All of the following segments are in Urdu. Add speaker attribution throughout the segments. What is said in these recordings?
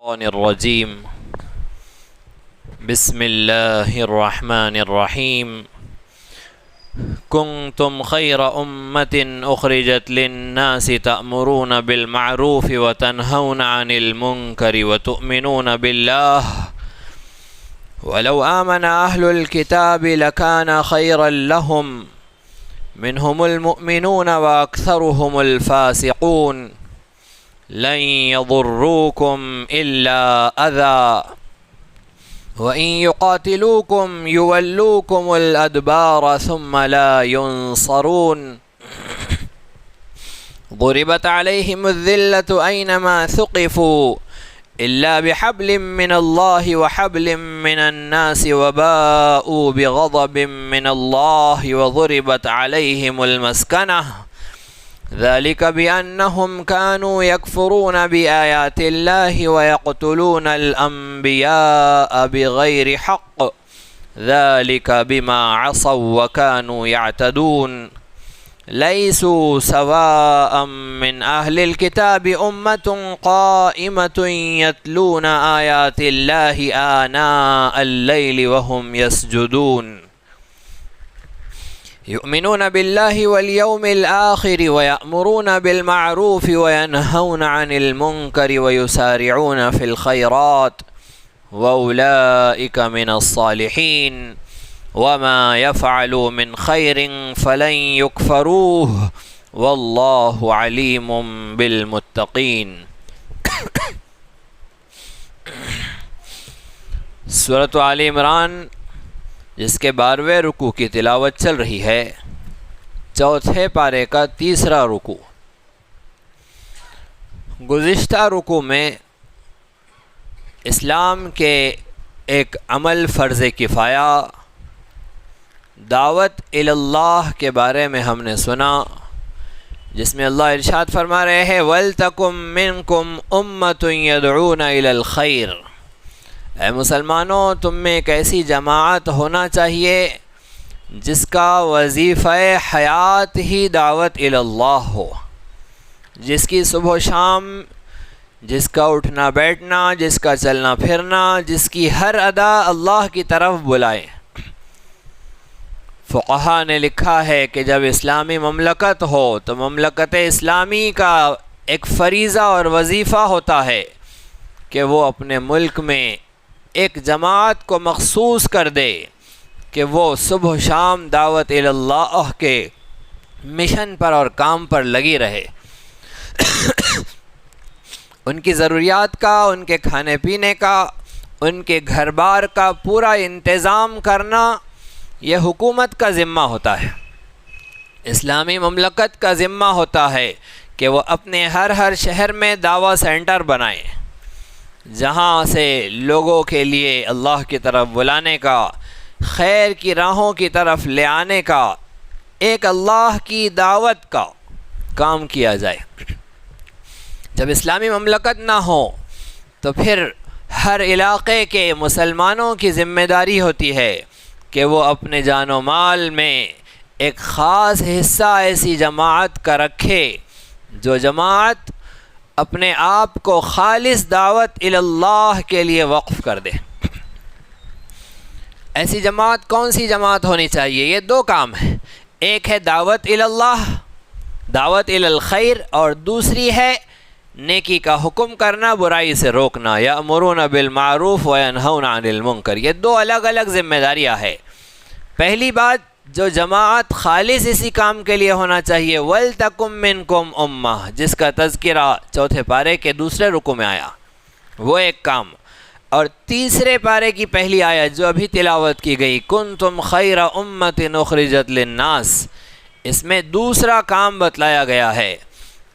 Speaker 1: الشيطان الرجيم. بسم الله الرحمن الرحيم. كنتم خير أمة أخرجت للناس تأمرون بالمعروف وتنهون عن المنكر وتؤمنون بالله ولو آمن أهل الكتاب لكان خيرا لهم منهم المؤمنون وأكثرهم الفاسقون لن يضروكم إلا أذى وإن يقاتلوكم يولوكم الأدبار ثم لا ينصرون ضربت عليهم الذلة أينما ثقفوا إلا بحبل من الله وحبل من الناس وباءوا بغضب من الله وضربت عليهم المسكنة ذلك بأنهم كانوا يكفرون بآيات الله ويقتلون الأنبياء بغير حق ذلك بما عصوا وكانوا يعتدون ليسوا سواء من أهل الكتاب أمة قائمة يتلون آيات الله آناء الليل وهم يسجدون يؤمنون بالله واليوم الآخر ويأمرون بالمعروف وينهون عن المنكر ويسارعون في الخيرات وأولئك من الصالحين وما يفعلوا من خير فلن يكفروه والله عليم بالمتقين. سورۃ آل عمران جس کے 12ویں رکوع کی تلاوت چل رہی ہے، چوتھے پارے کا تیسرا رکوع۔ گزشتہ رکوع میں اسلام کے ایک عمل فرض کفایہ دعوت اللہ کے بارے میں ہم نے سنا، جس میں اللہ ارشاد فرما رہے ہیں وَلْتَكُمْ مِنْكُمْ أُمَّةٌ يَدْعُونَ إِلَى الْخَيْرِ، اے مسلمانوں تم میں ایک ایسی جماعت ہونا چاہیے جس کا وظیفہ حیات ہی دعوت اللہ ہو، جس کی صبح و شام، جس کا اٹھنا بیٹھنا، جس کا چلنا پھرنا، جس کی ہر ادا اللہ کی طرف بلائے۔ فقہا نے لکھا ہے کہ جب اسلامی مملکت ہو تو مملکت اسلامی کا ایک فریضہ اور وظیفہ ہوتا ہے کہ وہ اپنے ملک میں ایک جماعت کو مخصوص کر دے کہ وہ صبح و شام دعوت اللہ کے مشن پر اور کام پر لگی رہے۔ ان کی ضروریات کا، ان کے کھانے پینے کا، ان کے گھر بار کا پورا انتظام کرنا یہ حکومت کا ذمہ ہوتا ہے، اسلامی مملکت کا ذمہ ہوتا ہے کہ وہ اپنے ہر شہر میں دعویٰ سینٹر بنائیں، جہاں سے لوگوں کے لیے اللہ کی طرف بلانے کا، خیر کی راہوں کی طرف لے آنے کا، ایک اللہ کی دعوت کا کام کیا جائے۔ جب اسلامی مملکت نہ ہو تو پھر ہر علاقے کے مسلمانوں کی ذمہ داری ہوتی ہے کہ وہ اپنے جان و مال میں ایک خاص حصہ ایسی جماعت کا رکھے جو جماعت اپنے آپ کو خالص دعوت اللہ کے لیے وقف کر دے۔ ایسی جماعت کون سی جماعت ہونی چاہیے؟ یہ دو کام ہیں، ایک ہے دعوت اللہ، دعوت الخیر، اور دوسری ہے نیکی کا حکم کرنا، برائی سے روکنا، یأمرون بالمعروف وینہون عن المنکر۔ یہ دو الگ الگ ذمہ داریاں ہیں۔ پہلی بات جو جماعت خالص اسی کام کے لیے ہونا چاہیے، وَلْتَكُمْ مِنْكُمْ أُمَّةٌ، جس کا تذکرہ چوتھے پارے کے دوسرے رکوع میں آیا، وہ ایک کام۔ اور تیسرے پارے کی پہلی آیت جو ابھی تلاوت کی گئی كُنْتُمْ خَيْرَ أُمَّةٍ أُخْرِجَتْ لِلنَّاسِ، اس میں دوسرا کام بتلایا گیا ہے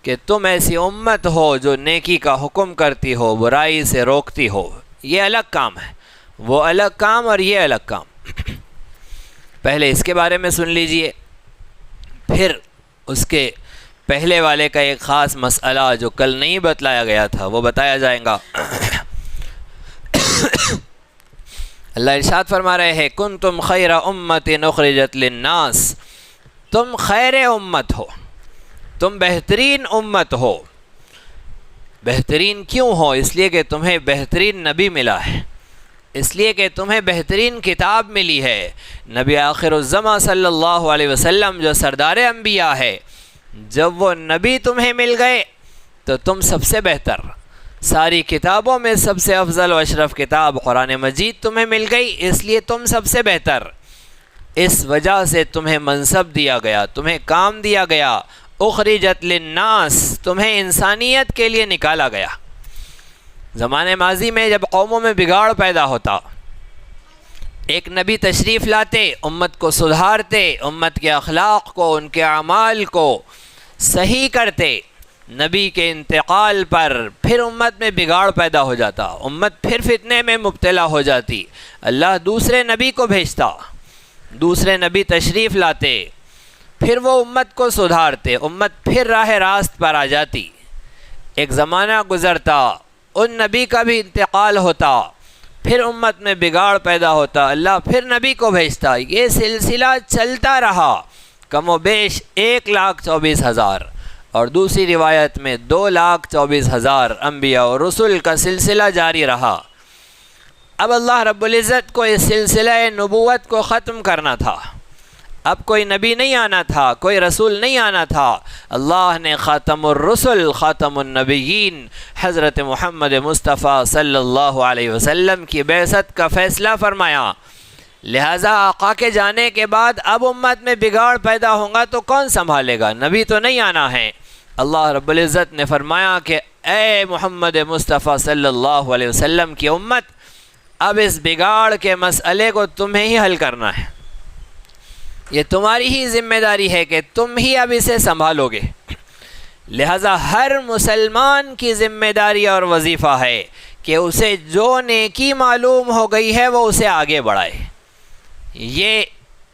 Speaker 1: کہ تم ایسی امت ہو جو نیکی کا حکم کرتی ہو، برائی سے روکتی ہو۔ یہ الگ کام ہے، وہ الگ کام اور یہ الگ کام۔ پہلے اس کے بارے میں سن لیجئے، پھر اس کے پہلے والے کا ایک خاص مسئلہ جو کل نہیں بتلایا گیا تھا وہ بتایا جائے گا۔ اللہ ارشاد فرما رہے ہیں کنتم خیر امت اخرجت للناس، تم خیر امت ہو، تم بہترین امت ہو بہترین کیوں ہو؟ اس لیے کہ تمہیں بہترین نبی ملا ہے، اس لیے کہ تمہیں بہترین کتاب ملی ہے۔ نبی آخر الزماں صلی اللہ علیہ وسلم جو سردار انبیاء ہے، جب وہ نبی تمہیں مل گئے تو تم سب سے بہتر، ساری کتابوں میں سب سے افضل و اشرف کتاب قرآن مجید تمہیں مل گئی، اس لیے تم سب سے بہتر۔ اس وجہ سے تمہیں منصب دیا گیا، تمہیں کام دیا گیا، اخرجت للناس، تمہیں انسانیت کے لیے نکالا گیا۔ زمانے ماضی میں جب قوموں میں بگاڑ پیدا ہوتا، ایک نبی تشریف لاتے، امت کو سدھارتے، امت کے اخلاق کو، ان کے اعمال کو صحیح کرتے۔ نبی کے انتقال پر پھر امت میں بگاڑ پیدا ہو جاتا، امت پھر فتنے میں مبتلا ہو جاتی، اللہ دوسرے نبی کو بھیجتا، دوسرے نبی تشریف لاتے، پھر وہ امت کو سدھارتے، امت پھر راہ راست پر آ جاتی۔ ایک زمانہ گزرتا، ان نبی کا بھی انتقال ہوتا، پھر امت میں بگاڑ پیدا ہوتا، اللہ پھر نبی کو بھیجتا۔ یہ سلسلہ چلتا رہا، کم و بیش 1,24,000 اور دوسری روایت میں 2,24,000 انبیاء اور رسول کا سلسلہ جاری رہا۔ اب اللہ رب العزت کو اس سلسلہ نبوت کو ختم کرنا تھا، اب کوئی نبی نہیں آنا تھا، کوئی رسول نہیں آنا تھا۔ اللہ نے خاتم الرسل، خاتم النبیین حضرت محمد مصطفیٰ صلی اللہ علیہ وسلم کی بعثت کا فیصلہ فرمایا۔ لہٰذا آقا کے جانے کے بعد اب امت میں بگاڑ پیدا ہوگا تو کون سنبھالے گا؟ نبی تو نہیں آنا ہے۔ اللہ رب العزت نے فرمایا کہ اے محمد مصطفیٰ صلی اللہ علیہ وسلم کی امت، اب اس بگاڑ کے مسئلے کو تمہیں ہی حل کرنا ہے، یہ تمہاری ہی ذمہ داری ہے کہ تم ہی اب اسے سنبھالو گے۔ لہذا ہر مسلمان کی ذمہ داری اور وظیفہ ہے کہ اسے جو نیکی معلوم ہو گئی ہے وہ اسے آگے بڑھائے۔ یہ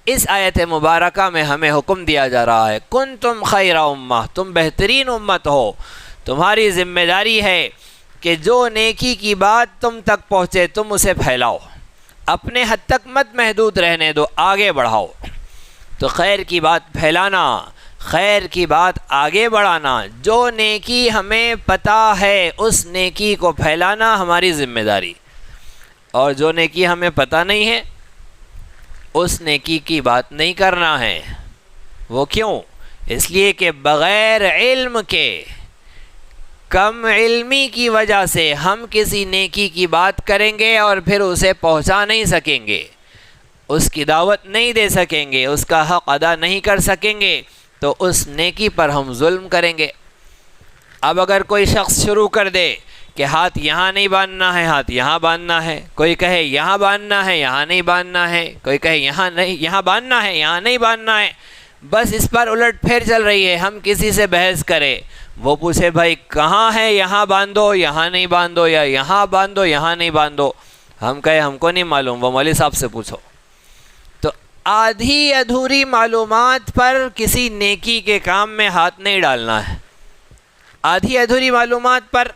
Speaker 1: اس آیت مبارکہ میں ہمیں حکم دیا جا رہا ہے، کنتم خیر امہ، تم بہترین امت ہو، تمہاری ذمہ داری ہے کہ جو نیکی کی بات تم تک پہنچے تم اسے پھیلاؤ، اپنے حد تک مت محدود رہنے دو، آگے بڑھاؤ۔ تو خیر کی بات پھیلانا، خیر کی بات آگے بڑھانا، جو نیکی ہمیں پتہ ہے اس نیکی کو پھیلانا ہماری ذمہ داری، اور جو نیکی ہمیں پتہ نہیں ہے اس نیکی کی بات نہیں کرنا ہے۔ وہ کیوں؟ اس لیے کہ بغیر علم کے، کم علمی کی وجہ سے ہم کسی نیکی کی بات کریں گے اور پھر اسے پہنچا نہیں سکیں گے، اس کی دعوت نہیں دے سکیں گے، اس کا حق ادا نہیں کر سکیں گے، تو اس نیکی پر ہم ظلم کریں گے۔ اب اگر کوئی شخص شروع کر دے کہ ہاتھ یہاں نہیں باندھنا ہے، ہاتھ یہاں باندھنا ہے، کوئی کہے یہاں باندھنا ہے، یہاں نہیں باندھنا ہے، کوئی کہے یہاں نہیں، یہاں باندھنا ہے، یہاں نہیں باندھنا ہے، بس اس پر الٹ پھیر چل رہی ہے۔ ہم کسی سے بحث کرے، وہ پوچھے بھائی کہاں ہے، یہاں باندھو، یہاں نہیں باندھو، یا یہاں باندھو، یہاں نہیں باندھو، ہم کہے ہم کو نہیں معلوم، وہ مولوی صاحب سے پوچھو۔ تو آدھی ادھوری معلومات پر کسی نیکی کے کام میں ہاتھ نہیں ڈالنا ہے۔ آدھی ادھوری معلومات پر،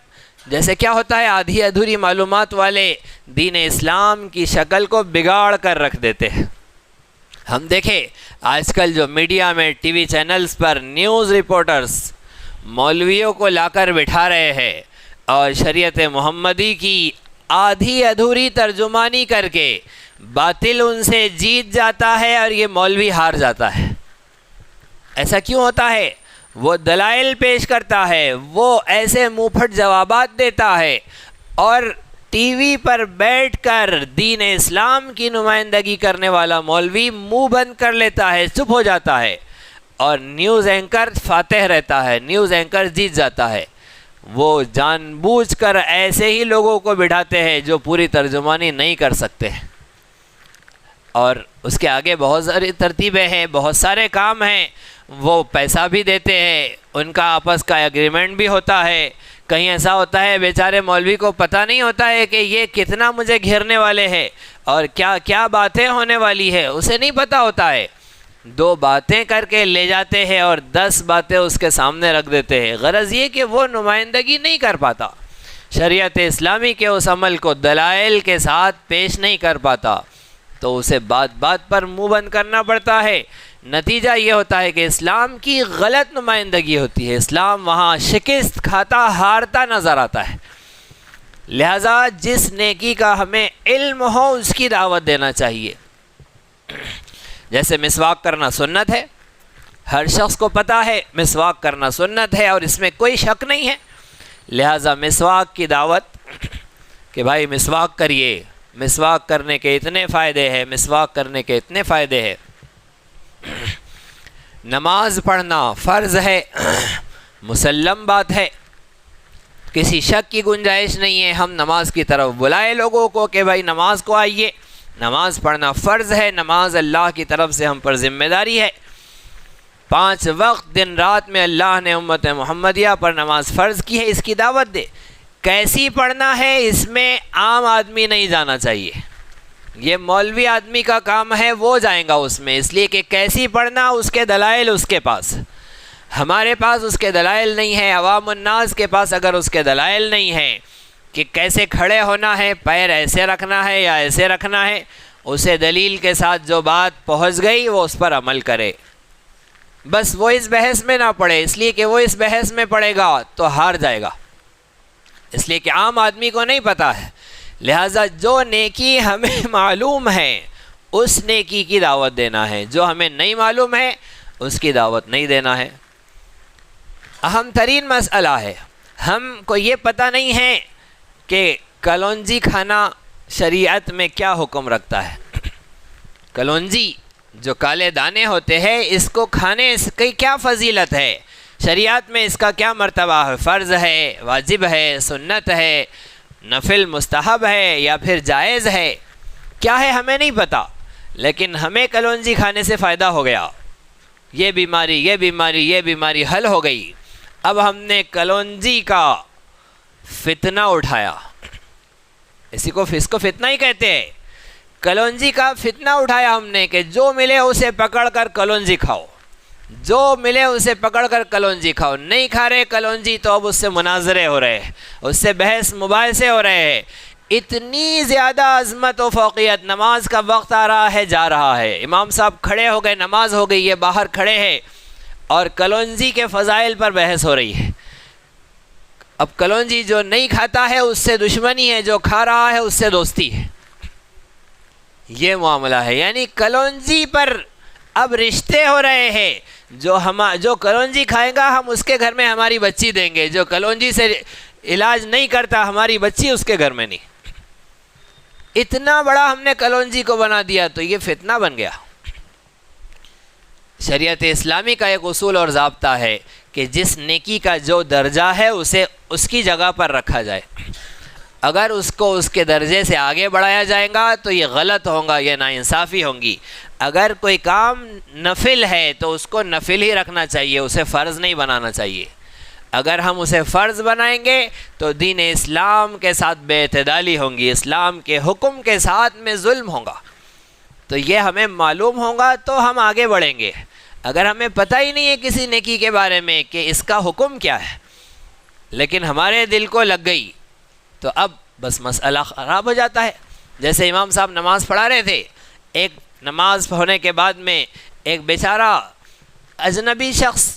Speaker 1: جیسے کیا ہوتا ہے، آدھی ادھوری معلومات والے دین اسلام کی شکل کو بگاڑ کر رکھ دیتے ہیں۔ ہم دیکھیں آج کل جو میڈیا میں ٹی وی چینلز پر نیوز رپورٹرز مولویوں کو لا کر بٹھا رہے ہیں اور شریعت محمدی کی آدھی ادھوری ترجمانی کر کے باطل ان سے جیت جاتا ہے اور یہ مولوی ہار جاتا ہے۔ ایسا کیوں ہوتا ہے؟ وہ دلائل پیش کرتا ہے، وہ ایسے منہ پھٹ جوابات دیتا ہے، اور ٹی وی پر بیٹھ کر دین اسلام کی نمائندگی کرنے والا مولوی منہ بند کر لیتا ہے، چپ ہو جاتا ہے، اور نیوز اینکر فاتح رہتا ہے، نیوز اینکر جیت جاتا ہے۔ وہ جان بوجھ کر ایسے ہی لوگوں کو بٹھاتے ہیں جو پوری ترجمانی نہیں کر سکتے، اور اس کے آگے بہت ساری ترتیبیں ہیں، بہت سارے کام ہیں، وہ پیسہ بھی دیتے ہیں، ان کا آپس کا ایگریمنٹ بھی ہوتا ہے۔ کہیں ایسا ہوتا ہے بیچارے مولوی کو پتہ نہیں ہوتا ہے کہ یہ کتنا مجھے گھیرنے والے ہیں اور کیا کیا باتیں ہونے والی ہے، اسے نہیں پتہ ہوتا ہے، 2 باتیں کر کے لے جاتے ہیں اور 10 باتیں اس کے سامنے رکھ دیتے ہیں۔ غرض یہ کہ وہ نمائندگی نہیں کر پاتا، شریعت اسلامی کے اس عمل کو دلائل کے ساتھ پیش نہیں کر پاتا، تو اسے بات بات پر منہ بند کرنا پڑتا ہے۔ نتیجہ یہ ہوتا ہے کہ اسلام کی غلط نمائندگی ہوتی ہے، اسلام وہاں شکست کھاتا ہارتا نظر آتا ہے۔ لہٰذا جس نیکی کا ہمیں علم ہو اس کی دعوت دینا چاہیے۔ جیسے مسواک کرنا سنت ہے، ہر شخص کو پتہ ہے مسواک کرنا سنت ہے اور اس میں کوئی شک نہیں ہے، لہٰذا مسواک کی دعوت کہ بھائی مسواک کریے، مسواک کرنے کے اتنے فائدے ہیں، مسواک کرنے کے اتنے فائدے ہیں۔ نماز پڑھنا فرض ہے، مسلم بات ہے، کسی شک کی گنجائش نہیں ہے۔ ہم نماز کی طرف بلائے لوگوں کو کہ بھائی نماز کو آئیے، نماز پڑھنا فرض ہے، نماز اللہ کی طرف سے ہم پر ذمہ داری ہے۔ 5 وقت دن رات میں اللہ نے امت محمدیہ پر نماز فرض کی ہے، اس کی دعوت دے۔ کیسی پڑھنا ہے اس میں عام آدمی نہیں جانا چاہیے، یہ مولوی آدمی کا کام ہے، وہ جائیں گا اس میں، اس لیے کہ کیسی پڑھنا اس کے دلائل اس کے پاس، ہمارے پاس اس کے دلائل نہیں ہیں۔ عوام الناس کے پاس اگر اس کے دلائل نہیں ہیں کہ کیسے کھڑے ہونا ہے، پیر ایسے رکھنا ہے یا ایسے رکھنا ہے، اسے دلیل کے ساتھ جو بات پہنچ گئی وہ اس پر عمل کرے، بس وہ اس بحث میں نہ پڑے، اس لیے کہ وہ اس بحث میں پڑے گا تو ہار جائے گا، اس لیے کہ عام آدمی کو نہیں پتہ ہے۔ لہٰذا جو نیکی ہمیں معلوم ہے اس نیکی کی دعوت دینا ہے، جو ہمیں نہیں معلوم ہے اس کی دعوت نہیں دینا ہے۔ اہم ترین مسئلہ ہے، ہم کو یہ پتہ نہیں ہے کہ کلونجی کھانا شریعت میں کیا حکم رکھتا ہے۔ کلونجی جو کالے دانے ہوتے ہیں اس کو کھانے کی کیا فضیلت ہے، شریعت میں اس کا کیا مرتبہ ہے، فرض ہے، واجب ہے، سنت ہے، نفل مستحب ہے یا پھر جائز ہے، کیا ہے ہمیں نہیں پتہ، لیکن ہمیں کلونجی کھانے سے فائدہ ہو گیا، یہ بیماری حل ہو گئی۔ اب ہم نے کلونجی کا فتنہ اٹھایا، اس کو فتنہ ہی کہتے ہیں، کلونجی کا فتنہ اٹھایا ہم نے کہ جو ملے اسے پکڑ کر کلونجی کھاؤ، جو ملے اسے پکڑ کر کلونجی کھاؤ، نہیں کھا رہے کلونجی تو اب اس سے مناظرے ہو رہے ہیں، اس سے بحث مباحثے ہو رہے ہیں۔ اتنی زیادہ عظمت و فوقیت، نماز کا وقت آ رہا ہے جا رہا ہے، امام صاحب کھڑے ہو گئے، نماز ہو گئی، یہ باہر کھڑے ہیں اور کلونجی کے فضائل پر بحث ہو رہی ہے۔ اب کلونجی جو نہیں کھاتا ہے اس سے دشمنی ہے، جو کھا رہا ہے اس سے دوستی ہے، یہ معاملہ ہے۔ یعنی کلونجی پر اب رشتے ہو رہے ہیں، جو کلونجی کھائے گا ہم اس کے گھر میں ہماری بچی دیں گے، جو کلونجی سے علاج نہیں کرتا ہماری بچی اس کے گھر میں نہیں۔ اتنا بڑا ہم نے کلونجی کو بنا دیا تو یہ فتنہ بن گیا۔ شریعت اسلامی کا ایک اصول اور ضابطہ ہے کہ جس نیکی کا جو درجہ ہے اسے اس کی جگہ پر رکھا جائے، اگر اس کو اس کے درجے سے آگے بڑھایا جائے گا تو یہ غلط ہوگا، یہ ناانصافی ہوگی۔ اگر کوئی کام نفل ہے تو اس کو نفل ہی رکھنا چاہیے، اسے فرض نہیں بنانا چاہیے۔ اگر ہم اسے فرض بنائیں گے تو دین اسلام کے ساتھ بے اعتدالی ہوں گی، اسلام کے حکم کے ساتھ میں ظلم ہوگا، تو یہ ہمیں معلوم ہوگا تو ہم آگے بڑھیں گے۔ اگر ہمیں پتہ ہی نہیں ہے کسی نیکی کے بارے میں کہ اس کا حکم کیا ہے، لیکن ہمارے دل کو لگ گئی تو اب بس مسئلہ خراب ہو جاتا ہے۔ جیسے امام صاحب نماز پڑھا رہے تھے، ایک نماز ہونے کے بعد میں ایک بیچارہ اجنبی شخص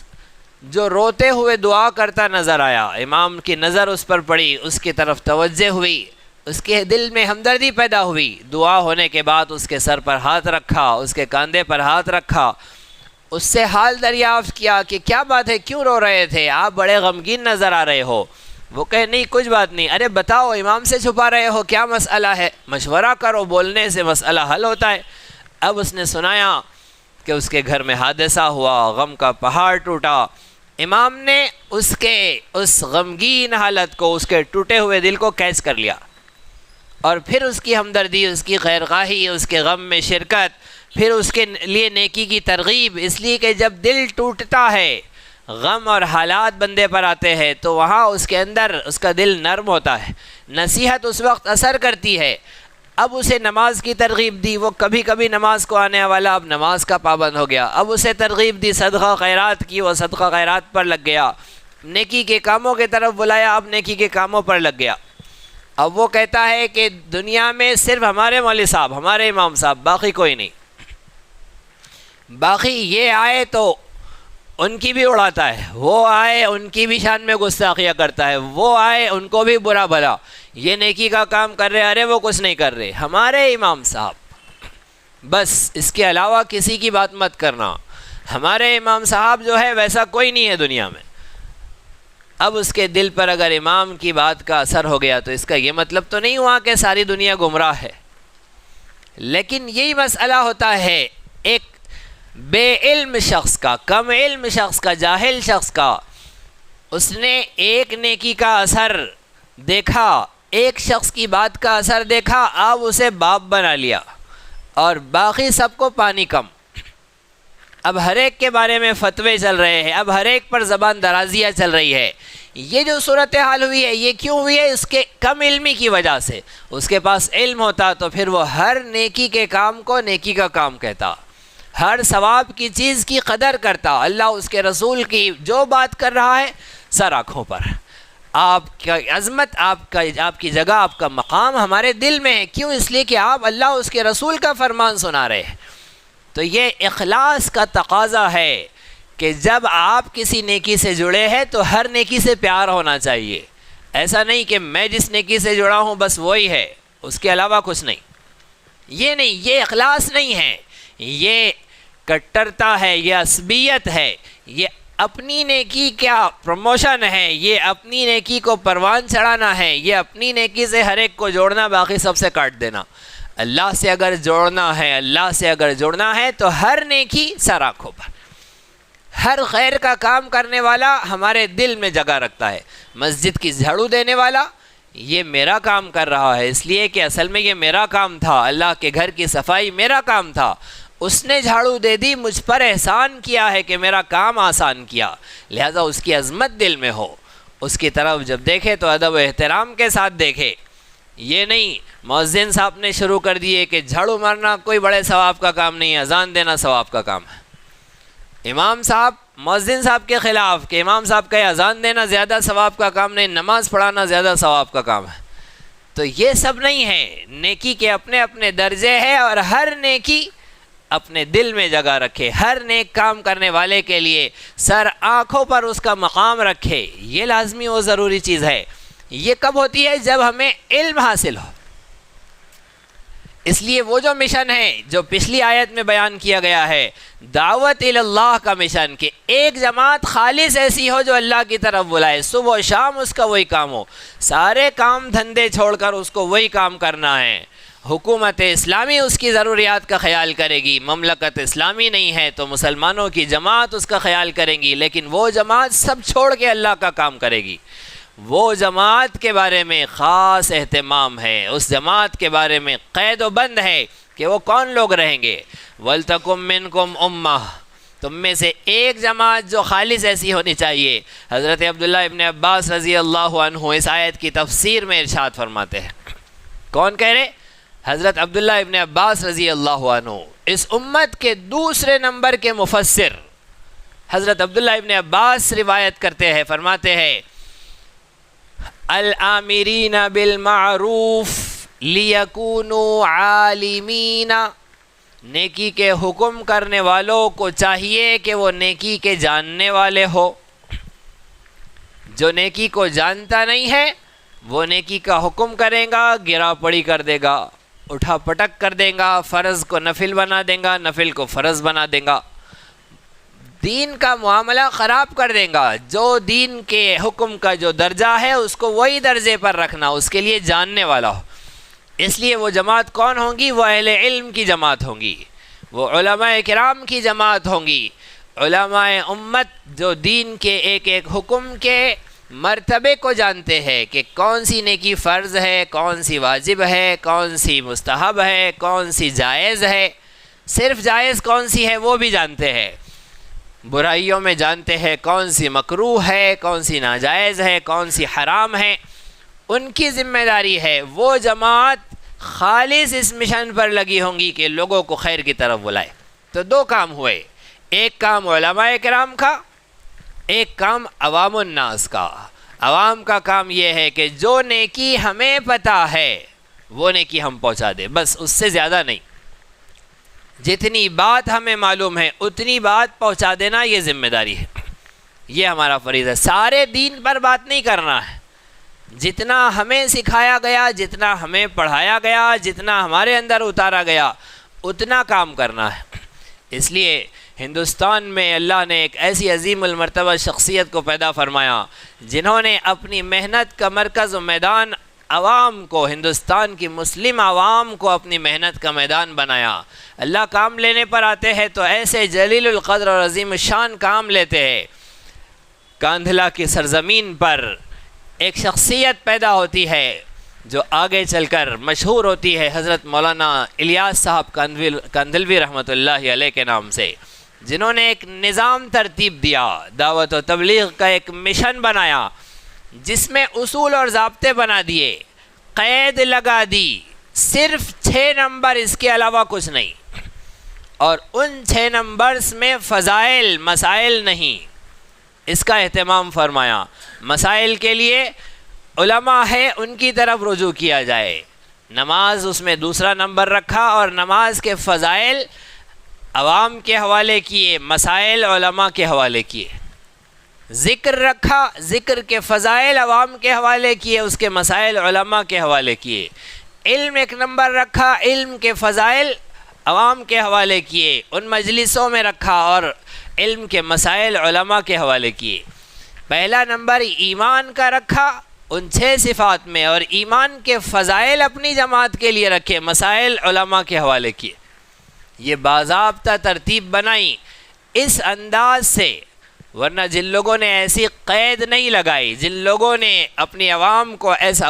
Speaker 1: جو روتے ہوئے دعا کرتا نظر آیا، امام کی نظر اس پر پڑی، اس کی طرف توجہ ہوئی، اس کے دل میں ہمدردی پیدا ہوئی، دعا ہونے کے بعد اس کے سر پر ہاتھ رکھا، اس کے کاندھے پر ہاتھ رکھا، اس سے حال دریافت کیا کہ کیا بات ہے، کیوں رو رہے تھے، آپ بڑے غمگین نظر آ رہے ہو۔ وہ کہے نہیں کچھ بات نہیں۔ ارے بتاؤ امام سے چھپا رہے ہو، کیا مسئلہ ہے، مشورہ کرو، بولنے سے مسئلہ حل ہوتا ہے۔ اب اس نے سنایا کہ اس کے گھر میں حادثہ ہوا، غم کا پہاڑ ٹوٹا۔ امام نے اس کے اس غمگین حالت کو، اس کے ٹوٹے ہوئے دل کو کیچ کر لیا، اور پھر اس کی ہمدردی، اس کی خیرخواہی، اس کے غم میں شرکت، پھر اس کے لیے نیکی کی ترغیب، اس لیے کہ جب دل ٹوٹتا ہے، غم اور حالات بندے پر آتے ہیں تو وہاں اس کے اندر اس کا دل نرم ہوتا ہے، نصیحت اس وقت اثر کرتی ہے۔ اب اسے نماز کی ترغیب دی، وہ کبھی کبھی نماز کو آنے والا اب نماز کا پابند ہو گیا۔ اب اسے ترغیب دی، صدقہ خیرات کی، وہ صدقہ خیرات پر لگ گیا، نیکی کے کاموں کی طرف بلایا، اب نیکی کے کاموں پر لگ گیا۔ اب وہ کہتا ہے کہ دنیا میں صرف ہمارے مولوی صاحب، ہمارے امام صاحب، باقی کوئی نہیں، باقی یہ آئے تو ان کی بھی اڑاتا ہے، وہ آئے ان کی بھی شان میں گستاخیاں کرتا ہے، وہ آئے ان کو بھی برا بھلا، یہ نیکی کا کام کر رہے، ارے وہ کچھ نہیں کر رہے، ہمارے امام صاحب، بس اس کے علاوہ کسی کی بات مت کرنا، ہمارے امام صاحب جو ہے ویسا کوئی نہیں ہے دنیا میں۔ اب اس کے دل پر اگر امام کی بات کا اثر ہو گیا تو اس کا یہ مطلب تو نہیں ہوا کہ ساری دنیا گمراہ ہے، لیکن یہی مسئلہ ہوتا ہے ایک بے علم شخص کا، کم علم شخص کا، جاہل شخص کا، اس نے ایک نیکی کا اثر دیکھا، ایک شخص کی بات کا اثر دیکھا، اب اسے باپ بنا لیا اور باقی سب کو پانی کم۔ اب ہر ایک کے بارے میں فتوے چل رہے ہیں، اب ہر ایک پر زبان درازیاں چل رہی ہے۔ یہ جو صورتحال ہوئی ہے یہ کیوں ہوئی ہے؟ اس کے کم علمی کی وجہ سے۔ اس کے پاس علم ہوتا تو پھر وہ ہر نیکی کے کام کو نیکی کا کام کہتا، ہر ثواب کی چیز کی قدر کرتا، اللہ اس کے رسول کی جو بات کر رہا ہے سر آنکھوں پر۔ آپ کا عظمت، آپ کی جگہ، آپ کا مقام ہمارے دل میں ہے، کیوں؟ اس لیے کہ آپ اللہ اس کے رسول کا فرمان سنا رہے ہیں۔ تو یہ اخلاص کا تقاضا ہے کہ جب آپ کسی نیکی سے جڑے ہیں تو ہر نیکی سے پیار ہونا چاہیے، ایسا نہیں کہ میں جس نیکی سے جڑا ہوں بس وہی ہے، اس کے علاوہ کچھ نہیں، یہ نہیں، یہ اخلاص نہیں ہے، یہ کٹرتا ہے، یہ عصبیت ہے، یہ اپنی نیکی کا پروموشن ہے، یہ اپنی نیکی کو پروان چڑھانا ہے، یہ اپنی نیکی سے ہر ایک کو جوڑنا، باقی سب سے کاٹ دینا۔ اللہ سے اگر جوڑنا ہے، اللہ سے اگر جڑنا ہے تو ہر نیکی سر آنکھوں پر، ہر خیر کا کام کرنے والا ہمارے دل میں جگہ رکھتا ہے۔ مسجد کی جھاڑو دینے والا یہ میرا کام کر رہا ہے، اس لیے کہ اصل میں یہ میرا کام تھا، اللہ کے گھر کی صفائی میرا کام تھا، اس نے جھاڑو دے دی، مجھ پر احسان کیا ہے کہ میرا کام آسان کیا، لہذا اس کی عظمت دل میں ہو، اس کی طرف جب دیکھے تو ادب و احترام کے ساتھ دیکھے۔ یہ نہیں مؤذن صاحب نے شروع کر دیے کہ جھاڑو مارنا کوئی بڑے ثواب کا کام نہیں ہے، اذان دینا ثواب کا کام ہے۔ امام صاحب مؤذن صاحب کے خلاف کہ امام صاحب کا اذان دینا زیادہ ثواب کا کام نہیں، نماز پڑھانا زیادہ ثواب کا کام ہے۔ تو یہ سب نہیں ہے، نیکی کے اپنے اپنے درجے ہیں اور ہر نیکی اپنے دل میں جگہ رکھے، ہر نیک کام کرنے والے کے لیے سر آنکھوں پر اس کا مقام رکھے، یہ لازمی و ضروری چیز ہے۔ یہ کب ہوتی ہے؟ جب ہمیں علم حاصل ہو۔ اس لیے وہ جو مشن ہے جو پچھلی آیت میں بیان کیا گیا ہے، دعوت اللہ کا مشن، کہ ایک جماعت خالص ایسی ہو جو اللہ کی طرف بلائے، صبح و شام اس کا وہی کام ہو، سارے کام دھندے چھوڑ کر اس کو وہی کام کرنا ہے۔ حکومت اسلامی اس کی ضروریات کا خیال کرے گی، مملکت اسلامی نہیں ہے تو مسلمانوں کی جماعت اس کا خیال کریں گی، لیکن وہ جماعت سب چھوڑ کے اللہ کا کام کرے گی۔ وہ جماعت کے بارے میں خاص اہتمام ہے، اس جماعت کے بارے میں قید و بند ہے کہ وہ کون لوگ رہیں گے۔ وَلْتَكُمْ مِنْكُمْ أُمَّةٌ، تم میں سے ایک جماعت جو خالص ایسی ہونی چاہیے۔ حضرت عبداللہ ابن عباس رضی اللہ عنہ اس آیت کی تفسیر میں ارشاد فرماتے ہیں، کون کہہ رہے؟ حضرت عبداللہ ابن عباس رضی اللہ عنہ، اس امت کے دوسرے نمبر کے مفسر حضرت عبداللہ ابن عباس روایت کرتے ہیں، فرماتے ہیں الآمرین بالمعروف لیکونوا عالمین، نیکی کے حکم کرنے والوں کو چاہیے کہ وہ نیکی کے جاننے والے ہو۔ جو نیکی کو جانتا نہیں ہے وہ نیکی کا حکم کرے گا، گرا پڑی کر دے گا، اٹھا پٹک کر دے گا، فرض کو نفل بنا دے گا، نفل کو فرض بنا دے گا، دین کا معاملہ خراب کر دے گا۔ جو دین کے حکم کا جو درجہ ہے اس کو وہی درجے پر رکھنا، اس کے لیے جاننے والا ہو۔ اس لیے وہ جماعت کون ہوں گی؟ وہ اہل علم کی جماعت ہوں گی، وہ علماء کرام کی جماعت ہوں گی، علماء امت جو دین کے ایک ایک حکم کے مرتبے کو جانتے ہیں کہ کون سی نیکی فرض ہے، کون سی واجب ہے، کون سی مستحب ہے، کون سی جائز ہے، صرف جائز کون سی ہے وہ بھی جانتے ہیں، برائیوں میں جانتے ہیں کون سی مکروہ ہے، کون سی ناجائز ہے، کون سی حرام ہے، ان کی ذمہ داری ہے۔ وہ جماعت خالص اس مشن پر لگی ہوں گی کہ لوگوں کو خیر کی طرف بلائے۔ تو دو کام ہوئے، ایک کام علماء کرام کا، ایک کام عوام الناس کا۔ عوام کا کام یہ ہے کہ جو نیکی ہمیں پتہ ہے وہ نیکی ہم پہنچا دیں، بس اس سے زیادہ نہیں۔ جتنی بات ہمیں معلوم ہے اتنی بات پہنچا دینا یہ ذمہ داری ہے، یہ ہمارا فریضہ ہے۔ سارے دین پر بات نہیں کرنا ہے، جتنا ہمیں سکھایا گیا، جتنا ہمیں پڑھایا گیا، جتنا ہمارے اندر اتارا گیا اتنا کام کرنا ہے۔ اس لیے ہندوستان میں اللہ نے ایک ایسی عظیم المرتبہ شخصیت کو پیدا فرمایا جنہوں نے اپنی محنت کا مرکز و میدان عوام کو، ہندوستان کی مسلم عوام کو اپنی محنت کا میدان بنایا۔ اللہ کام لینے پر آتے ہیں تو ایسے جلیل القدر اور عظیم الشان کام لیتے ہیں۔ کاندھلا کی سرزمین پر ایک شخصیت پیدا ہوتی ہے جو آگے چل کر مشہور ہوتی ہے حضرت مولانا الیاس صاحب کاندھلوی رحمۃ اللہ علیہ کے نام سے، جنہوں نے ایک نظام ترتیب دیا، دعوت و تبلیغ کا ایک مشن بنایا جس میں اصول اور ضابطے بنا دیے، قید لگا دی، صرف 6 نمبر، اس کے علاوہ کچھ نہیں، اور ان 6 نمبرز میں فضائل مسائل نہیں، اس کا اہتمام فرمایا۔ مسائل کے لیے علماء ہے ان کی طرف رجوع کیا جائے، نماز اس میں دوسرا نمبر رکھا، اور نماز کے فضائل عوام کے حوالے کیے، مسائل علماء کے حوالے کیے۔ ذکر رکھا، ذکر کے فضائل عوام کے حوالے کیے، اس کے مسائل علماء کے حوالے کیے۔ علم ایک نمبر رکھا، علم کے فضائل عوام کے حوالے کیے، ان مجلسوں میں رکھا، اور علم کے مسائل علماء کے حوالے کیے۔ پہلا نمبر ایمان کا رکھا ان 6 صفات میں، اور ایمان کے فضائل اپنی جماعت کے لیے رکھے، مسائل علماء کے حوالے کیے۔ یہ باضابطہ ترتیب بنائی اس انداز سے، ورنہ جن لوگوں نے ایسی قید نہیں لگائی، جن لوگوں نے اپنی عوام کو ایسا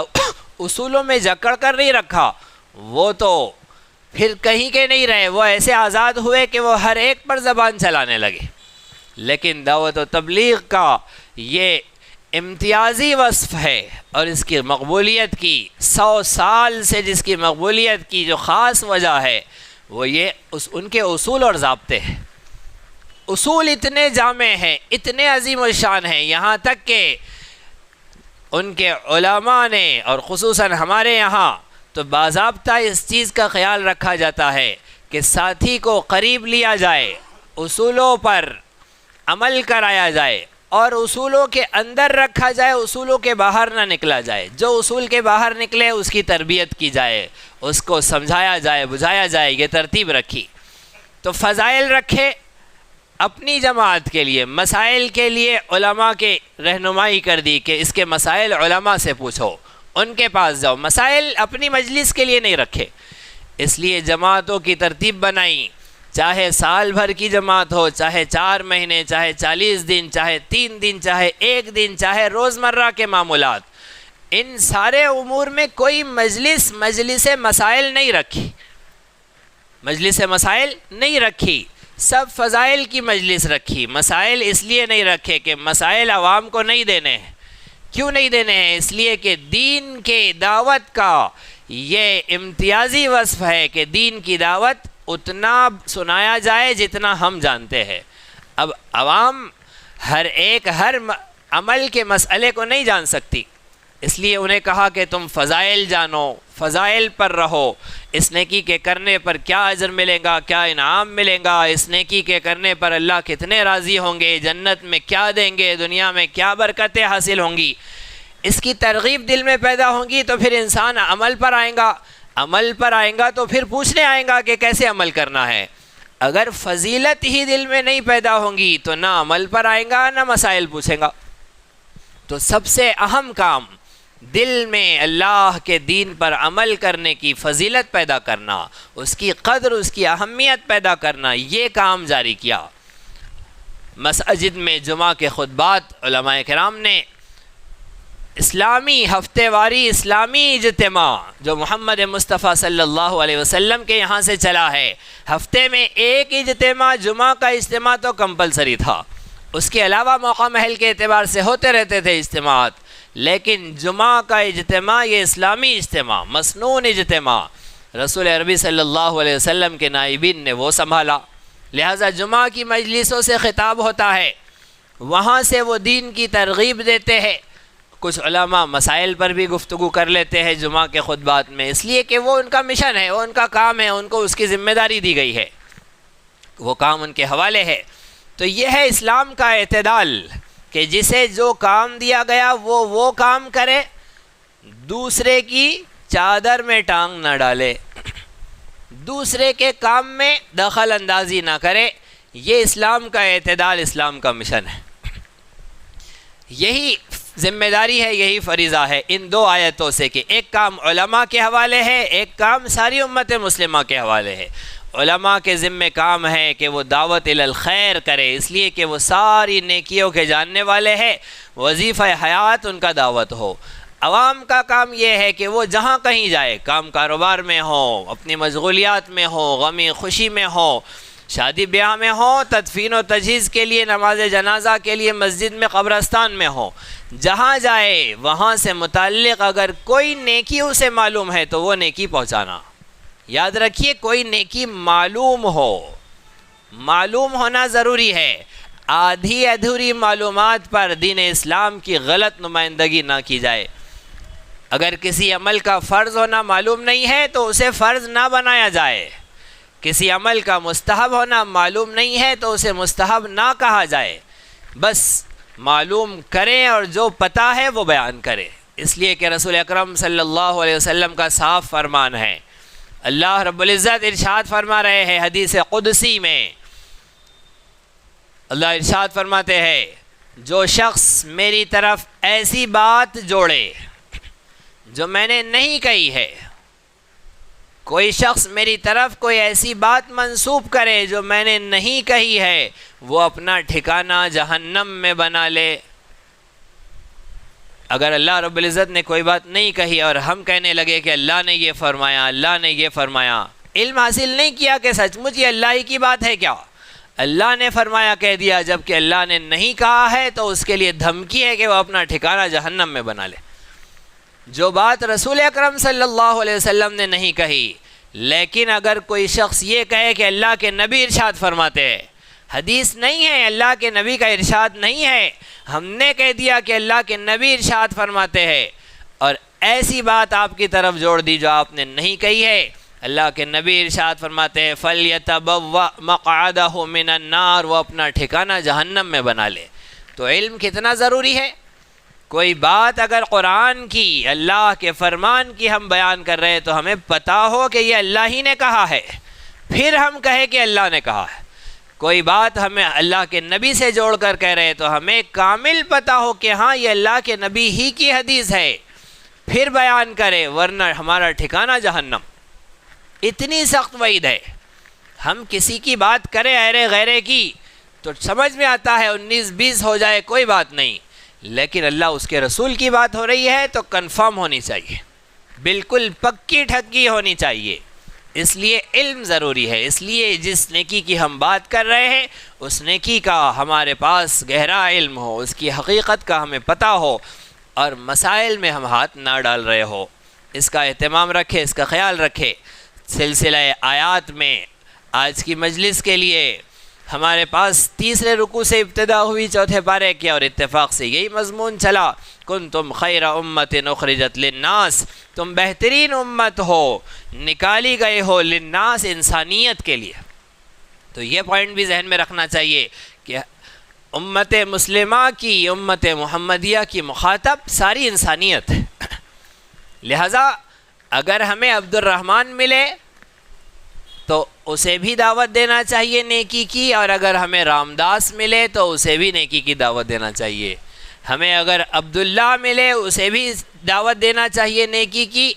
Speaker 1: اصولوں میں جکڑ کر نہیں رکھا، وہ تو پھر کہیں کے نہیں رہے، وہ ایسے آزاد ہوئے کہ وہ ہر ایک پر زبان چلانے لگے۔ لیکن دعوت و تبلیغ کا یہ امتیازی وصف ہے، اور اس کی مقبولیت کی 100 سال سے جس کی مقبولیت کی جو خاص وجہ ہے وہ یہ ان کے اصول اور ضابطے ہیں۔ اصول اتنے جامع ہیں، اتنے عظیم الشان ہیں، یہاں تک کہ ان کے علماء نے، اور خصوصاً ہمارے یہاں تو باضابطہ اس چیز کا خیال رکھا جاتا ہے کہ ساتھی کو قریب لیا جائے، اصولوں پر عمل کرایا جائے، اور اصولوں کے اندر رکھا جائے، اصولوں کے باہر نہ نکلا جائے۔ جو اصول کے باہر نکلے اس کی تربیت کی جائے، اس کو سمجھایا جائے، بجھایا جائے، یہ ترتیب رکھی۔ تو فضائل رکھے اپنی جماعت کے لیے، مسائل کے لیے علماء کے رہنمائی کر دی کہ اس کے مسائل علماء سے پوچھو، ان کے پاس جاؤ، مسائل اپنی مجلس کے لیے نہیں رکھے۔ اس لیے جماعتوں کی ترتیب بنائی، چاہے سال بھر کی جماعت ہو، چاہے 4 مہینے، چاہے 40 دن، چاہے 3 دن، چاہے 1 دن، چاہے روزمرہ کے معمولات، ان سارے امور میں کوئی مجلس مسائل نہیں رکھی، مجلس مسائل نہیں رکھی، سب فضائل کی مجلس رکھی۔ مسائل اس لیے نہیں رکھے کہ مسائل عوام کو نہیں دینے ہیں۔ کیوں نہیں دینے ہیں؟ اس لیے کہ دین کے دعوت کا یہ امتیازی وصف ہے کہ دین کی دعوت اتنا سنایا جائے جتنا ہم جانتے ہیں۔ اب عوام ہر عمل کے مسئلے کو نہیں جان سکتی، اس لیے انہیں کہا کہ تم فضائل جانو، فضائل پر رہو، اس نیکی کے کرنے پر کیا اجر ملے گا، کیا انعام ملے گا، اس نیکی کے کرنے پر اللہ کتنے راضی ہوں گے، جنت میں کیا دیں گے، دنیا میں کیا برکتیں حاصل ہوں گی، اس کی ترغیب دل میں پیدا ہوں گی تو پھر انسان عمل پر آئیں گا تو پھر پوچھنے آئیں گا کہ کیسے عمل کرنا ہے۔ اگر فضیلت ہی دل میں نہیں پیدا ہوں گی تو نہ عمل پر آئیں گا نہ مسائل پوچھیں گا۔ تو سب سے اہم کام دل میں اللہ کے دین پر عمل کرنے کی فضیلت پیدا کرنا، اس کی قدر، اس کی اہمیت پیدا کرنا، یہ کام جاری کیا۔ مساجد میں جمعہ کے خطبات علماء کرام نے اسلامی ہفتے واری اسلامی اجتماع جو محمد مصطفیٰ صلی اللہ علیہ وسلم کے یہاں سے چلا ہے، ہفتے میں ایک اجتماع، جمعہ کا اجتماع تو کمپلسری تھا، اس کے علاوہ موقع محل کے اعتبار سے ہوتے رہتے تھے اجتماعات، لیکن جمعہ کا اجتماع یہ اسلامی اجتماع، مسنون اجتماع، رسول عربی صلی اللہ علیہ وسلم کے نائبین نے وہ سنبھالا، لہٰذا جمعہ کی مجلسوں سے خطاب ہوتا ہے، وہاں سے وہ دین کی ترغیب دیتے ہیں، کچھ علماء مسائل پر بھی گفتگو کر لیتے ہیں جمعہ کے خطبات میں، اس لیے کہ وہ ان کا مشن ہے، وہ ان کا کام ہے، ان کو اس کی ذمہ داری دی گئی ہے، وہ کام ان کے حوالے ہے۔ تو یہ ہے اسلام کا اعتدال کہ جسے جو کام دیا گیا وہ کام کرے، دوسرے کی چادر میں ٹانگ نہ ڈالے، دوسرے کے کام میں دخل اندازی نہ کرے۔ یہ اسلام کا اعتدال، اسلام کا مشن ہے، یہی ذمہ داری ہے، یہی فریضہ ہے ان دو آیتوں سے کہ ایک کام علماء کے حوالے ہے، ایک کام ساری امت مسلمہ کے حوالے ہے۔ علماء کے ذمہ کام ہے کہ وہ دعوت الی الخیر کرے، اس لیے کہ وہ ساری نیکیوں کے جاننے والے ہیں، وظیفہ حیات ان کا دعوت ہو۔ عوام کا کام یہ ہے کہ وہ جہاں کہیں جائے، کام کاروبار میں ہو، اپنی مشغولیات میں ہو، غمی خوشی میں ہو، شادی بیاہ میں ہو، تدفین و تجہیز کے لیے، نماز جنازہ کے لیے مسجد میں، قبرستان میں ہو، جہاں جائے وہاں سے متعلق اگر کوئی نیکی اسے معلوم ہے تو وہ نیکی پہنچانا۔ یاد رکھیے، کوئی نیکی معلوم ہو، معلوم ہونا ضروری ہے۔ آدھی ادھوری معلومات پر دین اسلام کی غلط نمائندگی نہ کی جائے۔ اگر کسی عمل کا فرض ہونا معلوم نہیں ہے تو اسے فرض نہ بنایا جائے، کسی عمل کا مستحب ہونا معلوم نہیں ہے تو اسے مستحب نہ کہا جائے، بس معلوم کریں اور جو پتہ ہے وہ بیان کریں۔ اس لیے کہ رسول اکرم صلی اللہ علیہ وسلم کا صاف فرمان ہے، اللہ رب العزت ارشاد فرما رہے ہیں حدیث قدسی میں، اللہ ارشاد فرماتے ہیں جو شخص میری طرف ایسی بات جوڑے جو میں نے نہیں کہی ہے، کوئی شخص میری طرف کوئی ایسی بات منسوب کرے جو میں نے نہیں کہی ہے، وہ اپنا ٹھکانہ جہنم میں بنا لے۔ اگر اللہ رب العزت نے کوئی بات نہیں کہی اور ہم کہنے لگے کہ اللہ نے یہ فرمایا، اللہ نے یہ فرمایا، علم حاصل نہیں کیا کہ سچ مچ یہ اللہ ہی کی بات ہے کیا، اللہ نے فرمایا کہہ دیا جبکہ اللہ نے نہیں کہا ہے، تو اس کے لیے دھمکی ہے کہ وہ اپنا ٹھکانہ جہنم میں بنا لے۔ جو بات رسول اکرم صلی اللہ علیہ وسلم نے نہیں کہی، لیکن اگر کوئی شخص یہ کہے کہ اللہ کے نبی ارشاد فرماتے ہیں، حدیث نہیں ہے، اللہ کے نبی کا ارشاد نہیں ہے، ہم نے کہہ دیا کہ اللہ کے نبی ارشاد فرماتے ہیں، اور ایسی بات آپ کی طرف جوڑ دی جو آپ نے نہیں کہی ہے، اللہ کے نبی ارشاد فرماتے ہیں فَلْيَتَبَوَّأْ مَقْعَدَهُ مِنَ النَّارِ، وہ اپنا ٹھکانہ جہنم میں بنا لے۔ تو علم کتنا ضروری ہے۔ کوئی بات اگر قرآن کی، اللہ کے فرمان کی ہم بیان کر رہے ہیں تو ہمیں پتہ ہو کہ یہ اللہ ہی نے کہا ہے، پھر ہم کہیں کہ اللہ نے کہا ہے۔ کوئی بات ہمیں اللہ کے نبی سے جوڑ کر کہہ رہے تو ہمیں کامل پتہ ہو کہ ہاں یہ اللہ کے نبی ہی کی حدیث ہے، پھر بیان کرے، ورنہ ہمارا ٹھکانہ جہنم۔ اتنی سخت وعید ہے۔ ہم کسی کی بات کریں ایرے غیرے کی تو سمجھ میں آتا ہے 19-20 ہو جائے کوئی بات نہیں، لیکن اللہ اس کے رسول کی بات ہو رہی ہے تو کنفرم ہونی چاہیے، بالکل پکی ٹھکی ہونی چاہیے۔ اس لیے علم ضروری ہے، اس لیے جس نیکی کی ہم بات کر رہے ہیں اس نیکی کا ہمارے پاس گہرا علم ہو، اس کی حقیقت کا ہمیں پتہ ہو، اور مسائل میں ہم ہاتھ نہ ڈال رہے ہو، اس کا اہتمام رکھے، اس کا خیال رکھے۔ سلسلہ آیات میں آج کی مجلس کے لیے ہمارے پاس تیسرے رکوع سے ابتدا ہوئی چوتھے پارے کی، اور اتفاق سے یہی مضمون چلا، کنتم خیر امت اخرجت للناس، تم بہترین امت ہو، نکالی گئے ہو للناس، انسانیت کے لیے۔ تو یہ پوائنٹ بھی ذہن میں رکھنا چاہیے کہ امت مسلمہ کی، امت محمدیہ کی مخاطب ساری انسانیت ہے۔ لہذا اگر ہمیں عبد الرحمن ملے تو اسے بھی دعوت دینا چاہیے نیکی کی، اور اگر ہمیں رامداس ملے تو اسے بھی نیکی کی دعوت دینا چاہیے۔ ہمیں اگر عبداللہ ملے اسے بھی دعوت دینا چاہیے نیکی کی،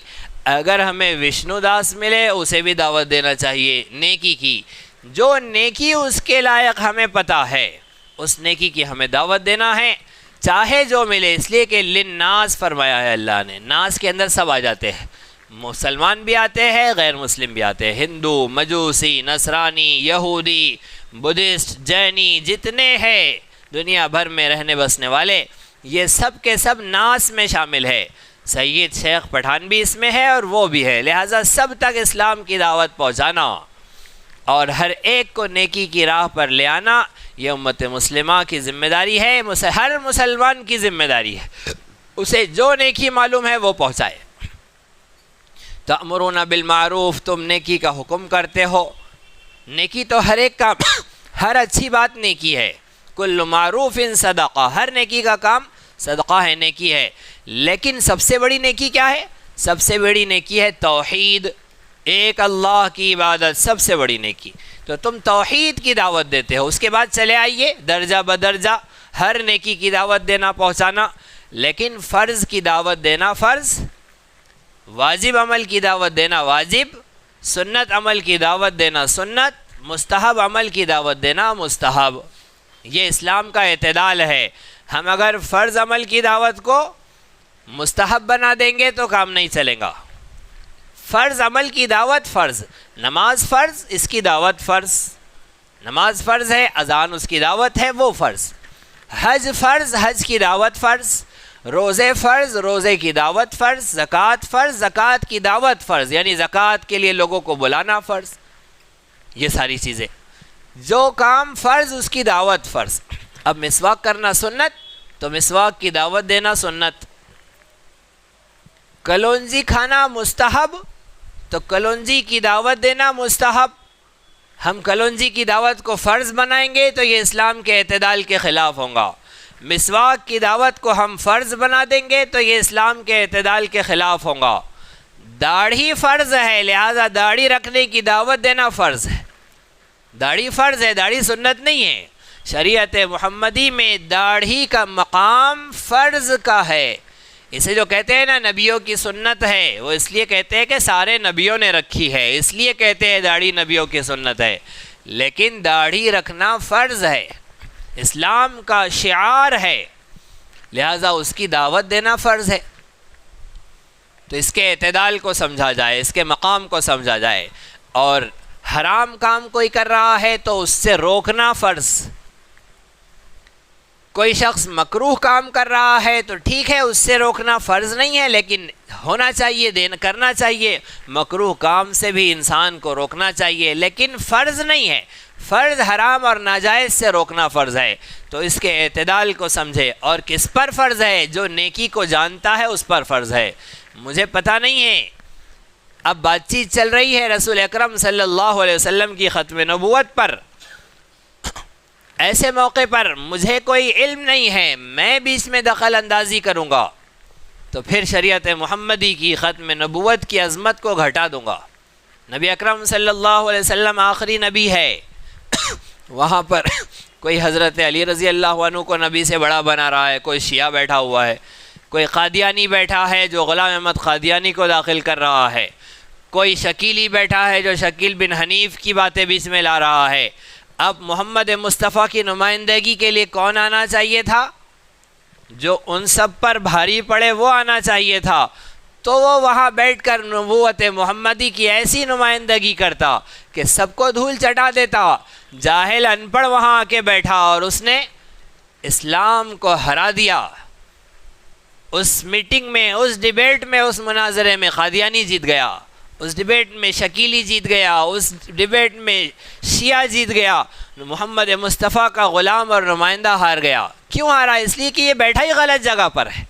Speaker 1: اگر ہمیں وشنو داس ملے اسے بھی دعوت دینا چاہیے نیکی کی۔ جو نیکی اس کے لائق ہمیں پتہ ہے اس نیکی کی ہمیں دعوت دینا ہے، چاہے جو ملے، اس لیے کہ للناس فرمایا ہے اللہ نے، ناس کے اندر سب آ جاتے ہیں، مسلمان بھی آتے ہیں، غیر مسلم بھی آتے ہیں، ہندو، مجوسی، نصرانی، یہودی، بدھسٹ، جینی، جتنے ہیں دنیا بھر میں رہنے بسنے والے، یہ سب کے سب ناس میں شامل ہے۔ سید شیخ پٹھان بھی اس میں ہے اور وہ بھی ہے، لہٰذا سب تک اسلام کی دعوت پہنچانا اور ہر ایک کو نیکی کی راہ پر لے آنا، یہ امت مسلمہ کی ذمہ داری ہے، ہر مسلمان کی ذمہ داری ہے۔ اسے جو نیکی معلوم ہے وہ پہنچائے۔ تأمرون بالمعروف، تم نیکی کا حکم کرتے ہو۔ نیکی تو ہر ایک کام، ہر اچھی بات نیکی ہے۔ کل معروف صدقہ، ہر نیکی کا کام صدقہ ہے، نیکی ہے۔ لیکن سب سے بڑی نیکی کیا ہے؟ سب سے بڑی نیکی ہے توحید، ایک اللہ کی عبادت، سب سے بڑی نیکی۔ تو تم توحید کی دعوت دیتے ہو، اس کے بعد چلے آئیے درجہ بدرجہ ہر نیکی کی دعوت دینا، پہنچانا۔ لیکن فرض کی دعوت دینا فرض، واجب عمل کی دعوت دینا واجب، سنت عمل کی دعوت دینا سنت، مستحب عمل کی دعوت دینا مستحب۔ یہ اسلام کا اعتدال ہے۔ ہم اگر فرض عمل کی دعوت کو مستحب بنا دیں گے تو کام نہیں چلے گا۔ فرض عمل کی دعوت فرض، نماز فرض، اس کی دعوت فرض، نماز فرض ہے، اذان اس کی دعوت ہے، وہ فرض۔ حج فرض، حج کی دعوت فرض۔ روزے فرض، روزے کی دعوت فرض۔ زکوٰۃ فرض، زکوٰۃ کی دعوت فرض، یعنی زکوٰۃ کے لیے لوگوں کو بلانا فرض۔ یہ ساری چیزیں، جو کام فرض اس کی دعوت فرض۔ اب مسواک کرنا سنت، تو مسواک کی دعوت دینا سنت۔ کلونجی کھانا مستحب، تو کلونجی کی دعوت دینا مستحب۔ ہم کلونجی کی دعوت کو فرض بنائیں گے تو یہ اسلام کے اعتدال کے خلاف ہوگا۔ مسواک کی دعوت کو ہم فرض بنا دیں گے تو یہ اسلام کے اعتدال کے خلاف ہوگا۔ داڑھی فرض ہے، لہذا داڑھی رکھنے کی دعوت دینا فرض ہے۔ داڑھی فرض ہے، داڑھی سنت نہیں ہے۔ شریعت محمدی میں داڑھی کا مقام فرض کا ہے۔ اسے جو کہتے ہیں نا نبیوں کی سنت ہے، وہ اس لیے کہتے ہیں کہ سارے نبیوں نے رکھی ہے، اس لیے کہتے ہیں داڑھی نبیوں کی سنت ہے۔ لیکن داڑھی رکھنا فرض ہے، اسلام کا شعار ہے، لہذا اس کی دعوت دینا فرض ہے۔ تو اس کے اعتدال کو سمجھا جائے، اس کے مقام کو سمجھا جائے۔ اور حرام کام کوئی کر رہا ہے تو اس سے روکنا فرض۔ کوئی شخص مکروہ کام کر رہا ہے تو ٹھیک ہے، اس سے روکنا فرض نہیں ہے، لیکن ہونا چاہیے، کرنا چاہیے۔ مکروہ کام سے بھی انسان کو روکنا چاہیے، لیکن فرض نہیں ہے۔ فرض حرام اور ناجائز سے روکنا فرض ہے۔ تو اس کے اعتدال کو سمجھے۔ اور کس پر فرض ہے؟ جو نیکی کو جانتا ہے اس پر فرض ہے۔ مجھے پتہ نہیں ہے، اب بات چیت چل رہی ہے رسول اکرم صلی اللہ علیہ وسلم کی ختم نبوت پر۔ ایسے موقع پر مجھے کوئی علم نہیں ہے، میں بھی اس میں دخل اندازی کروں گا تو پھر شریعت محمدی کی ختم نبوت کی عظمت کو گھٹا دوں گا۔ نبی اکرم صلی اللہ علیہ وسلم آخری نبی ہے، وہاں پر کوئی حضرت علی رضی اللہ عنہ کو نبی سے بڑا بنا رہا ہے، کوئی شیعہ بیٹھا ہوا ہے، کوئی قادیانی بیٹھا ہے جو غلام احمد قادیانی کو داخل کر رہا ہے، کوئی شکیلی بیٹھا ہے جو شکیل بن حنیف کی باتیں بیچ میں لا رہا ہے۔ اب محمد مصطفیٰ کی نمائندگی کے لیے کون آنا چاہیے تھا؟ جو ان سب پر بھاری پڑے وہ آنا چاہیے تھا، تو وہ وہاں بیٹھ کر نبوت محمدی کی ایسی نمائندگی کرتا کہ سب کو دھول چٹا دیتا۔ جاہل ان پڑھ وہاں آ کے بیٹھا اور اس نے اسلام کو ہرا دیا۔ اس میٹنگ میں، اس ڈیبیٹ میں، اس مناظرے میں قادیانی جیت گیا، اس ڈیبیٹ میں شکیلی جیت گیا، اس ڈیبیٹ میں شیعہ جیت گیا، محمد مصطفیٰ کا غلام اور نمائندہ ہار گیا۔ کیوں ہارا؟ اس لیے کہ یہ بیٹھا ہی غلط جگہ پر ہے،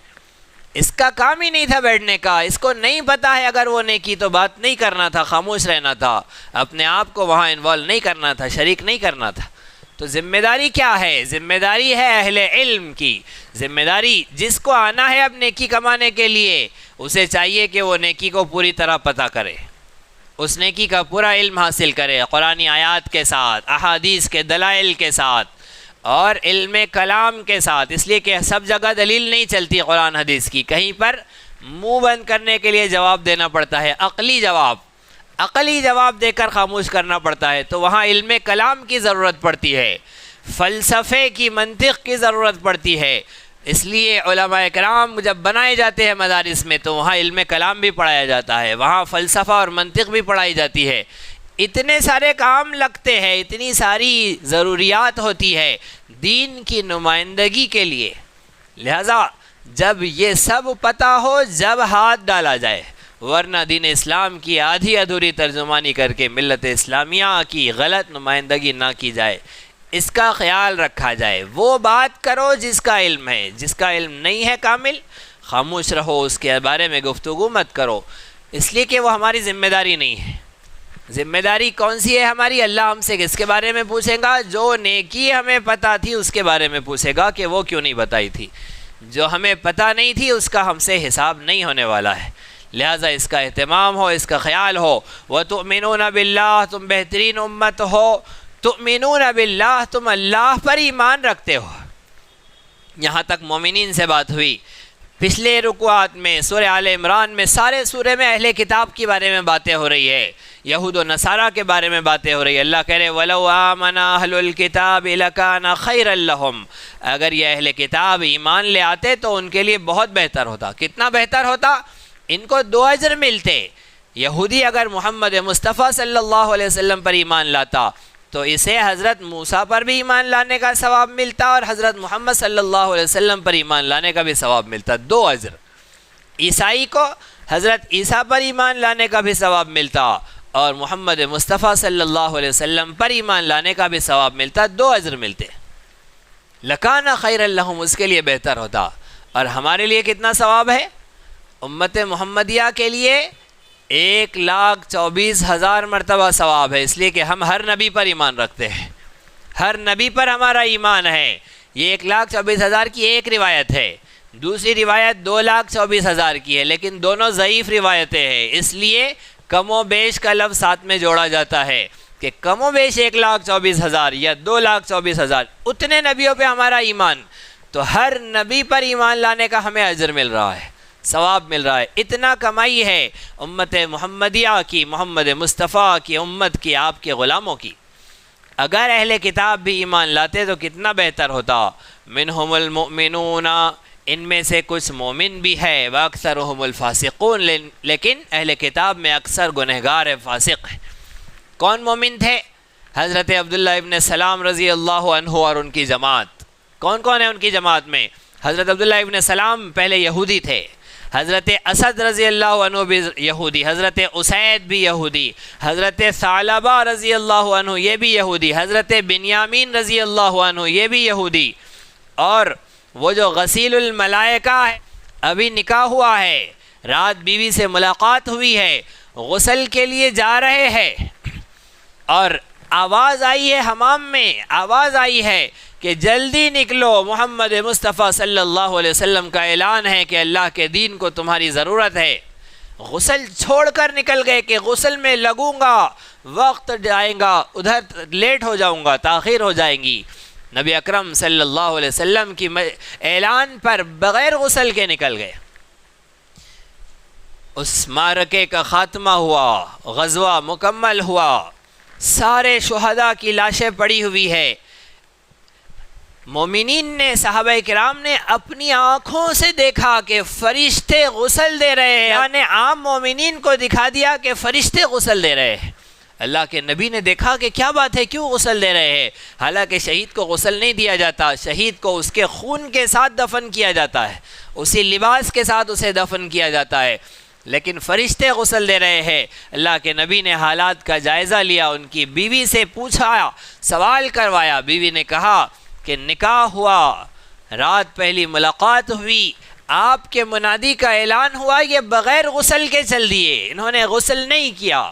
Speaker 1: اس کا کام ہی نہیں تھا بیٹھنے کا، اس کو نہیں پتا ہے اگر وہ نیکی تو بات نہیں کرنا تھا، خاموش رہنا تھا، اپنے آپ کو وہاں انوالو نہیں کرنا تھا، شریک نہیں کرنا تھا۔ تو ذمہ داری کیا ہے؟ ذمہ داری ہے اہل علم کی۔ ذمہ داری جس کو آنا ہے اب نیکی کمانے کے لیے، اسے چاہیے کہ وہ نیکی کو پوری طرح پتہ کرے، اس نیکی کا پورا علم حاصل کرے، قرآنی آیات کے ساتھ، احادیث کے دلائل کے ساتھ اور علم کلام کے ساتھ۔ اس لیے کہ سب جگہ دلیل نہیں چلتی قرآن حدیث کی، کہیں پر منہ بند کرنے کے لیے جواب دینا پڑتا ہے، عقلی جواب دے کر خاموش کرنا پڑتا ہے، تو وہاں علم کلام کی ضرورت پڑتی ہے، فلسفے کی، منطق کی ضرورت پڑتی ہے۔ اس لیے علماء کرام جب بنائے جاتے ہیں مدارس میں تو وہاں علم کلام بھی پڑھایا جاتا ہے، وہاں فلسفہ اور منطق بھی پڑھائی جاتی ہے۔ اتنے سارے کام لگتے ہیں، اتنی ساری ضروریات ہوتی ہے دین کی نمائندگی کے لیے، لہذا جب یہ سب پتہ ہو جب ہاتھ ڈالا جائے، ورنہ دین اسلام کی آدھی ادھوری ترجمانی کر کے ملت اسلامیہ کی غلط نمائندگی نہ کی جائے، اس کا خیال رکھا جائے۔ وہ بات کرو جس کا علم ہے، جس کا علم نہیں ہے کامل، خاموش رہو، اس کے بارے میں گفتگو مت کرو، اس لیے کہ وہ ہماری ذمہ داری نہیں ہے۔ ذمہ داری کون سی ہے ہماری؟ اللہ ہم سے کس کے بارے میں پوچھے گا؟ جو نیکی ہمیں پتہ تھی اس کے بارے میں پوچھے گا کہ وہ کیوں نہیں بتائی تھی، جو ہمیں پتہ نہیں تھی اس کا ہم سے حساب نہیں ہونے والا ہے، لہٰذا اس کا اہتمام ہو، اس کا خیال ہو۔ وَتُؤْمِنُونَ بِاللَّهِ، تم بہترین امت ہو، تؤمنون باللہ، تم اللہ پر ایمان رکھتے ہو۔ یہاں تک مومنین سے بات ہوئی۔ پچھلے رکوعات میں سورہ آل عمران میں سارے سورے میں اہل کتاب کے بارے میں باتیں ہو رہی ہے، یہود و نصارہ کے بارے میں باتیں ہو رہی ہے۔ اللہ کہہ رہے وَلَوْ آمَنَ أَهْلُ الْكِتَابِ لَكَانَ خَيْرًا لَهُمْ، اگر یہ اہل کتاب ایمان لے آتے تو ان کے لیے بہت بہتر ہوتا۔ کتنا بہتر ہوتا؟ ان کو 2 اجر ملتے۔ یہودی اگر محمد مصطفیٰ صلی اللہ علیہ وسلم پر ایمان لاتا تو اسے حضرت موسیٰ پر بھی ایمان لانے کا ثواب ملتا اور حضرت محمد صلی اللہ علیہ وسلم پر ایمان لانے کا بھی ثواب ملتا، 2 اجر۔ عیسائی کو حضرت عیسیٰ پر ایمان لانے کا بھی ثواب ملتا اور محمد مصطفیٰ صلی اللہ علیہ وسلم پر ایمان لانے کا بھی ثواب ملتا، 2 اجر ملتے۔ لکان خیر لہم، اس کے لیے بہتر ہوتا۔ اور ہمارے لیے کتنا ثواب ہے؟ امت محمدیہ کے لیے 1,24,000 مرتبہ ثواب ہے، اس لیے کہ ہم ہر نبی پر ایمان رکھتے ہیں، ہر نبی پر ہمارا ایمان ہے۔ یہ 1,24,000 کی ایک روایت ہے، دوسری روایت 2,24,000 کی ہے، لیکن دونوں ضعیف روایتیں ہیں، اس لیے کم و بیش کا لفظ ساتھ میں جوڑا جاتا ہے کہ کم و بیش 1,24,000 یا 2,24,000 اتنے نبیوں پہ ہمارا ایمان، تو ہر نبی پر ایمان لانے کا ہمیں اجر مل رہا ہے، ثواب مل رہا ہے۔ اتنا کمائی ہے امت محمدیہ کی، محمد مصطفیٰ کی امت کی، آپ کے غلاموں کی۔ اگر اہل کتاب بھی ایمان لاتے تو کتنا بہتر ہوتا۔ منہم المؤمنون، ان میں سے کچھ مومن بھی ہے، واکثرہم الفاسقون، لیکن اہل کتاب میں اکثر گنہگار فاسق ہیں۔ کون مومن تھے؟ حضرت عبداللہ ابن سلام رضی اللہ عنہ اور ان کی جماعت۔ کون کون ہے ان کی جماعت میں؟ حضرت عبداللہ ابن سلام پہلے یہودی تھے، حضرت اسد رضی اللہ عنہ بھی یہودی، حضرت اسید بھی یہودی، حضرت ثعلبہ رضی اللہ عنہ یہ بھی یہودی، حضرت بنیامین رضی اللہ عنہ یہ بھی یہودی، اور وہ جو غسیل الملائکہ ہے، ابھی نکاح ہوا ہے، رات بیوی سے ملاقات ہوئی ہے، غسل کے لیے جا رہے ہیں اور آواز آئی ہے، حمام میں آواز آئی ہے کہ جلدی نکلو، محمد مصطفیٰ صلی اللہ علیہ وسلم کا اعلان ہے کہ اللہ کے دین کو تمہاری ضرورت ہے۔ غسل چھوڑ کر نکل گئے کہ غسل میں لگوں گا، وقت جائیں گا، ادھر لیٹ ہو جاؤں گا، تاخیر ہو جائیں گی۔ نبی اکرم صلی اللہ علیہ وسلم کی اعلان پر بغیر غسل کے نکل گئے۔ اس معرکے کا خاتمہ ہوا، غزوہ مکمل ہوا، سارے شہداء کی لاشیں پڑی ہوئی ہے۔ مومنین نے، صحابہ کرام نے اپنی آنکھوں سے دیکھا کہ فرشتے غسل دے رہے ہیں، اللہ نے عام مومنین کو دکھا دیا کہ فرشتے غسل دے رہے ہیں۔ اللہ کے نبی نے دیکھا کہ کیا بات ہے، کیوں غسل دے رہے ہیں؟ حالانکہ شہید کو غسل نہیں دیا جاتا، شہید کو اس کے خون کے ساتھ دفن کیا جاتا ہے، اسی لباس کے ساتھ اسے دفن کیا جاتا ہے، لیکن فرشتے غسل دے رہے ہیں۔ اللہ کے نبی نے حالات کا جائزہ لیا، ان کی بیوی سے پوچھا، سوال کروایا، بیوی نے کہا کہ نکاح ہوا، رات پہلی ملاقات ہوئی، آپ کے منادی کا اعلان ہوا، یہ بغیر غسل کے چل دیے، انہوں نے غسل نہیں کیا۔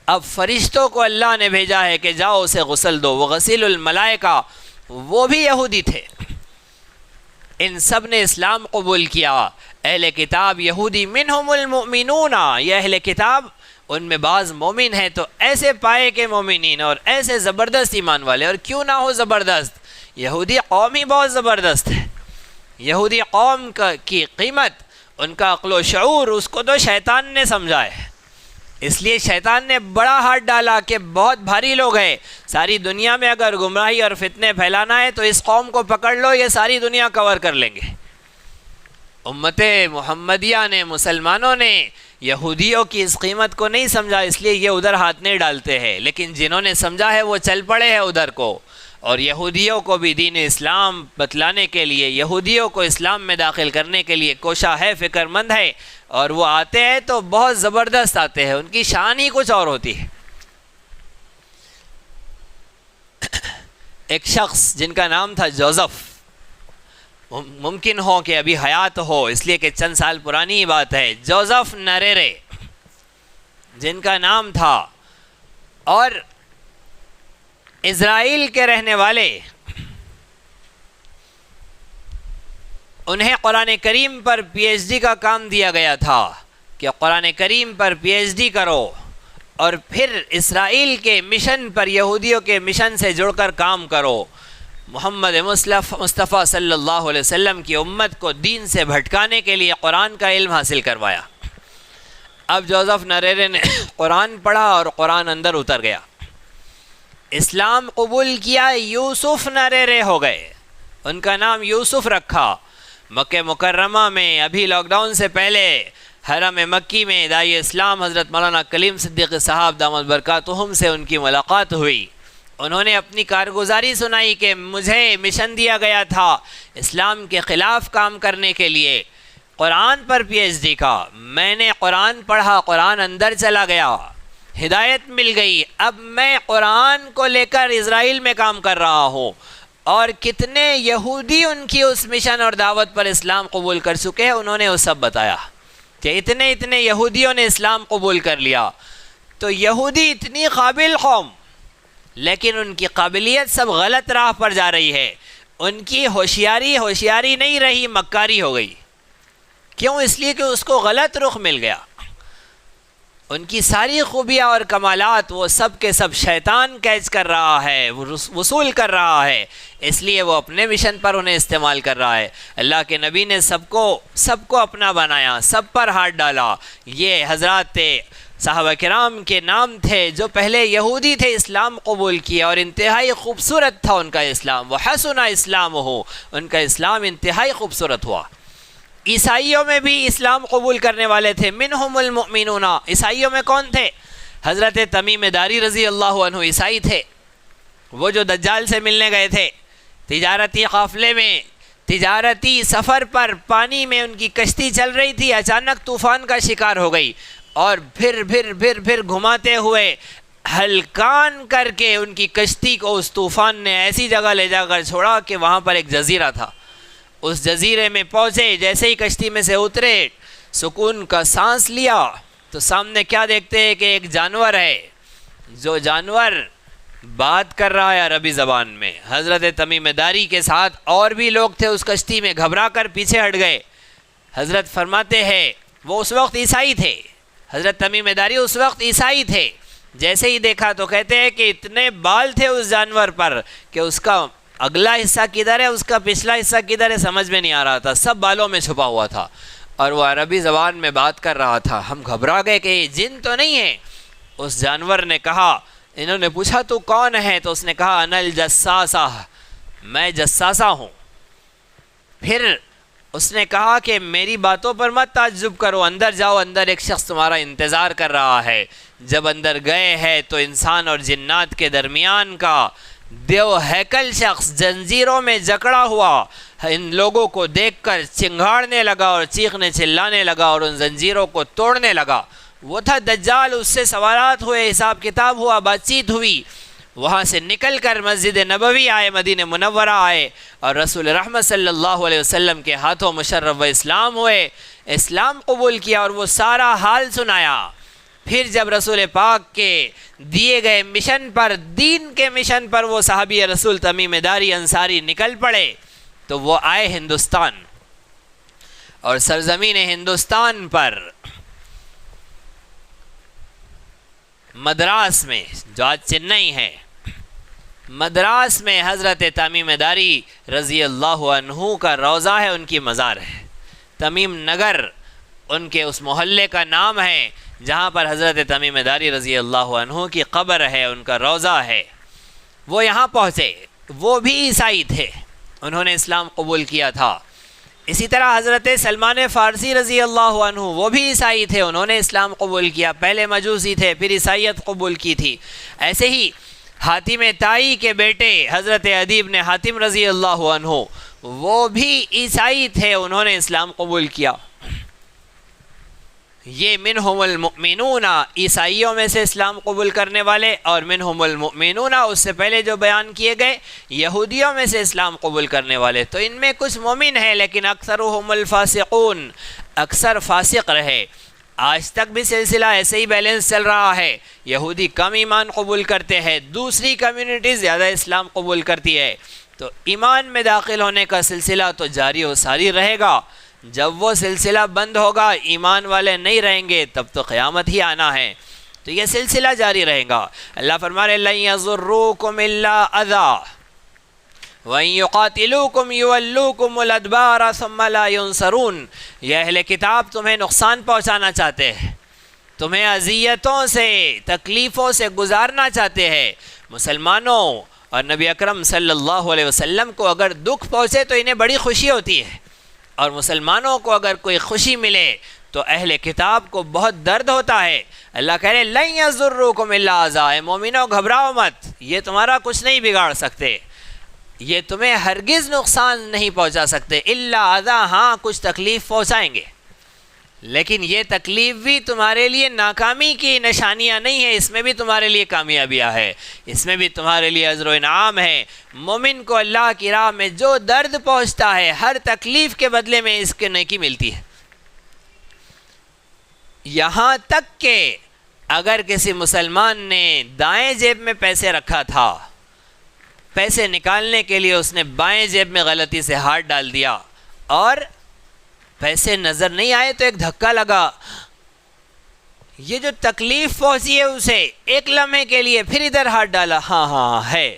Speaker 1: اب فرشتوں کو اللہ نے بھیجا ہے کہ جاؤ اسے غسل دو، وہ غسیل الملائکہ، وہ بھی یہودی تھے۔ ان سب نے اسلام قبول کیا۔ اہل کتاب یہودی، منہم المؤمنون، یہ اہل کتاب ان میں بعض مومن ہیں، تو ایسے پائے کے مومنین اور ایسے زبردست ایمان والے، اور کیوں نہ ہو زبردست، یہودی قوم ہی بہت زبردست ہے۔ یہودی قوم کی قیمت، ان کا عقل و شعور، اس کو تو شیطان نے سمجھا ہے، اس لیے شیطان نے بڑا ہاتھ ڈالا کہ بہت بھاری لوگ ہیں، ساری دنیا میں اگر گمراہی اور فتنے پھیلانا ہے تو اس قوم کو پکڑ لو، یہ ساری دنیا کور کر لیں گے۔ امت محمدیہ نے، مسلمانوں نے یہودیوں کی اس قیمت کو نہیں سمجھا، اس لیے یہ ادھر ہاتھ نہیں ڈالتے ہیں، لیکن جنہوں نے سمجھا ہے وہ چل پڑے ہیں ادھر کو، اور یہودیوں کو بھی دین اسلام بتلانے کے لیے، یہودیوں کو اسلام میں داخل کرنے کے لیے کوشاں ہے، فکر مند ہے، اور وہ آتے ہیں تو بہت زبردست آتے ہیں، ان کی شان ہی کچھ اور ہوتی ہے۔ ایک شخص جن کا نام تھا جوزف، ممکن ہو کہ ابھی حیات ہو، اس لیے کہ چند سال پرانی ہی بات ہے، جوزف نریرے جن کا نام تھا، اور اسرائیل کے رہنے والے، انہیں قرآن کریم پر پی ایچ ڈی کا کام دیا گیا تھا کہ قرآن کریم پر پی ایچ ڈی کرو اور پھر اسرائیل کے مشن پر، یہودیوں کے مشن سے جڑ کر کام کرو۔ محمد مصطفیٰ صلی اللہ علیہ وسلم کی امت کو دین سے بھٹکانے کے لیے قرآن کا علم حاصل کروایا۔ اب جوزف نریرے نے قرآن پڑھا اور قرآن اندر اتر گیا، اسلام قبول کیا، یوسف نریرے ہو گئے، ان کا نام یوسف رکھا۔ مکہ مکرمہ میں ابھی لاک ڈاؤن سے پہلے حرم مکی میں داعی اسلام حضرت مولانا کلیم صدیقی صاحب دامت برکاتہم سے ان کی ملاقات ہوئی۔ انہوں نے اپنی کارگزاری سنائی کہ مجھے مشن دیا گیا تھا اسلام کے خلاف کام کرنے کے لیے، قرآن پر پی ایچ ڈی کا، میں نے قرآن پڑھا، قرآن اندر چلا گیا، ہدایت مل گئی، اب میں قرآن کو لے کر اسرائیل میں کام کر رہا ہوں۔ اور کتنے یہودی ان کی اس مشن اور دعوت پر اسلام قبول کر چکے ہیں، انہوں نے وہ سب بتایا کہ اتنے یہودیوں نے اسلام قبول کر لیا۔ تو یہودی اتنی قابل قوم، لیکن ان کی قابلیت سب غلط راہ پر جا رہی ہے، ان کی ہوشیاری نہیں رہی، مکاری ہو گئی۔ کیوں؟ اس لیے کہ اس کو غلط رخ مل گیا، ان کی ساری خوبیاں اور کمالات وہ سب کے سب شیطان کیچ کر رہا ہے، وصول کر رہا ہے، اس لیے وہ اپنے مشن پر انہیں استعمال کر رہا ہے۔ اللہ کے نبی نے سب کو اپنا بنایا، سب پر ہاتھ ڈالا۔ یہ حضرات صحابہ کرام کے نام تھے جو پہلے یہودی تھے، اسلام قبول کیا، اور انتہائی خوبصورت تھا ان کا اسلام، وحسن اسلامہ، ان کا اسلام انتہائی خوبصورت ہوا۔ عیسائیوں میں بھی اسلام قبول کرنے والے تھے، منہم المؤمنون، عیسائیوں میں کون تھے؟ حضرت تمیم داری رضی اللہ عنہ عیسائی تھے، وہ جو دجال سے ملنے گئے تھے، تجارتی قافلے میں، تجارتی سفر پر پانی میں ان کی کشتی چل رہی تھی، اچانک طوفان کا شکار ہو گئی، اور پھر گھماتے ہوئے ہلکان کر کے ان کی کشتی کو اس طوفان نے ایسی جگہ لے جا کر چھوڑا کہ وہاں پر ایک جزیرہ تھا۔ اس جزیرے میں پہنچے، جیسے ہی کشتی میں سے اترے، سکون کا سانس لیا تو سامنے کیا دیکھتے ہیں کہ ایک جانور ہے، جو جانور بات کر رہا ہے عربی زبان میں۔ حضرت تمیم داری کے ساتھ اور بھی لوگ تھے اس کشتی میں، گھبرا کر پیچھے ہٹ گئے۔ حضرت فرماتے ہیں وہ اس وقت عیسائی تھے، حضرت تمیم داری اس وقت عیسائی تھے، جیسے ہی دیکھا تو کہتے ہیں کہ اتنے بال تھے اس جانور پر کہ اس کا اگلا حصہ کدھر ہے، اس کا پچھلا حصہ کدھر ہے، سمجھ میں نہیں آ رہا تھا، سب بالوں میں چھپا ہوا تھا، اور وہ عربی زبان میں بات کر رہا تھا۔ ہم گھبرا گئے کہ یہ جن تو نہیں ہے۔ اس جانور نے کہا، انہوں نے پوچھا تو کون ہے؟ تو اس نے کہا انا الجساسہ، میں جساسہ ہوں۔ پھر اس نے کہا کہ میری باتوں پر مت تعجب کرو، اندر جاؤ، اندر ایک شخص تمہارا انتظار کر رہا ہے۔ جب اندر گئے ہیں تو انسان اور جنات کے درمیان کا دیو ہیکل شخص زنجیروں میں جکڑا ہوا ان لوگوں کو دیکھ کر چنگھاڑنے لگا اور چیخنے چلانے لگا اور ان زنجیروں کو توڑنے لگا۔ وہ تھا دجال، اس سے سوالات ہوئے، حساب کتاب ہوا، بات چیت ہوئی۔ وہاں سے نکل کر مسجد نبوی آئے، مدینہ منورہ آئے، اور رسول رحمت صلی اللہ علیہ وسلم کے ہاتھوں مشرف و اسلام ہوئے، اسلام قبول کیا اور وہ سارا حال سنایا۔ پھر جب رسول پاک کے دیے گئے مشن پر، دین کے مشن پر، وہ صحابی رسول تمیم داری انصاری نکل پڑے تو وہ آئے ہندوستان، اور سرزمین ہندوستان پر مدراس میں، جو آج چنئی ہے، مدراس میں حضرت تمیم داری رضی اللہ عنہ کا روضہ ہے، ان کی مزار ہے۔ تمیم نگر ان کے اس محلے کا نام ہے جہاں پر حضرت تمیم داری رضی اللہ عنہ کی قبر ہے، ان کا روضہ ہے۔ وہ یہاں پہنچے، وہ بھی عیسائی تھے، انہوں نے اسلام قبول کیا تھا۔ اسی طرح حضرت سلمان فارسی رضی اللہ عنہ، وہ بھی عیسائی تھے، انہوں نے اسلام قبول کیا، پہلے مجوسی تھے، پھر عیسائیت قبول کی تھی۔ ایسے ہی حاتم طائی کے بیٹے حضرت عدی بن حاتم رضی اللہ عنہ، وہ بھی عیسائی تھے، انہوں نے اسلام قبول کیا۔ یہ منہم المؤمنون عیسائیوں میں سے اسلام قبول کرنے والے، اور منہم المؤمنون اس سے پہلے جو بیان کیے گئے یہودیوں میں سے اسلام قبول کرنے والے، تو ان میں کچھ مومن ہیں لیکن اکثرهم الفاسقون، اکثر فاسق رہے۔ آج تک بھی سلسلہ ایسے ہی بیلنس چل رہا ہے، یہودی کم ایمان قبول کرتے ہیں، دوسری کمیونٹی زیادہ اسلام قبول کرتی ہے، تو ایمان میں داخل ہونے کا سلسلہ تو جاری و ساری رہے گا۔ جب وہ سلسلہ بند ہوگا، ایمان والے نہیں رہیں گے، تب تو قیامت ہی آنا ہے، تو یہ سلسلہ جاری رہے گا۔ اللہ فرما رہے لَن يَضُرُّوكُمْ إِلَّا أَذًى وَإِن يُقَاتِلُوكُمْ يُوَلُّوكُمُ الْأَدْبَارَ ثُمَّ لَا يُنصَرُونَ، یہ اہل کتاب تمہیں نقصان پہنچانا چاہتے ہیں، تمہیں اذیتوں سے تکلیفوں سے گزارنا چاہتے ہیں۔ مسلمانوں اور نبی اکرم صلی اللہ علیہ وسلم کو اگر دکھ پہنچے تو انہیں بڑی خوشی ہوتی ہے، اور مسلمانوں کو اگر کوئی خوشی ملے تو اہل کتاب کو بہت درد ہوتا ہے۔ اللہ کہہ رہے لَن يَضُرُّوكُمْ إِلَّا أَذًى، اے مومنوں گھبراؤ مت، یہ تمہارا کچھ نہیں بگاڑ سکتے، یہ تمہیں ہرگز نقصان نہیں پہنچا سکتے، الا اذى، ہاں کچھ تکلیف پہنچائیں گے، لیکن یہ تکلیف بھی تمہارے لیے ناکامی کی نشانیاں نہیں ہے، اس میں بھی تمہارے لیے کامیابیاں ہے، اس میں بھی تمہارے لیے اجر و انعام ہے۔ مومن کو اللہ کی راہ میں جو درد پہنچتا ہے، ہر تکلیف کے بدلے میں اس کے نیکی ملتی ہے، یہاں تک کہ اگر کسی مسلمان نے دائیں جیب میں پیسے رکھا تھا، پیسے نکالنے کے لیے اس نے بائیں جیب میں غلطی سے ہاتھ ڈال دیا اور پیسے نظر نہیں آئے تو ایک دھکا لگا، یہ جو تکلیف پہنچی ہے اسے ایک لمحے کے لیے، پھر ادھر ہاتھ ڈالا، ہاں ہے،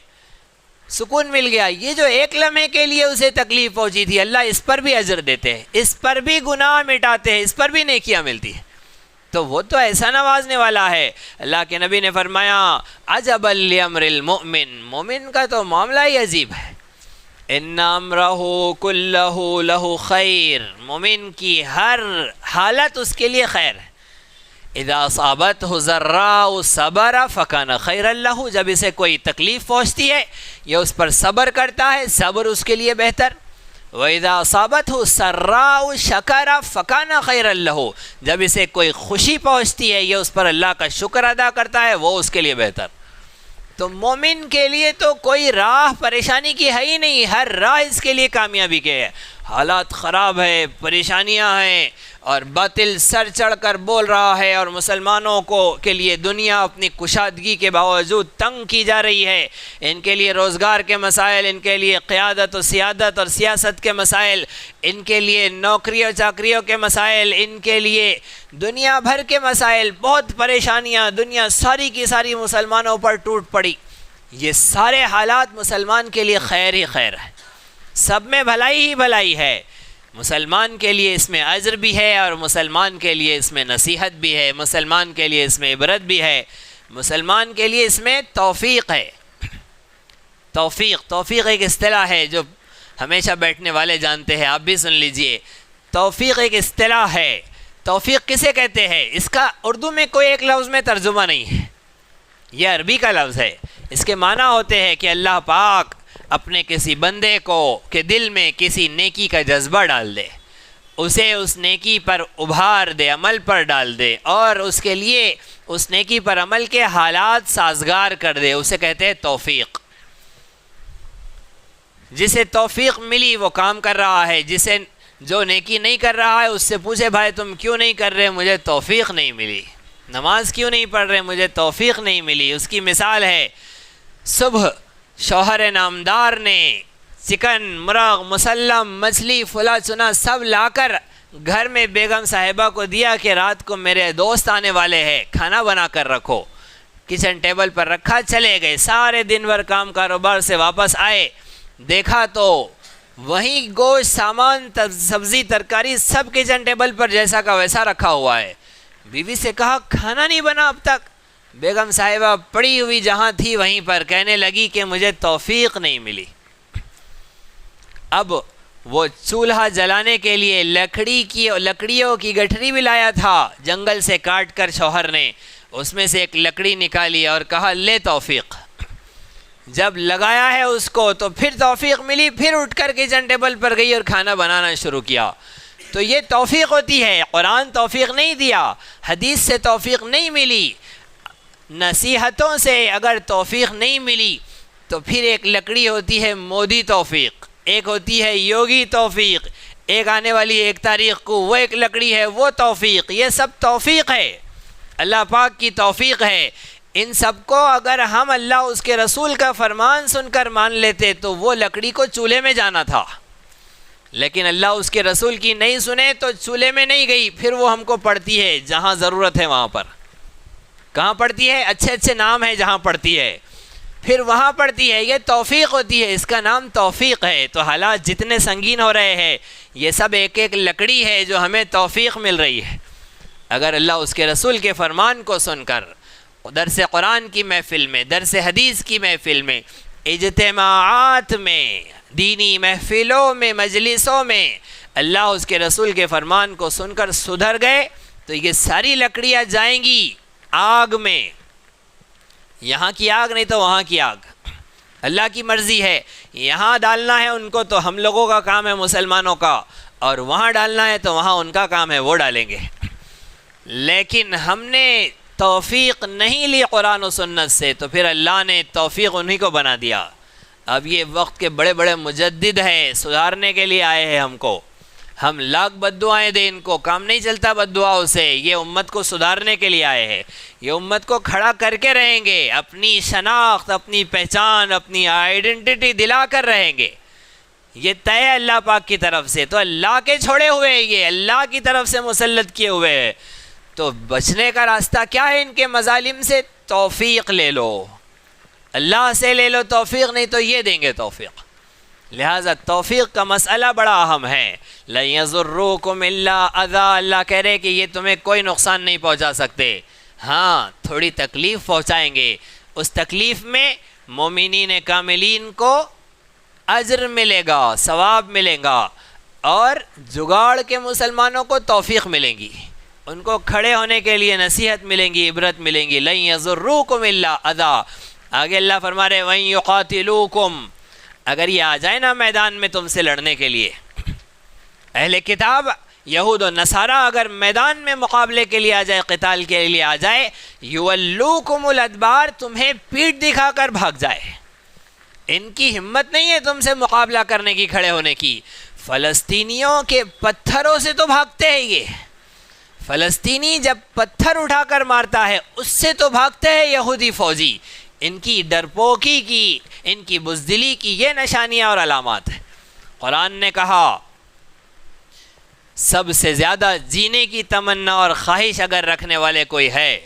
Speaker 1: سکون مل گیا، یہ جو ایک لمحے کے لیے اسے تکلیف پہنچی تھی، اللہ اس پر بھی اجر دیتے ہیں، اس پر بھی گناہ مٹاتے ہیں، اس پر بھی نیکیاں ملتی ہیں، تو وہ تو ایسا نوازنے والا ہے۔ اللہ کے نبی نے فرمایا عجبا لامر المؤمن، مومن کا تو معاملہ ہی عجیب ہے، ان امرہ کلہ لہ خیر، مومن کی ہر حالت اس کے لیے خیر ہے۔ اذا اصابتہ ضراء صبر فکان خیرا لہ، جب اسے کوئی تکلیف پہنچتی ہے یا اس پر صبر کرتا ہے، صبر اس کے لیے بہتر۔ وَإِذَا أَصَابَتْهُ سَرَّاءُ شَكَرَ فَكَانَ خَيْرًا لَهُ، جب اسے کوئی خوشی پہنچتی ہے یا اس پر اللہ کا شکر ادا کرتا ہے، وہ اس کے لیے بہتر۔ تو مومن کے لیے تو کوئی راہ پریشانی کی ہے ہی نہیں، ہر راہ اس کے لیے کامیابی کے ہے۔ حالات خراب ہے، پریشانیاں ہیں، اور باطل سر چڑھ کر بول رہا ہے، اور مسلمانوں کے لیے دنیا اپنی کشادگی کے باوجود تنگ کی جا رہی ہے، ان کے لیے روزگار کے مسائل، ان کے لیے قیادت و سیادت اور سیاست کے مسائل، ان کے لیے نوکری اور چاکریوں کے مسائل، ان کے لیے دنیا بھر کے مسائل، بہت پریشانیاں، دنیا ساری کی ساری مسلمانوں پر ٹوٹ پڑی۔ یہ سارے حالات مسلمان کے لیے خیر ہی خیر ہے، سب میں بھلائی ہی بھلائی ہے، مسلمان کے لیے اس میں اجر بھی ہے، اور مسلمان کے لیے اس میں نصیحت بھی ہے، مسلمان کے لیے اس میں عبرت بھی ہے، مسلمان کے لیے اس میں توفیق ہے۔ توفیق ایک اصطلاح ہے جو ہمیشہ بیٹھنے والے جانتے ہیں، آپ بھی سن لیجئے۔ توفیق ایک اصطلاح ہے، توفیق کسے کہتے ہیں؟ اس کا اردو میں کوئی ایک لفظ میں ترجمہ نہیں ہے، یہ عربی کا لفظ ہے، اس کے معنی ہوتے ہیں کہ اللہ پاک اپنے کسی بندے کو کے دل میں کسی نیکی کا جذبہ ڈال دے، اسے اس نیکی پر ابھار دے، عمل پر ڈال دے، اور اس کے لیے اس نیکی پر عمل کے حالات سازگار کر دے، اسے کہتے ہیں توفیق۔ جسے توفیق ملی وہ کام کر رہا ہے، جسے جو نیکی نہیں کر رہا ہے اس سے پوچھے بھائی تم کیوں نہیں کر رہے؟ مجھے توفیق نہیں ملی۔ نماز کیوں نہیں پڑھ رہے؟ مجھے توفیق نہیں ملی۔ اس کی مثال ہے صبح شوہر نامدار نے چکن، مرغ، مسلم، مچھلی، پھلا چنا سب لا کر گھر میں بیگم صاحبہ کو دیا کہ رات کو میرے دوست آنے والے ہیں، کھانا بنا کر رکھو۔ کچن ٹیبل پر رکھا، چلے گئے، سارے دن بھر کام کاروبار سے واپس آئے، دیکھا تو وہیں گوشت، سامان، سبزی، ترکاری سب کچن ٹیبل پر جیسا کا ویسا رکھا ہوا ہے۔ بیوی سے کہا کھانا نہیں بنا اب تک؟ بیگم صاحبہ پڑی ہوئی جہاں تھی وہیں پر کہنے لگی کہ مجھے توفیق نہیں ملی۔ اب وہ چولہا جلانے کے لیے لکڑیوں کی گٹھری بھی لایا تھا، جنگل سے کاٹ کر شوہر نے اس میں سے ایک لکڑی نکالی اور کہا لے توفیق۔ جب لگایا ہے اس کو تو پھر توفیق ملی، پھر اٹھ کر کچن ٹیبل پر گئی اور کھانا بنانا شروع کیا۔ تو یہ توفیق ہوتی ہے. قرآن توفیق نہیں دیا، حدیث سے توفیق نہیں ملی، نصیحتوں سے اگر توفیق نہیں ملی تو پھر ایک لکڑی ہوتی ہے مودی توفیق، ایک ہوتی ہے یوگی توفیق، ایک آنے والی 1 تاریخ کو وہ ایک لکڑی ہے وہ توفیق. یہ سب توفیق ہے، اللہ پاک کی توفیق ہے. ان سب کو اگر ہم اللہ اس کے رسول کا فرمان سن کر مان لیتے تو وہ لکڑی کو چولہے میں جانا تھا، لیکن اللہ اس کے رسول کی نہیں سنے تو چولہے میں نہیں گئی، پھر وہ ہم کو پڑتی ہے جہاں ضرورت ہے وہاں پر. کہاں پڑتی ہے؟ اچھے اچھے نام ہے جہاں پڑتی ہے، پھر وہاں پڑتی ہے. یہ توفیق ہوتی ہے، اس کا نام توفیق ہے. تو حالات جتنے سنگین ہو رہے ہیں یہ سب ایک ایک لکڑی ہے جو ہمیں توفیق مل رہی ہے. اگر اللہ اس کے رسول کے فرمان کو سن کر درس قرآن کی محفل میں، درس حدیث کی محفل میں، اجتماعات میں، دینی محفلوں میں، مجلسوں میں اللہ اس کے رسول کے فرمان کو سن کر سدھر گئے تو یہ ساری لکڑیاں جائیں گی آگ میں. یہاں کی آگ نہیں تو وہاں کی آگ، اللہ کی مرضی ہے. یہاں ڈالنا ہے ان کو تو ہم لوگوں کا کام ہے مسلمانوں کا، اور وہاں ڈالنا ہے تو وہاں ان کا کام ہے، وہ ڈالیں گے. لیکن ہم نے توفیق نہیں لی قرآن و سنت سے تو پھر اللہ نے توفیق انہی کو بنا دیا. اب یہ وقت کے بڑے بڑے مجدد ہیں، سدھارنے کے لیے آئے ہیں ہم کو. ہم لاکھ بد دعائیں دیں ان کو کام نہیں چلتا بد دعاؤں سے. یہ امت کو سدھارنے کے لیے آئے ہیں، یہ امت کو کھڑا کر کے رہیں گے، اپنی شناخت، اپنی پہچان، اپنی آئیڈنٹی دلا کر رہیں گے. یہ طے ہے اللہ پاک کی طرف سے. تو اللہ کے چھوڑے ہوئے، یہ اللہ کی طرف سے مسلط کیے ہوئے ہیں. تو بچنے کا راستہ کیا ہے ان کے مظالم سے؟ توفیق لے لو، اللہ سے لے لو توفیق، نہیں تو یہ دیں گے توفیق. لہٰذا توفیق کا مسئلہ بڑا اہم ہے. لَن يَضُرُّوكُمْ إِلَّا أَذًى، اللہ کہہ رہے کہ یہ تمہیں کوئی نقصان نہیں پہنچا سکتے، ہاں تھوڑی تکلیف پہنچائیں گے. اس تکلیف میں مومنین کاملین کو اجر ملے گا، ثواب ملے گا، اور جگاڑ کے مسلمانوں کو توفیق ملیں گی، ان کو کھڑے ہونے کے لیے نصیحت ملیں گی، عبرت ملیں گی. لَن يَضُرُّوكُمْ إِلَّا أَذًى. آگے اللہ فرما رہے وَإِن يُقَاتِلُوكُمْ، اگر یہ آ جائے نا میدان میں تم سے لڑنے کے لیے، اہل کتاب یہود و نصارہ اگر میدان میں مقابلے کے لیے آ جائے، قتال کے لیے آ جائے، يُوَلُّوكُمُ الْأَدْبَارَ، تمہیں پیٹھ دکھا کر بھاگ جائے، ان کی ہمت نہیں ہے تم سے مقابلہ کرنے کی، کھڑے ہونے کی. فلسطینیوں کے پتھروں سے تو بھاگتے ہیں یہ، فلسطینی جب پتھر اٹھا کر مارتا ہے اس سے تو بھاگتے ہیں یہودی فوجی. ان کی ڈرپوکی کی، ان کی بزدلی کی یہ نشانیاں اور علامات ہیں. قرآن نے کہا سب سے زیادہ جینے کی تمنا اور خواہش اگر رکھنے والے کوئی ہے،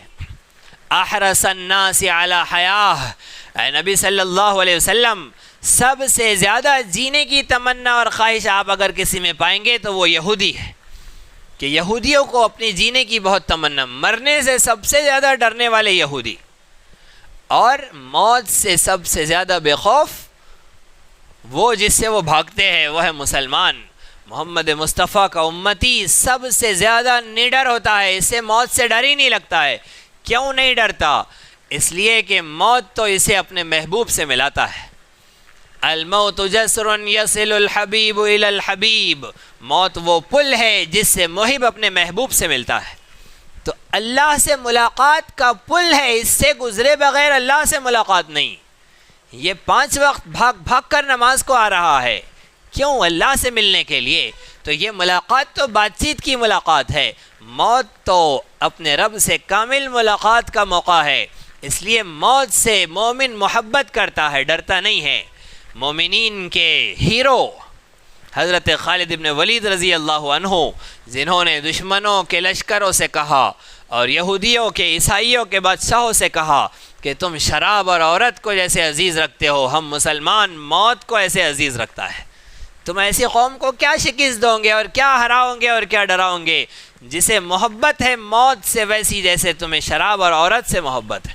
Speaker 1: احرص الناس علی حیاہ، اے نبی صلی اللہ علیہ وسلم سب سے زیادہ جینے کی تمنا اور خواہش آپ اگر کسی میں پائیں گے تو وہ یہودی ہے. کہ یہودیوں کو اپنی جینے کی بہت تمنا، مرنے سے سب سے زیادہ ڈرنے والے یہودی، اور موت سے سب سے زیادہ بے خوف وہ جس سے وہ بھاگتے ہیں وہ ہے مسلمان. محمد مصطفیٰ کا امتی سب سے زیادہ نڈر ہوتا ہے، اسے موت سے ڈر ہی نہیں لگتا ہے. کیوں نہیں ڈرتا؟ اس لیے کہ موت تو اسے اپنے محبوب سے ملاتا ہے. الموت جسر یصل الحبیب الی الحبیب، موت وہ پل ہے جس سے محب اپنے محبوب سے ملتا ہے. تو اللہ سے ملاقات کا پل ہے، اس سے گزرے بغیر اللہ سے ملاقات نہیں. یہ 5 وقت بھاگ بھاگ کر نماز کو آ رہا ہے، کیوں؟ اللہ سے ملنے کے لیے. تو یہ ملاقات تو بات چیت کی ملاقات ہے، موت تو اپنے رب سے کامل ملاقات کا موقع ہے. اس لیے موت سے مومن محبت کرتا ہے، ڈرتا نہیں ہے. مومنین کے ہیرو حضرت خالد بن ولید رضی اللہ عنہ، جنہوں نے دشمنوں کے لشکروں سے کہا اور یہودیوں کے، عیسائیوں کے بادشاہوں سے کہا کہ تم شراب اور عورت کو جیسے عزیز رکھتے ہو، ہم مسلمان موت کو ایسے عزیز رکھتا ہے. تم ایسی قوم کو کیا شکست دو گے اور کیا ہراؤ گے اور کیا ڈراؤ گے جسے محبت ہے موت سے ویسی جیسے تمہیں شراب اور عورت سے محبت ہے.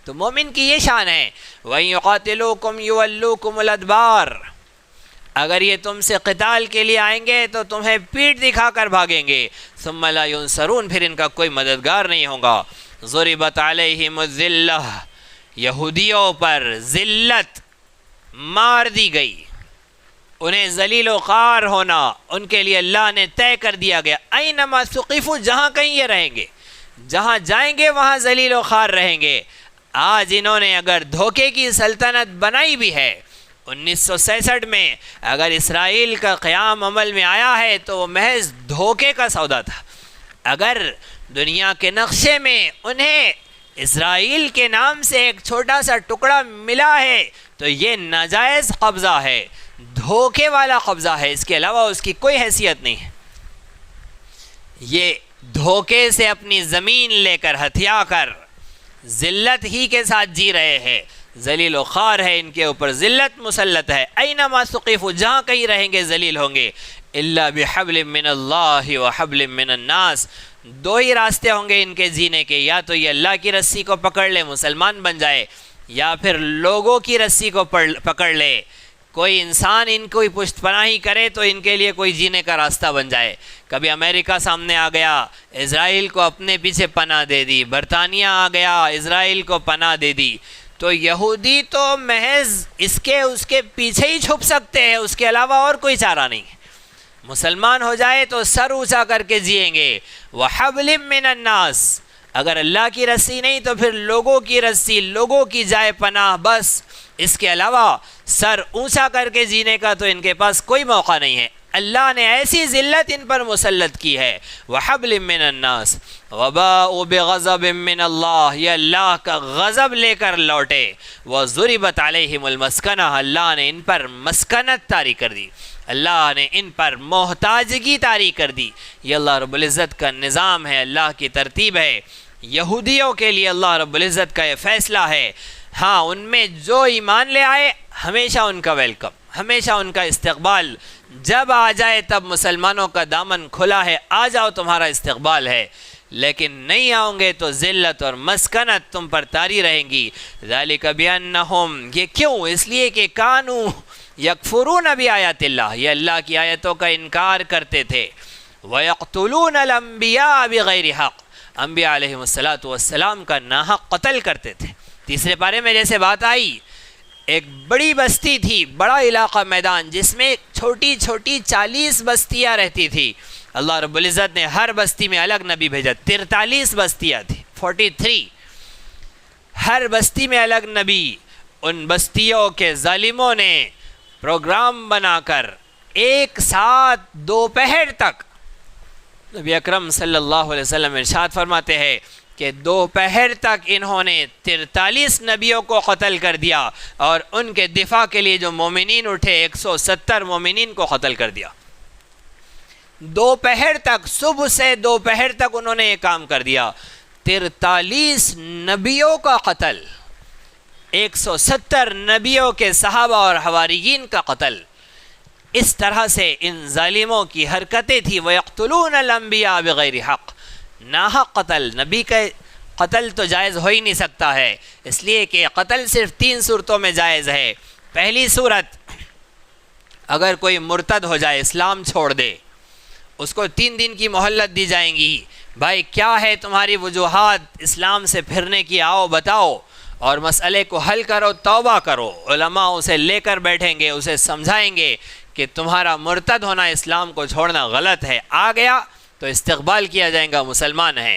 Speaker 1: تو مومن کی یہ شان ہے وَإِن يُقَاتِلُوكُمْ يُوَلُّوكُمُ الْأَدْبَارَ، اگر یہ تم سے قتال کے لیے آئیں گے تو تمہیں پیٹھ دکھا کر بھاگیں گے. ثُمَّ لَا يُنصَرُونَ، پھر ان کا کوئی مددگار نہیں ہوگا. ضُرِبَتْ عَلَيْهِمُ الذِّلَّةُ، یہودیوں پر ذلت مار دی گئی. انہیں ذلیل و خوار ہونا ان کے لیے اللہ نے طے کر دیا گیا. اینما ثقفوا، جہاں کہیں یہ رہیں گے، جہاں جائیں گے وہاں ذلیل و خوار رہیں گے. آج انہوں نے اگر دھوکے کی سلطنت بنائی بھی ہے، 1967 میں اگر اسرائیل کا قیام عمل میں آیا ہے تو وہ محض دھوکے کا سودا تھا. اگر دنیا کے نقشے میں انہیں اسرائیل کے نام سے ایک چھوٹا سا ٹکڑا ملا ہے تو یہ ناجائز قبضہ ہے، دھوکے والا قبضہ ہے، اس کے علاوہ اس کی کوئی حیثیت نہیں ہے. یہ دھوکے سے اپنی زمین لے کر ہتھیا کر ذلت ہی کے ساتھ جی رہے ہیں. ذلیل و خوار ہے، ان کے اوپر ذلت مسلط ہے. اینما ثقفوا، جہاں کہیں رہیں گے ذلیل ہوں گے. الا بحبل من اللہ وحبل من الناس، دو ہی راستے ہوں گے ان کے جینے کے، یا تو یہ اللہ کی رسی کو پکڑ لے مسلمان بن جائے، یا پھر لوگوں کی رسی کو پکڑ لے. کوئی انسان ان کو پشت پناہی کرے تو ان کے لیے کوئی جینے کا راستہ بن جائے. کبھی امریکہ سامنے آ گیا، اسرائیل کو اپنے پیچھے پناہ دے دی. برطانیہ آ گیا، اسرائیل کو پناہ دے دی. تو یہودی تو محض اس کے پیچھے ہی چھپ سکتے ہیں، اس کے علاوہ اور کوئی چارہ نہیں. مسلمان ہو جائے تو سر اونچا کر کے جئیں گے. وَحَبْلٍ مِّنَ النَّاسِ، اگر اللہ کی رسی نہیں تو پھر لوگوں کی رسی، لوگوں کی جائے پناہ، بس اس کے علاوہ سر اونچا کر کے جینے کا تو ان کے پاس کوئی موقع نہیں ہے. اللہ نے ایسی ذلت ان پر مسلط کی ہے. وَحَبْلٍ مِّنَ النَّاسِ وَبَاءُوا بِغَضَبٍ مِّنَ اللَّهِ، یہ اللہ کا غضب لے کر لوٹے. وَضُرِبَتْ عَلَيْهِمُ الْمَسْكَنَةُ، اللہ نے ان پر مسکنت طاری کر دی، اللہ نے ان پر محتاجگی طاری کر دی. یہ اللہ رب العزت کا نظام ہے، اللہ کی ترتیب ہے. یہودیوں کے لیے اللہ رب العزت کا یہ فیصلہ ہے. ہاں، ان میں جو ایمان لے آئے ہمیشہ ان کا ویلکم، ہمیشہ ان کا استقبال. جب آ جائے تب مسلمانوں کا دامن کھلا ہے، آ جاؤ تمہارا استقبال ہے. لیکن نہیں آؤں گے تو ذلت اور مسکنت تم پر طاری رہیں گی. ذالک بانہم، یہ کیوں؟ اس لیے کہ کانوا یکفرون بآیات اللہ، یہ اللہ کی آیتوں کا انکار کرتے تھے. ویقتلون الانبیاء بغیر حق، انبیاء علیہ السلام کا ناحق قتل کرتے تھے. تیسرے پارے میں جیسے بات آئی، ایک بڑی بستی تھی، بڑا علاقہ میدان، جس میں چھوٹی چھوٹی 40 بستیاں رہتی تھی. اللہ رب العزت نے ہر بستی میں الگ نبی بھیجا. 43 بستیاں تھیں، 43، ہر بستی میں الگ نبی. ان بستیوں کے ظالموں نے پروگرام بنا کر ایک ساتھ دوپہر تک، نبی اکرم صلی اللہ علیہ وسلم ارشاد فرماتے ہیں کہ دوپہر تک انہوں نے 43 نبیوں کو قتل کر دیا، اور ان کے دفاع کے لیے جو مومنین اٹھے 170 مومنین کو قتل کر دیا. دوپہر تک، صبح سے دوپہر تک انہوں نے یہ کام کر دیا. 43 نبیوں کا قتل، 170 نبیوں کے صحابہ اور حواریین کا قتل. اس طرح سے ان ظالموں کی حرکتیں تھی. وَيَقْتُلُونَ الْأَنْبِيَاءَ بِغَيْرِ حَقٍّ، ناحق قتل. نبی کا قتل تو جائز ہو ہی نہیں سکتا ہے، اس لیے کہ قتل صرف 3 صورتوں میں جائز ہے. پہلی صورت، اگر کوئی مرتد ہو جائے، اسلام چھوڑ دے، اس کو 3 دن کی مہلت دی جائیں گی. بھائی کیا ہے تمہاری وجوہات اسلام سے پھرنے کی، آؤ بتاؤ، اور مسئلے کو حل کرو، توبہ کرو. علماء اسے لے کر بیٹھیں گے، اسے سمجھائیں گے کہ تمہارا مرتد ہونا، اسلام کو چھوڑنا غلط ہے. آ گیا تو استقبال کیا جائے گا، مسلمان ہے.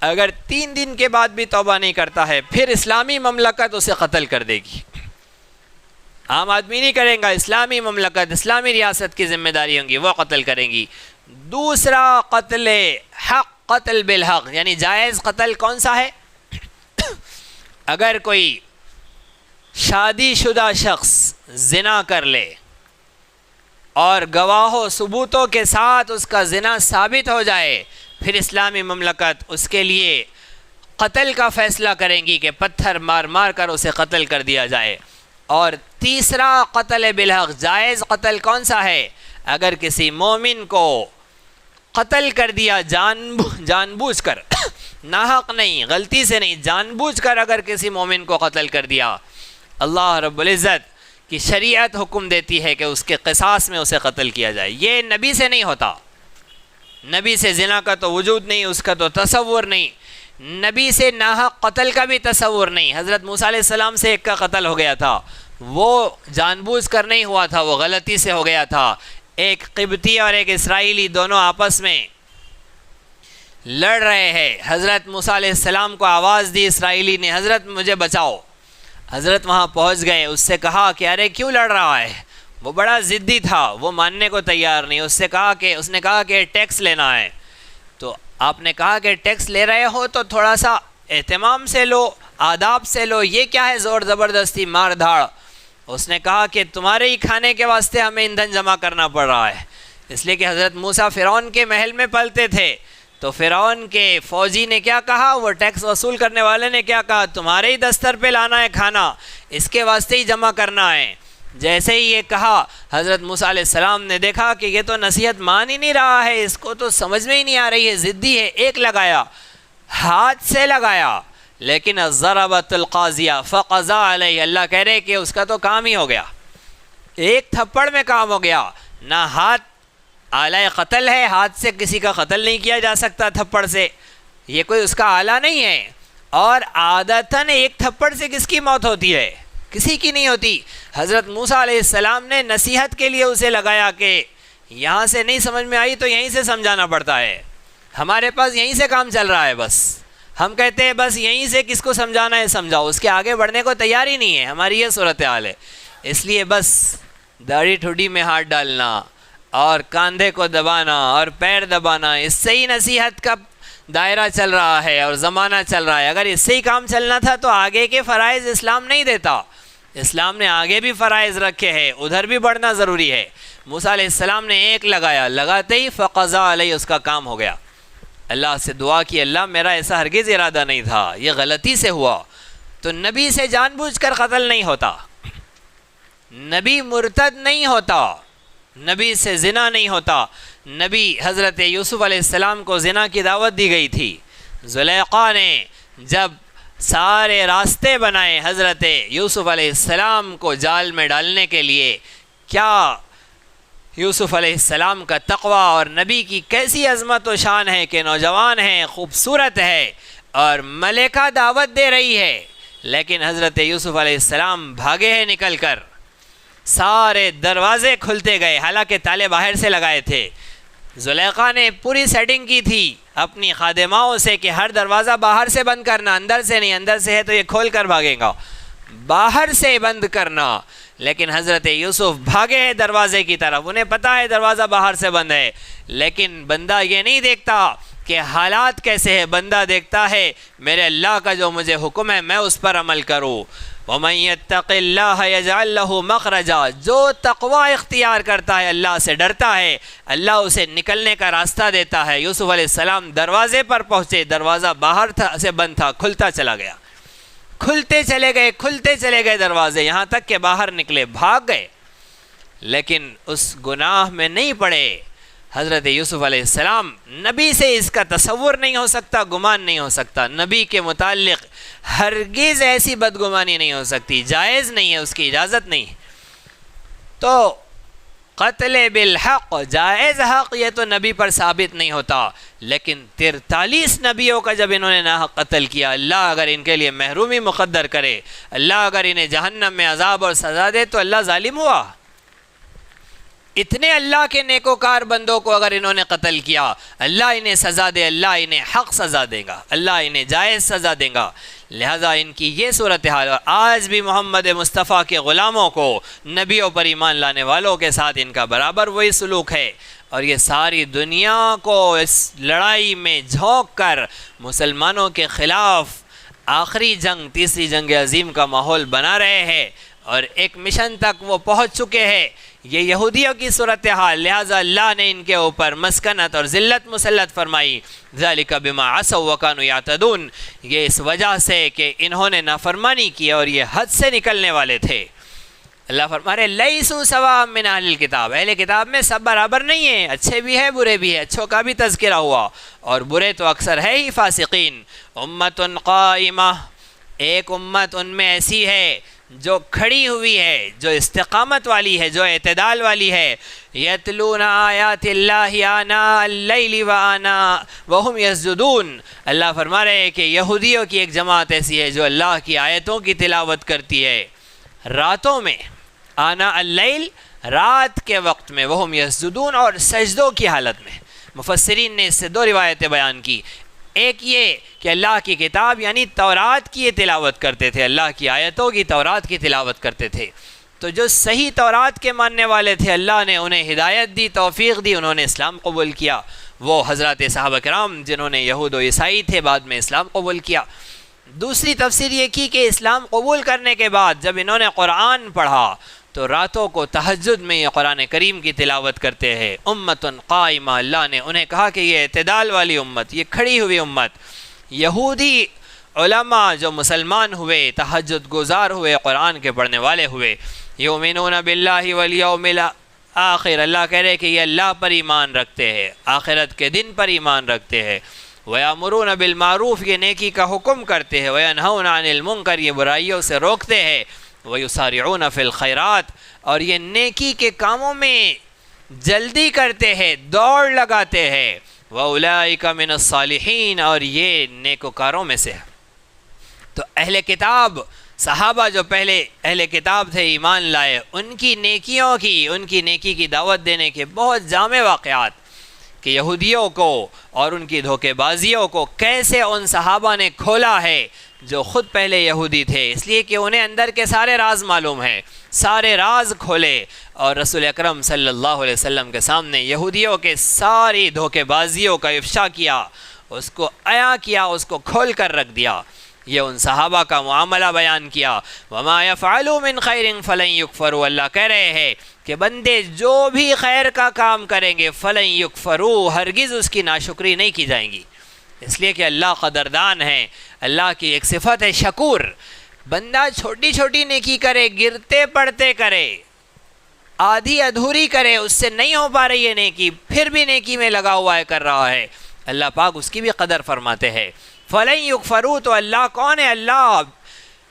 Speaker 1: اگر 3 دن کے بعد بھی توبہ نہیں کرتا ہے، پھر اسلامی مملکت اسے قتل کر دے گی. عام آدمی نہیں کریں گا، اسلامی مملکت، اسلامی ریاست کی ذمہ داری ہوں گی، وہ قتل کریں گی. دوسرا قتل حق، قتل بالحق، یعنی جائز قتل کون سا ہے؟ اگر کوئی شادی شدہ شخص زنا کر لے اور گواہوں ثبوتوں کے ساتھ اس کا زنا ثابت ہو جائے، پھر اسلامی مملکت اس کے لیے قتل کا فیصلہ کریں گی کہ پتھر مار مار کر اسے قتل کر دیا جائے. اور تیسرا قتل بالحق، جائز قتل کون سا ہے؟ اگر کسی مومن کو قتل کر دیا جان بوجھ کر، ناحق نہیں، غلطی سے نہیں، جان بوجھ کر اگر کسی مومن کو قتل کر دیا، اللہ رب العزت کی شریعت حکم دیتی ہے کہ اس کے قصاص میں اسے قتل کیا جائے. یہ نبی سے نہیں ہوتا، نبی سے زنا کا تو وجود نہیں، اس کا تو تصور نہیں، نبی سے ناحق قتل کا بھی تصور نہیں. حضرت موسیٰ علیہ السلام سے ایک کا قتل ہو گیا تھا، وہ جان بوجھ کر نہیں ہوا تھا، وہ غلطی سے ہو گیا تھا۔ ایک قبطی اور ایک اسرائیلی دونوں آپس میں لڑ رہے ہیں۔ حضرت موسیٰ علیہ السلام کو آواز دی اسرائیلی نے، حضرت مجھے بچاؤ۔ حضرت وہاں پہنچ گئے، اس سے کہا کہ ارے کیوں لڑ رہا ہے؟ وہ بڑا ضدی تھا، وہ ماننے کو تیار نہیں۔ اس نے کہا کہ ٹیکس لینا ہے۔ تو آپ نے کہا کہ ٹیکس لے رہے ہو تو تھوڑا سا اہتمام سے لو، آداب سے لو، یہ کیا ہے زور زبردستی مار دھاڑ؟ اس نے کہا کہ تمہارے ہی کھانے کے واسطے ہمیں ایندھن جمع کرنا پڑ رہا ہے، اس لیے کہ حضرت موسیٰ فرعون کے محل میں پلتے تھے۔ تو فرعون کے فوجی نے کیا کہا، وہ ٹیکس وصول کرنے والے نے کیا کہا، تمہارے ہی دستر پہ لانا ہے کھانا، اس کے واسطے ہی جمع کرنا ہے۔ جیسے ہی یہ کہا، حضرت موسیٰ علیہ السلام نے دیکھا کہ یہ تو نصیحت مان ہی نہیں رہا ہے، اس کو تو سمجھ میں ہی نہیں آ رہی ہے، ضدی ہے۔ ایک لگایا، ہاتھ سے لگایا، لیکن ضربت القاضیہ فقضا علیہ، اللہ کہہ رہے کہ اس کا تو کام ہی ہو گیا، ایک تھپڑ میں کام ہو گیا۔ نہ ہاتھ آلہ قتل ہے، ہاتھ سے کسی کا قتل نہیں کیا جا سکتا تھپڑ سے، یہ کوئی اس کا آلہ نہیں ہے۔ اور عادتاً ایک تھپڑ سے کس کی موت ہوتی ہے؟ کسی کی نہیں ہوتی۔ حضرت موسیٰ علیہ السلام نے نصیحت کے لیے اسے لگایا کہ یہاں سے نہیں سمجھ میں آئی تو یہیں سے سمجھانا پڑتا ہے، ہمارے پاس یہیں سے کام چل رہا ہے، بس ہم کہتے ہیں بس یہیں سے کس کو سمجھانا ہے سمجھاؤ، اس کے آگے بڑھنے کو تیار ہی نہیں ہے، ہماری یہ صورتحال ہے۔ اس لیے بس داڑھی ٹھوڈی میں ہاتھ ڈالنا اور کاندھے کو دبانا اور پیر دبانا، اس سے ہی نصیحت کا دائرہ چل رہا ہے اور زمانہ چل رہا ہے۔ اگر اس سے ہی کام چلنا تھا تو آگے کے فرائض اسلام نہیں دیتا، اسلام نے آگے بھی فرائض رکھے ہیں، ادھر بھی بڑھنا ضروری ہے۔ موسیٰ علیہ السلام نے ایک لگایا، لگاتے ہی فقضا علیہ، اس کا کام ہو گیا۔ اللہ سے دعا کی، اللہ میرا ایسا ہرگز ارادہ نہیں تھا، یہ غلطی سے ہوا۔ تو نبی سے جان بوجھ کر قتل نہیں ہوتا، نبی مرتد نہیں ہوتا، نبی سے زنا نہیں ہوتا۔ نبی حضرت یوسف علیہ السلام کو زنا کی دعوت دی گئی تھی، زلیخا نے جب سارے راستے بنائے حضرت یوسف علیہ السلام کو جال میں ڈالنے کے لیے، کیا یوسف علیہ السلام کا تقویٰ اور نبی کی کیسی عظمت و شان ہے کہ نوجوان ہے، خوبصورت ہے اور ملکہ دعوت دے رہی ہے، لیکن حضرت یوسف علیہ السلام بھاگے ہیں نکل کر، سارے دروازے کھلتے گئے، حالانکہ تالے باہر سے لگائے تھے۔ زلیخا نے پوری سیٹنگ کی تھی اپنی خادماؤں سے کہ ہر دروازہ باہر سے بند کرنا، اندر سے نہیں، اندر سے ہے تو یہ کھول کر بھاگے گا، باہر سے بند کرنا۔ لیکن حضرت یوسف بھاگے ہیں دروازے کی طرف، انہیں پتہ ہے دروازہ باہر سے بند ہے، لیکن بندہ یہ نہیں دیکھتا کہ حالات کیسے ہے، بندہ دیکھتا ہے میرے اللہ کا جو مجھے حکم ہے میں اس پر عمل کروں۔ وَمَن يَتَّقِ اللَّهَ يَجْعَل لَّهُ مَخْرَجًا، جو تقوی اختیار کرتا ہے، اللہ سے ڈرتا ہے، اللہ اسے نکلنے کا راستہ دیتا ہے۔ یوسف علیہ السلام دروازے پر پہنچے، دروازہ باہر سے بند تھا، کھلتا چلا گیا، کھلتے چلے گئے دروازے، یہاں تک کہ باہر نکلے، بھاگ گئے، لیکن اس گناہ میں نہیں پڑے۔ حضرت یوسف علیہ السلام، نبی سے اس کا تصور نہیں ہو سکتا، گمان نہیں ہو سکتا، نبی کے متعلق ہرگز ایسی بدگمانی نہیں ہو سکتی، جائز نہیں ہے، اس کی اجازت نہیں ہے۔ تو قتل بالحق، جائز حق، یہ تو نبی پر ثابت نہیں ہوتا، لیکن 43 نبیوں کا جب انہوں نے ناحق قتل کیا، اللہ اگر ان کے لیے محرومی مقدر کرے، اللہ اگر انہیں جہنم میں عذاب اور سزا دے تو اللہ ظالم ہوا؟ اتنے اللہ کے نیکوکار بندوں کو اگر انہوں نے قتل کیا، اللہ انہیں سزا دے، اللہ انہیں حق سزا دے گا، اللہ انہیں جائز سزا دے گا۔ لہذا ان کی یہ صورتحال، اور آج بھی محمد مصطفیٰ کے غلاموں کو، نبیوں پر ایمان لانے والوں کے ساتھ ان کا برابر وہی سلوک ہے، اور یہ ساری دنیا کو اس لڑائی میں جھونک کر مسلمانوں کے خلاف آخری جنگ، تیسری جنگ عظیم کا ماحول بنا رہے ہیں، اور ایک مشن تک وہ پہنچ چکے ہیں۔ یہ یہودیوں کی صورتحال، لہٰذا اللہ نے ان کے اوپر مسکنت اور ذلت مسلط فرمائی، ذالک بما عصوا وکانوا یعتدون، یہ اس وجہ سے کہ انہوں نے نافرمانی کی اور یہ حد سے نکلنے والے تھے۔ اللہ فرما رہے لیسوا سواء من اہل الکتاب، اہل کتاب میں سب برابر نہیں ہیں، اچھے بھی ہیں برے بھی ہیں، اچھوں کا بھی تذکرہ ہوا اور برے تو اکثر ہے ہی فاسقین۔ امۃ قائمہ، ایک امت ان میں ایسی ہے جو کھڑی ہوئی ہے، جو استقامت والی ہے، جو اعتدال والی ہے، یتلون آیات اللہ آناء اللیل وآناء وہم یسجدون، اللہ فرما رہے ہیں کہ یہودیوں کی ایک جماعت ایسی ہے جو اللہ کی آیتوں کی تلاوت کرتی ہے، راتوں میں، آنا اللیل رات کے وقت میں، وہم یسجدون اور سجدوں کی حالت میں۔ مفسرین نے اس سے دو روایتیں بیان کی، ایک یہ کہ اللہ کی کتاب یعنی تورات کی یہ تلاوت کرتے تھے، اللہ کی آیتوں کی تورات کی تلاوت کرتے تھے، تو جو صحیح تورات کے ماننے والے تھے اللہ نے انہیں ہدایت دی، توفیق دی، انہوں نے اسلام قبول کیا، وہ حضرات صحابہ کرام جنہوں نے یہود و عیسائی تھے بعد میں اسلام قبول کیا۔ دوسری تفسیر یہ کی کہ اسلام قبول کرنے کے بعد جب انہوں نے قرآن پڑھا تو راتوں کو تہجد میں یہ قرآن کریم کی تلاوت کرتے ہیں۔ امتن قائمہ، اللہ نے انہیں کہا کہ یہ اعتدال والی امت، یہ کھڑی ہوئی امت۔ یہودی علماء جو مسلمان ہوئے، تہجد گزار ہوئے، قرآن کے پڑھنے والے ہوئے، یؤمنون باللہ والیوم الآخر، اللہ کہہ رہے کہ یہ اللہ پر ایمان رکھتے ہیں، آخرت کے دن پر ایمان رکھتے ہیں۔ وَيَأْمُرُونَ بِالْمَعْرُوفِ، یہ نیکی کا حکم کرتے ہیں، وَيَنْهَوْنَ عَنِ الْمُنْكَرِ، یہ برائیوں سے روکتے ہیں، وَيُسَارِعُونَ فِي الْخَيْرَاتِ، اور یہ نیکی کے کاموں میں جلدی کرتے ہیں، دوڑ لگاتے ہیں، وَأُولَئِكَ مِنَ الصَّالِحِينَ، اور یہ نیکوکاروں میں سے ہے۔ تو اہل کتاب، صحابہ جو پہلے اہل کتاب تھے ایمان لائے، ان کی نیکی کی دعوت دینے کے بہت جامع واقعات کہ یہودیوں کو اور ان کی دھوکے بازیوں کو کیسے ان صحابہ نے کھولا ہے جو خود پہلے یہودی تھے، اس لیے کہ انہیں اندر کے سارے راز معلوم ہیں، سارے راز کھولے اور رسول اکرم صلی اللہ علیہ وسلم کے سامنے یہودیوں کے ساری دھوکے بازیوں کا افشا کیا، اس کو عیاں کیا، اس کو کھول کر رکھ دیا۔ یہ ان صحابہ کا معاملہ بیان کیا۔ وَمَا يَفْعَلُوا مِنْ خَيْرٍ فَلَنْ يُكْفَرُوا، اللہ کہہ رہے ہیں کہ بندے جو بھی خیر کا کام کریں گے فَلَنْ يُكْفَرُوا، ہرگز اس کی ناشکری نہیں کی جائیں گی، اس لیے کہ اللہ قدردان ہے، اللہ کی ایک صفت ہے شکور۔ بندہ چھوٹی چھوٹی نیکی کرے، گرتے پڑتے کرے، آدھی ادھوری کرے، اس سے نہیں ہو پا رہی ہے نیکی، پھر بھی نیکی میں لگا ہوا ہے، کر رہا ہے، اللہ پاک اس کی بھی قدر فرماتے ہیں۔ فَلَنْ يُكْفَرُوا، تو اللہ کون ہے؟ اللہ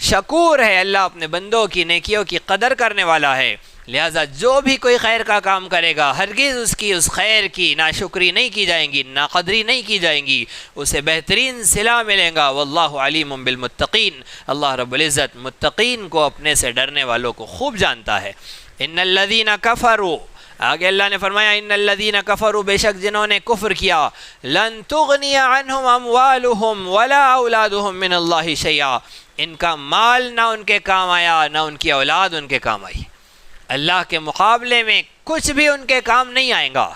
Speaker 1: شکور ہے، اللہ اپنے بندوں کی نیکیوں کی قدر کرنے والا ہے، لہٰذا جو بھی کوئی خیر کا کام کرے گا ہرگز اس خیر کی ناشکری نہیں کی جائیں گی، ناقدری نہیں کی جائیں گی، اسے بہترین صلہ ملے گا۔ واللہ علیم بالمتقین، اللہ رب العزت متقین کو، اپنے سے ڈرنے والوں کو خوب جانتا ہے۔ ان الذین کفروا، آگے اللہ نے فرمایا ان الذین کفروا، بے شک جنہوں نے کفر کیا، لن تغنی عنہم اموالہم ولا اولادہم من اللہ شیئا، ان کا مال نہ ان کے کام آیا، نہ ان کی اولاد ان کے کام آئی، اللہ کے مقابلے میں کچھ بھی ان کے کام نہیں آئے گا۔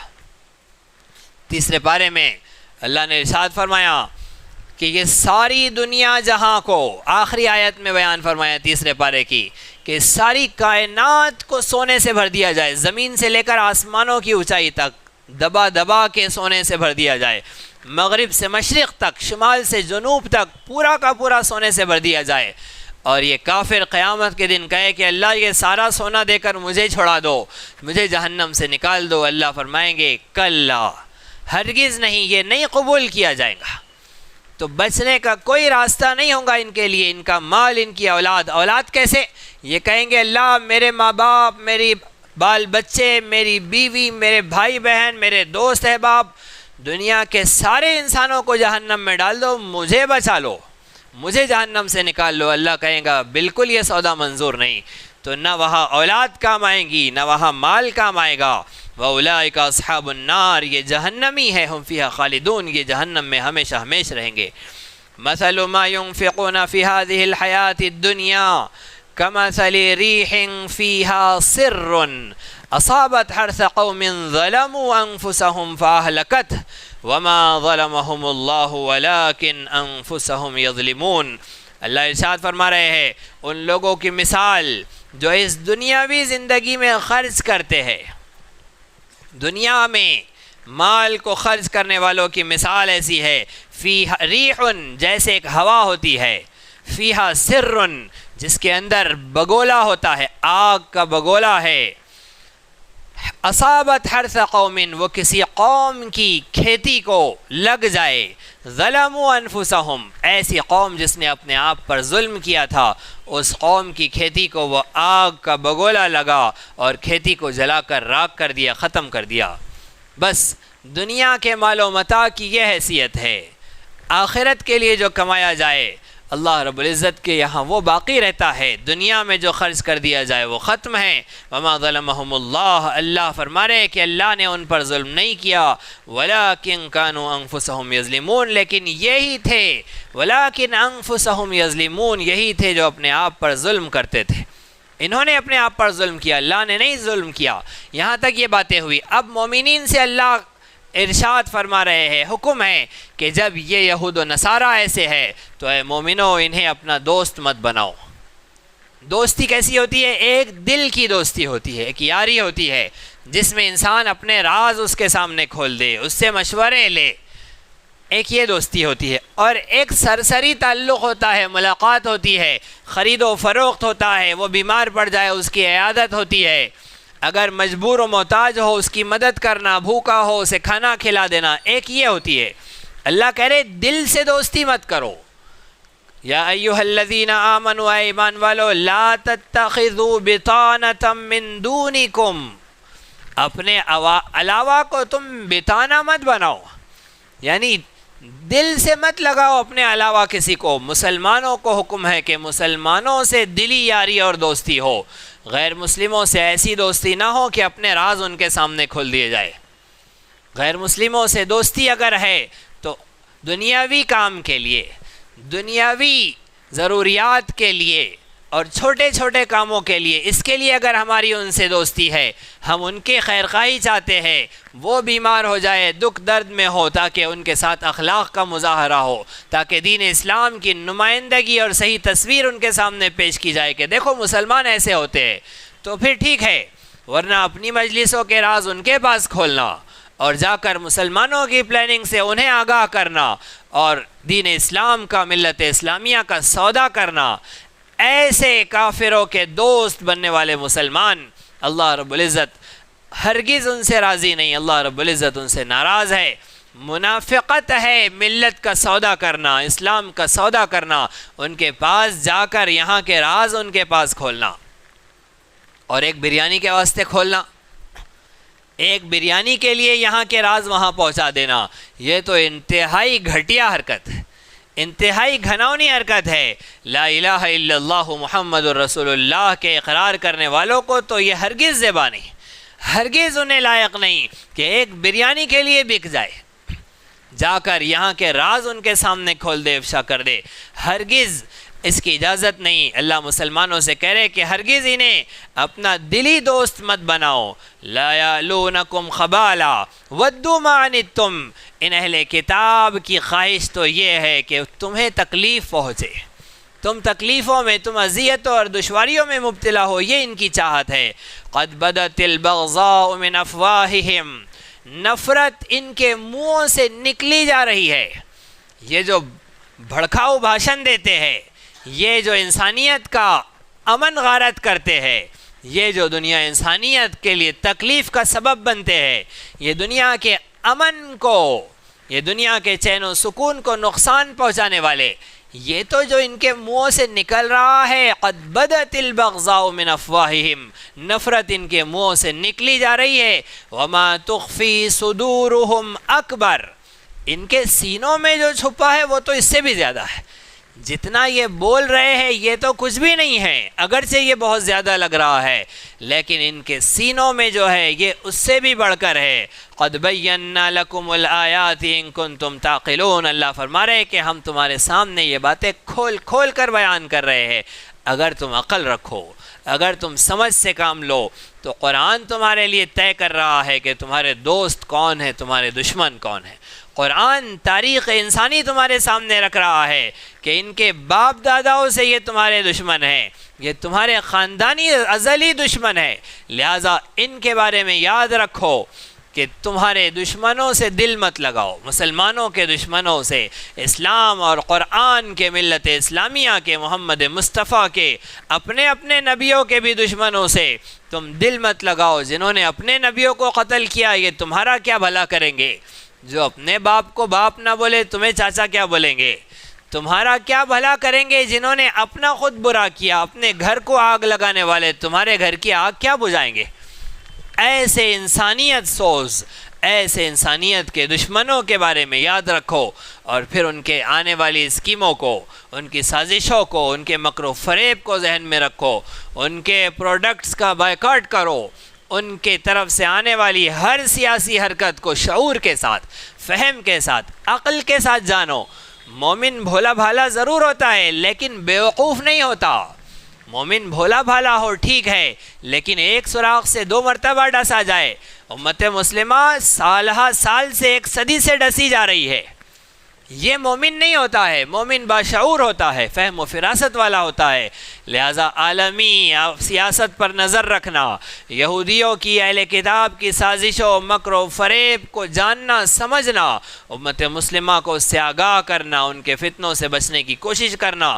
Speaker 1: تیسرے پارے میں اللہ نے ارشاد فرمایا کہ یہ ساری دنیا جہاں کو، آخری آیت میں بیان فرمایا تیسرے پارے کی، کہ ساری کائنات کو سونے سے بھر دیا جائے، زمین سے لے کر آسمانوں کی اونچائی تک دبا دبا کے سونے سے بھر دیا جائے، مغرب سے مشرق تک، شمال سے جنوب تک پورا کا پورا سونے سے بھر دیا جائے، اور یہ کافر قیامت کے دن کہے کہ اللہ یہ سارا سونا دے کر مجھے چھڑا دو، مجھے جہنم سے نکال دو، اللہ فرمائیں گے کلا، ہرگز نہیں، یہ نہیں قبول کیا جائے گا۔ تو بچنے کا کوئی راستہ نہیں ہوگا ان کے لیے، ان کا مال، ان کی اولاد کیسے؟ یہ کہیں گے اللہ میرے ماں باپ، میری بال بچے، میری بیوی، میرے بھائی بہن، میرے دوست احباب، دنیا کے سارے انسانوں کو جہنم میں ڈال دو، مجھے بچا لو، مجھے جہنم سے نکال لو۔ اللہ کہے گا بالکل یہ سودا منظور نہیں، تو نہ وہاں اولاد کام آئیں گی، نہ وہاں مال کام آئے گا۔ وَأُولَئِكَ أَصْحَابُ النَّارِ، یہ جہنمی ہے، ہم فیہا خالدون، یہ جہنم میں ہمیشہ ہمیشہ رہیں گے۔ مَثَلُ مَا يُنْفِقُونَ فِي هَذِهِ الْحَيَاةِ الدُّنْيَا كَمَثَلِ رِيحٍ فِيهَا سِرٌّ أَصَابَتْ حَرْثَ قَوْمٍ ظَلَمُوا أَنفُسَهُمْ فَأَهْلَكَتْهُ وَمَا ظَلَمَهُمُ اللَّهُ وَلَكِنْ أَنفُسَهُمْ يَظْلِمُونَ۔ اللہ ارشاد فرما رہے ہیں ان لوگوں کی مثال جو اس دنیاوی زندگی میں خرچ کرتے ہیں، دنیا میں مال کو خرچ کرنے والوں کی مثال ایسی ہے، فیہا ریح، جیسے ایک ہوا ہوتی ہے، فیہا سر، جس کے اندر بگولا ہوتا ہے، آگ کا بگولا ہے، اصابت حرث قوم، وہ کسی قوم کی کھیتی کو لگ جائے، ظلموا انفسہم، ایسی قوم جس نے اپنے آپ پر ظلم کیا تھا، اس قوم کی کھیتی کو وہ آگ کا بگولا لگا اور کھیتی کو جلا کر راکھ کر دیا، ختم کر دیا۔ بس دنیا کے مال و متاع کی یہ حیثیت ہے، آخرت کے لیے جو کمایا جائے اللہ رب العزت کے یہاں وہ باقی رہتا ہے، دنیا میں جو خرچ کر دیا جائے وہ ختم ہے۔ وما ظلمہم اللہ، اللہ فرما رہے کہ اللہ نے ان پر ظلم نہیں کیا، ولیکن کانوا انفسہم یظلمون، لیکن یہی تھے، ولیکن انفسہم یظلمون، یہی تھے جو اپنے آپ پر ظلم کرتے تھے۔ انہوں نے اپنے آپ پر ظلم کیا، اللہ نے نہیں ظلم کیا۔ یہاں تک یہ باتیں ہوئی۔ اب مومنین سے اللہ ارشاد فرما رہے ہیں، حکم ہے کہ جب یہ یہود و نصارہ ایسے ہے تو اے مومنو انہیں اپنا دوست مت بناؤ۔ دوستی کیسی ہوتی ہے؟ ایک دل کی دوستی ہوتی ہے، ایک یاری ہوتی ہے جس میں انسان اپنے راز اس کے سامنے کھول دے، اس سے مشورے لے، ایک یہ دوستی ہوتی ہے۔ اور ایک سرسری تعلق ہوتا ہے، ملاقات ہوتی ہے، خرید و فروخت ہوتا ہے، وہ بیمار پڑ جائے اس کی عیادت ہوتی ہے، اگر مجبور و محتاج ہو اس کی مدد کرنا، بھوکا ہو اسے کھانا کھلا دینا، ایک یہ ہوتی ہے۔ اللہ کہہ رہے دل سے دوستی مت کرو۔ یا ایھا الذین آمنوا، اے ایمان والو، لا تتخذوا بطانة من دونکم، اپنے علاوہ کو تم بطانہ مت بناؤ، یعنی دل سے مت لگاؤ اپنے علاوہ کسی کو۔ مسلمانوں کو حکم ہے کہ مسلمانوں سے دلی یاری اور دوستی ہو، غیر مسلموں سے ایسی دوستی نہ ہو کہ اپنے راز ان کے سامنے کھول دیے جائے۔ غیر مسلموں سے دوستی اگر ہے تو دنیاوی کام کے لیے، دنیاوی ضروریات کے لیے اور چھوٹے چھوٹے کاموں کے لیے، اس کے لیے اگر ہماری ان سے دوستی ہے، ہم ان کے خیرخواہی چاہتے ہیں، وہ بیمار ہو جائے، دکھ درد میں ہو، تاکہ ان کے ساتھ اخلاق کا مظاہرہ ہو، تاکہ دین اسلام کی نمائندگی اور صحیح تصویر ان کے سامنے پیش کی جائے کہ دیکھو مسلمان ایسے ہوتے ہیں، تو پھر ٹھیک ہے، ورنہ اپنی مجلسوں کے راز ان کے پاس کھولنا اور جا کر مسلمانوں کی پلاننگ سے انہیں آگاہ کرنا اور دین اسلام کا، ملت اسلامیہ کا سودا کرنا، ایسے کافروں کے دوست بننے والے مسلمان اللہ رب العزت ہرگز ان سے راضی نہیں، اللہ رب العزت ان سے ناراض ہے۔ منافقت ہے ملت کا سودا کرنا، اسلام کا سودا کرنا، ان کے پاس جا کر یہاں کے راز ان کے پاس کھولنا، اور ایک بریانی کے واسطے کھولنا، ایک بریانی کے لیے یہاں کے راز وہاں پہنچا دینا، یہ تو انتہائی گھٹیا حرکت ہے، انتہائی گھناؤنی حرکت ہے۔ لا الہ الا اللہ محمد الرسول اللہ کے اقرار کرنے والوں کو تو یہ ہرگز زیبا نہیں، ہرگز انہیں لائق نہیں کہ ایک بریانی کے لیے بک جائے، جا کر یہاں کے راز ان کے سامنے کھول دے، افشا کر دے، ہرگز اس کی اجازت نہیں۔ اللہ مسلمانوں سے کہہ رہے کہ ہرگز انہیں اپنا دلی دوست مت بناؤ۔ لا یالونکم خبالا ودوا ما عنتم، ان اہل کتاب کی خواہش تو یہ ہے کہ تمہیں تکلیف پہنچے، تم تکلیفوں میں، تم اذیتوں اور دشواریوں میں مبتلا ہو، یہ ان کی چاہت ہے۔ قد بدت البغضاء من افواہہم، نفرت ان کے منہوں سے نکلی جا رہی ہے۔ یہ جو بھڑکاؤ بھاشن دیتے ہیں، یہ جو انسانیت کا امن غارت کرتے ہیں، یہ جو دنیا انسانیت کے لیے تکلیف کا سبب بنتے ہیں، یہ دنیا کے امن کو، یہ دنیا کے چین و سکون کو نقصان پہنچانے والے، یہ تو جو ان کے منہوں سے نکل رہا ہے، قد بدت البغضاء من افواہہم، نفرت ان کے منہوں سے نکلی جا رہی ہے۔ وما تخفی صدورہم اکبر، ان کے سینوں میں جو چھپا ہے وہ تو اس سے بھی زیادہ ہے، جتنا یہ بول رہے ہیں یہ تو کچھ بھی نہیں ہے، اگرچہ یہ بہت زیادہ لگ رہا ہے، لیکن ان کے سینوں میں جو ہے یہ اس سے بھی بڑھ کر ہے۔ قد بینا لکم الآیات ان کنتم تعقلون، اللہ فرما رہے ہیں کہ ہم تمہارے سامنے یہ باتیں کھول کھول کر بیان کر رہے ہیں، اگر تم عقل رکھو، اگر تم سمجھ سے کام لو تو قرآن تمہارے لیے طے کر رہا ہے کہ تمہارے دوست کون ہیں، تمہارے دشمن کون ہیں۔ قرآن تاریخ انسانی تمہارے سامنے رکھ رہا ہے کہ ان کے باپ داداؤں سے یہ تمہارے دشمن ہیں، یہ تمہارے خاندانی ازلی دشمن ہے، لہٰذا ان کے بارے میں یاد رکھو کہ تمہارے دشمنوں سے دل مت لگاؤ، مسلمانوں کے دشمنوں سے، اسلام اور قرآن کے، ملت اسلامیہ کے، محمد مصطفیٰ کے، اپنے اپنے نبیوں کے بھی دشمنوں سے تم دل مت لگاؤ۔ جنہوں نے اپنے نبیوں کو قتل کیا یہ تمہارا کیا بھلا کریں گے؟ جو اپنے باپ کو باپ نہ بولے تمہیں چاچا کیا بولیں گے؟ تمہارا کیا بھلا کریں گے؟ جنہوں نے اپنا خود برا کیا، اپنے گھر کو آگ لگانے والے تمہارے گھر کی آگ کیا بجھائیں گے؟ ایسے انسانیت سوز، ایسے انسانیت کے دشمنوں کے بارے میں یاد رکھو، اور پھر ان کے آنے والی اسکیموں کو، ان کی سازشوں کو، ان کے مکر و فریب کو ذہن میں رکھو، ان کے پروڈکٹس کا بائیکاٹ کرو، ان کے طرف سے آنے والی ہر سیاسی حرکت کو شعور کے ساتھ، فہم کے ساتھ، عقل کے ساتھ جانو۔ مومن بھولا بھالا ضرور ہوتا ہے لیکن بیوقوف نہیں ہوتا۔ مومن بھولا بھالا ہو ٹھیک ہے، لیکن ایک سوراخ سے 2 مرتبہ ڈسا جائے۔ امت مسلمہ سالہ سال سے 1 صدی سے ڈسی جا رہی ہے، یہ مومن نہیں ہوتا ہے۔ مومن باشعور ہوتا ہے، فہم و فراست والا ہوتا ہے۔ لہٰذا عالمی سیاست پر نظر رکھنا، یہودیوں کی، اہل کتاب کی سازشوں، مکر و فریب کو جاننا سمجھنا، امت مسلمہ کو اس سے آگاہ کرنا، ان کے فتنوں سے بچنے کی کوشش کرنا،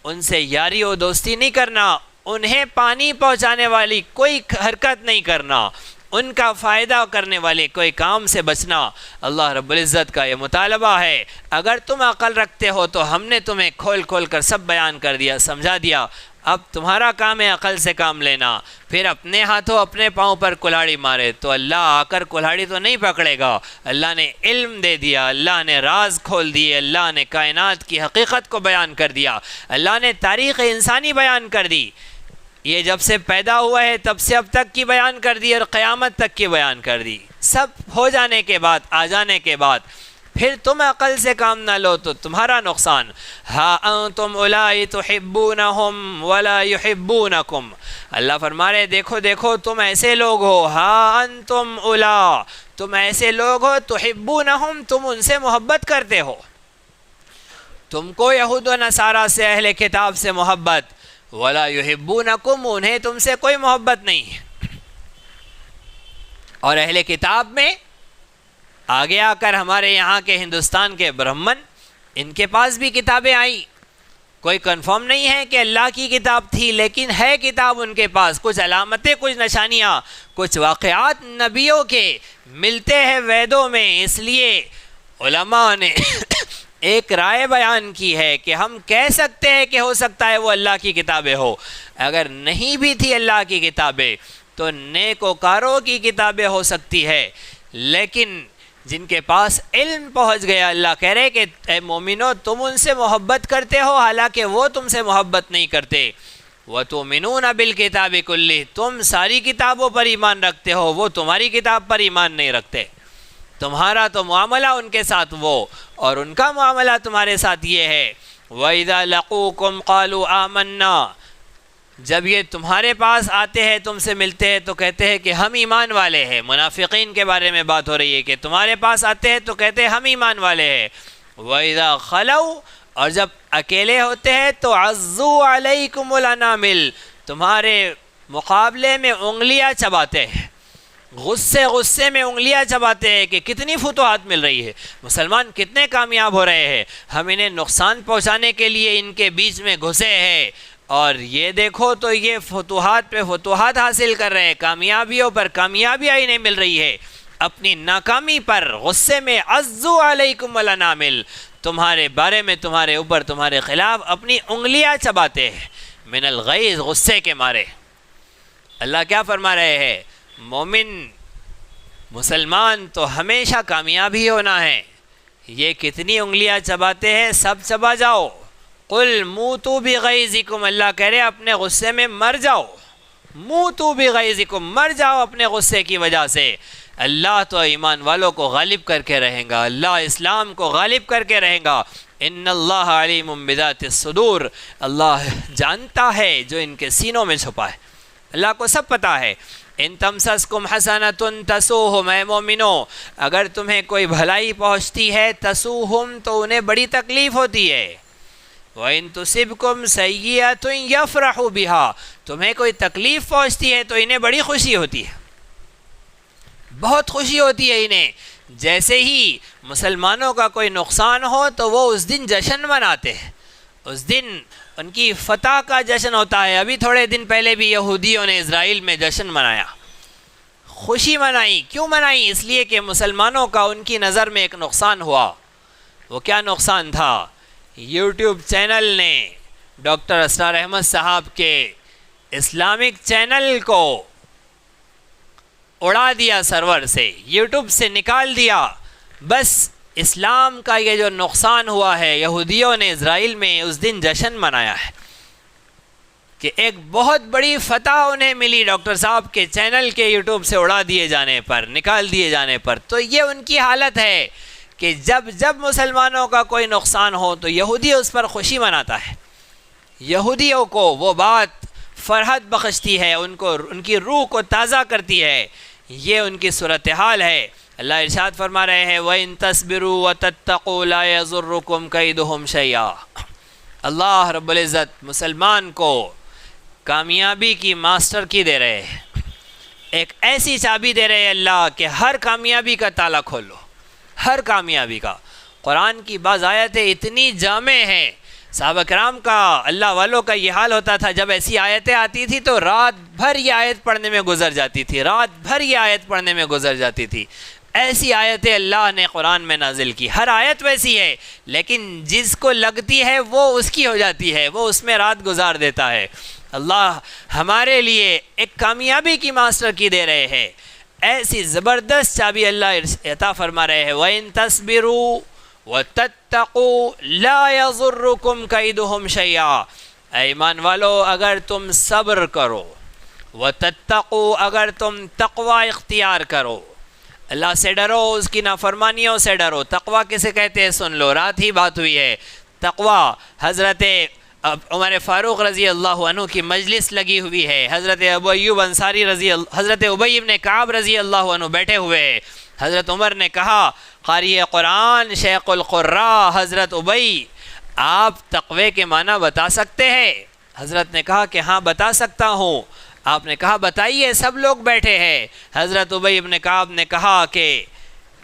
Speaker 1: ان سے یاری و دوستی نہیں کرنا، انہیں پانی پہنچانے والی کوئی حرکت نہیں کرنا، ان کا فائدہ کرنے والے کوئی کام سے بچنا۔ اللہ رب العزت کا یہ مطالبہ ہے، اگر تم عقل رکھتے ہو تو ہم نے تمہیں کھول کھول کر سب بیان کر دیا، سمجھا دیا، اب تمہارا کام ہے عقل سے کام لینا۔ پھر اپنے ہاتھوں اپنے پاؤں پر کلہاڑی مارے تو اللہ آ کر کلہاڑی تو نہیں پکڑے گا۔ اللہ نے علم دے دیا، اللہ نے راز کھول دیے، اللہ نے کائنات کی حقیقت کو بیان کر دیا، اللہ نے تاریخ انسانی بیان کر دی، یہ جب سے پیدا ہوا ہے تب سے اب تک کی بیان کر دی، اور قیامت تک کی بیان کر دی۔ سب ہو جانے کے بعد، آ جانے کے بعد پھر تم عقل سے کام نہ لو تو تمہارا نقصان۔ ہا انتم اولائی تحبونہم ولا یحبونکم، اللہ فرما رہے دیکھو دیکھو تم ایسے لوگ ہو، ہا انتم اولا، تم ایسے لوگ ہو، تحبونہم، تم ان سے محبت کرتے ہو، تم کو یہود و نصارہ سے، اہل کتاب سے محبت، ولا یحبونکم، انہیں تم سے کوئی محبت نہیں۔ اور اہل کتاب میں آگے آ کر ہمارے یہاں کے ہندوستان کے برہمن، ان کے پاس بھی کتابیں آئیں، کوئی کنفرم نہیں ہے کہ اللہ کی کتاب تھی، لیکن ہے کتاب ان کے پاس، کچھ علامتیں، کچھ نشانیاں، کچھ واقعات نبیوں کے ملتے ہیں ویدوں میں۔ اس لیے علماء نے ایک رائے بیان کی ہے کہ ہم کہہ سکتے ہیں کہ ہو سکتا ہے وہ اللہ کی کتابیں ہو، اگر نہیں بھی تھی اللہ کی کتابیں تو نیکوکاروں کی کتابیں ہو سکتی ہے، لیکن جن کے پاس علم پہنچ گیا، اللہ کہہ رہے کہ اے مومنو تم ان سے محبت کرتے ہو حالانکہ وہ تم سے محبت نہیں کرتے۔ وَتُؤْمِنُونَ بِالْكِتَابِ كُلِّهِ، تم ساری کتابوں پر ایمان رکھتے ہو، وہ تمہاری کتاب پر ایمان نہیں رکھتے۔ تمہارا تو معاملہ ان کے ساتھ وہ، اور ان کا معاملہ تمہارے ساتھ یہ ہے۔ وَإِذَا لَقُوكُمْ قَالُوا آمَنَّا، جب یہ تمہارے پاس آتے ہیں، تم سے ملتے ہیں تو کہتے ہیں کہ ہم ایمان والے ہیں۔ منافقین کے بارے میں بات ہو رہی ہے کہ تمہارے پاس آتے ہیں تو کہتے ہیں ہم ایمان والے ہیں۔ وَإِذَا خَلَوْا، اور جب اکیلے ہوتے ہیں تو عَضُّوا عَلَيْكُمُ الْأَنَامِلَ، تمہارے مقابلے میں انگلیاں چباتے ہیں، غصے میں انگلیاں چباتے ہیں کہ کتنی فتوحات مل رہی ہے، مسلمان کتنے کامیاب ہو رہے ہیں، ہم انہیں نقصان پہنچانے کے لیے ان کے بیچ میں گھسے ہیں، اور یہ دیکھو تو یہ فتوحات پہ فتوحات حاصل کر رہے ہیں، کامیابیوں پر کامیابیاں انہیں مل رہی ہے، اپنی ناکامی پر غصے میں عَضُّوا عَلَيْكُمُ الْأَنَامِلَ، تمہارے بارے میں، تمہارے اوپر، تمہارے خلاف اپنی انگلیاں چباتے ہیں، من الغیظ، غصے کے مارے۔ اللہ کیا فرما رہے ہیں؟ مومن مسلمان تو ہمیشہ کامیاب ہی ہونا ہے، یہ کتنی انگلیاں چباتے ہیں، سب چبا جاؤ۔ قل موتوا بغیظکم، اللہ کہہ رہے اپنے غصے میں مر جاؤ، موتوا بغیظکم، مر جاؤ اپنے غصے کی وجہ سے۔ اللہ تو ایمان والوں کو غالب کر کے رہیں گا، اللہ اسلام کو غالب کر کے رہیں گا۔ ان اللہ علیم بذات الصدور، اللہ جانتا ہے جو ان کے سینوں میں چھپا ہے، اللہ کو سب پتہ ہے۔ ان تمسسکم حسنۃ تسوہم، اے مومنو اگر تمہیں کوئی بھلائی پہنچتی ہے، تسوہم تو انہیں بڑی تکلیف ہوتی ہے، وَإِن تُصِبْكُمْ سَيِّئَةٌ يَفْرَحُوا بِهَا، تمہیں کوئی تکلیف پہنچتی ہے تو انہیں بڑی خوشی ہوتی ہے، بہت خوشی ہوتی ہے انہیں۔ جیسے ہی مسلمانوں کا کوئی نقصان ہو تو وہ اس دن جشن مناتے ہیں، اس دن ان کی فتح کا جشن ہوتا ہے۔ ابھی تھوڑے دن پہلے بھی یہودیوں نے اسرائیل میں جشن منایا، خوشی منائی۔ کیوں منائی؟ اس لیے کہ مسلمانوں کا ان کی نظر میں ایک نقصان ہوا۔ وہ کیا نقصان تھا؟ یوٹیوب چینل نے ڈاکٹر اسرار احمد صاحب کے اسلامک چینل کو اڑا دیا سرور سے، یوٹیوب سے نکال دیا، بس اسلام کا یہ جو نقصان ہوا ہے، یہودیوں نے اسرائیل میں اس دن جشن منایا ہے کہ ایک بہت بڑی فتح انہیں ملی ڈاکٹر صاحب کے چینل کے یوٹیوب سے اڑا دیے جانے پر، نکال دیے جانے پر۔ تو یہ ان کی حالت ہے کہ جب مسلمانوں کا کوئی نقصان ہو تو یہودی اس پر خوشی مناتا ہے، یہودیوں کو وہ بات فرحت بخشتی ہے، ان کی روح کو تازہ کرتی ہے۔ یہ ان کی صورتحال ہے۔ اللہ ارشاد فرما رہے ہیں وَإِن تَصْبِرُوا وَتَتَّقُوا لَا يَضُرُّكُمْ كَيْدُهُمْ شَيْئًا۔ اللہ رب العزت مسلمان کو کامیابی کی ماسٹر کی دے رہے ہیں، ایک ایسی چابی دے رہے ہیں اللہ کہ ہر کامیابی کا تالا کھول لو، ہر کامیابی کا۔ قرآن کی بعض آیتیں اتنی جامع ہیں، صحابہ کرام کا، اللہ والوں کا یہ حال ہوتا تھا جب ایسی آیتیں آتی تھی تو رات بھر یہ آیت پڑھنے میں گزر جاتی تھی، رات بھر یہ آیت پڑھنے میں گزر جاتی تھی۔ ایسی آیتیں اللہ نے قرآن میں نازل کی، ہر آیت ویسی ہے، لیکن جس کو لگتی ہے وہ اس کی ہو جاتی ہے، وہ اس میں رات گزار دیتا ہے۔ اللہ ہمارے لیے ایک کامیابی کی ماسٹر کی دے رہے ہیں، ایسی زبردست چابی اللہ عطا فرما رہے ہیں وَإِن تَصْبِرُوا وَتَتَّقُوا لَا يَضُرُّكُمْ كَيْدُهُمْ شَيْئًا۔ اے ایمان والو، اگر تم صبر کرو، وَتَتَّقُوا اگر تم تقوی اختیار کرو، اللہ سے ڈرو، اس کی نافرمانیوں سے ڈرو۔ تقوی کسے کہتے ہیں سن لو، رات ہی بات ہوئی ہے۔ تقوی حضرت عمر فاروق رضی اللہ عنہ کی مجلس لگی ہوئی ہے، حضرت ابو ایوب انصاری حضرت ابی بن کعب رضی اللہ عنہ بیٹھے ہوئے ہیں۔ حضرت عمر نے کہا قاری قرآن شیخ القراء حضرت ابی، آپ تقوی کے معنی بتا سکتے ہیں؟ حضرت نے کہا کہ ہاں بتا سکتا ہوں۔ آپ نے کہا بتائیے، سب لوگ بیٹھے ہیں۔ حضرت ابی بن کعب نے کہا کہ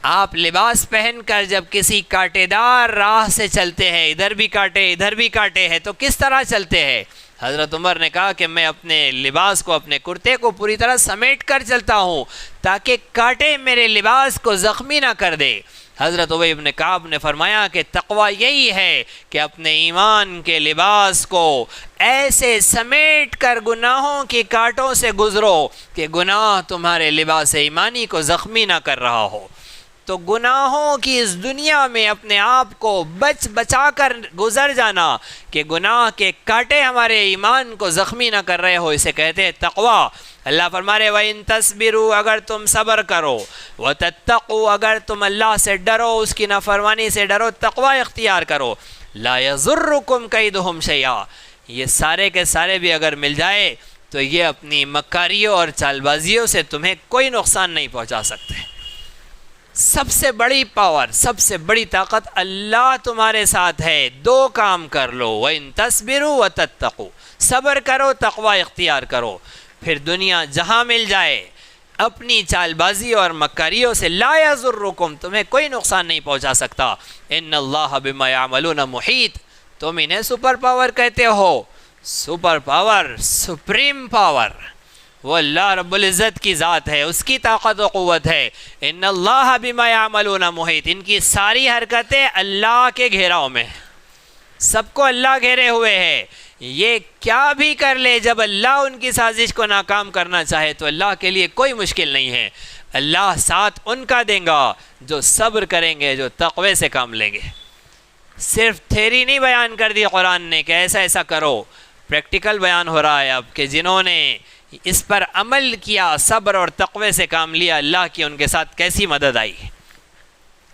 Speaker 1: آپ لباس پہن کر جب کسی کانٹے دار راہ سے چلتے ہیں، ادھر بھی کانٹے ادھر بھی کانٹے ہیں، تو کس طرح چلتے ہیں؟ حضرت عمر نے کہا کہ میں اپنے لباس کو، اپنے کرتے کو پوری طرح سمیٹ کر چلتا ہوں تاکہ کانٹے میرے لباس کو زخمی نہ کر دے۔ حضرت ابی بن کعب نے فرمایا کہ تقوی یہی ہے کہ اپنے ایمان کے لباس کو ایسے سمیٹ کر گناہوں کے کانٹوں سے گزرو کہ گناہ تمہارے لباس ایمانی کو زخمی نہ کر رہا ہو۔ تو گناہوں کی اس دنیا میں اپنے آپ کو بچا کر گزر جانا کہ گناہ کے کانٹے ہمارے ایمان کو زخمی نہ کر رہے ہو، اسے کہتے ہیں تقوی۔ اللہ فرما رہے وَإِن تَصْبِرُوا اگر تم صبر کرو، وَتَتَّقُوا اگر تم اللہ سے ڈرو، اس کی نافرمانی سے ڈرو، تقوی اختیار کرو، لَا يَضُرُّكُمْ كَيْدُهُمْ شَيْئًا۔ یہ سارے کے سارے بھی اگر مل جائے تو یہ اپنی مکاریوں اور چال بازیوں سے تمہیں کوئی نقصان نہیں پہنچا سکتے۔ سب سے بڑی پاور، سب سے بڑی طاقت اللہ تمہارے ساتھ ہے۔ دو کام کر لو، وَإِن تَصْبِرُوا وَتَتَّقُوا، صبر کرو، تقوی اختیار کرو، پھر دنیا جہاں مل جائے اپنی چال بازی اور مکاریوں سے لا یضرکم، تمہیں کوئی نقصان نہیں پہنچا سکتا۔ ان اللہ بما یعملون محیط، تم انہیں سپر پاور کہتے ہو، سپر پاور، سپریم پاور وہ اللہ رب العزت کی ذات ہے، اس کی طاقت و قوت ہے۔ ان اللہ بما یعملون محیط، ان کی ساری حرکتیں اللہ کے گھیراؤ میں، سب کو اللہ گھیرے ہوئے ہے۔ یہ کیا بھی کر لے، جب اللہ ان کی سازش کو ناکام کرنا چاہے تو اللہ کے لیے کوئی مشکل نہیں ہے۔ اللہ ساتھ ان کا دیں گا جو صبر کریں گے، جو تقوی سے کام لیں گے۔ صرف تھیری نہیں بیان کر دی قرآن نے کہ ایسا ایسا کرو، پریکٹیکل بیان ہو رہا ہے اب کہ جنہوں نے اس پر عمل کیا، صبر اور تقوی سے کام لیا، اللہ کی ان کے ساتھ کیسی مدد آئی،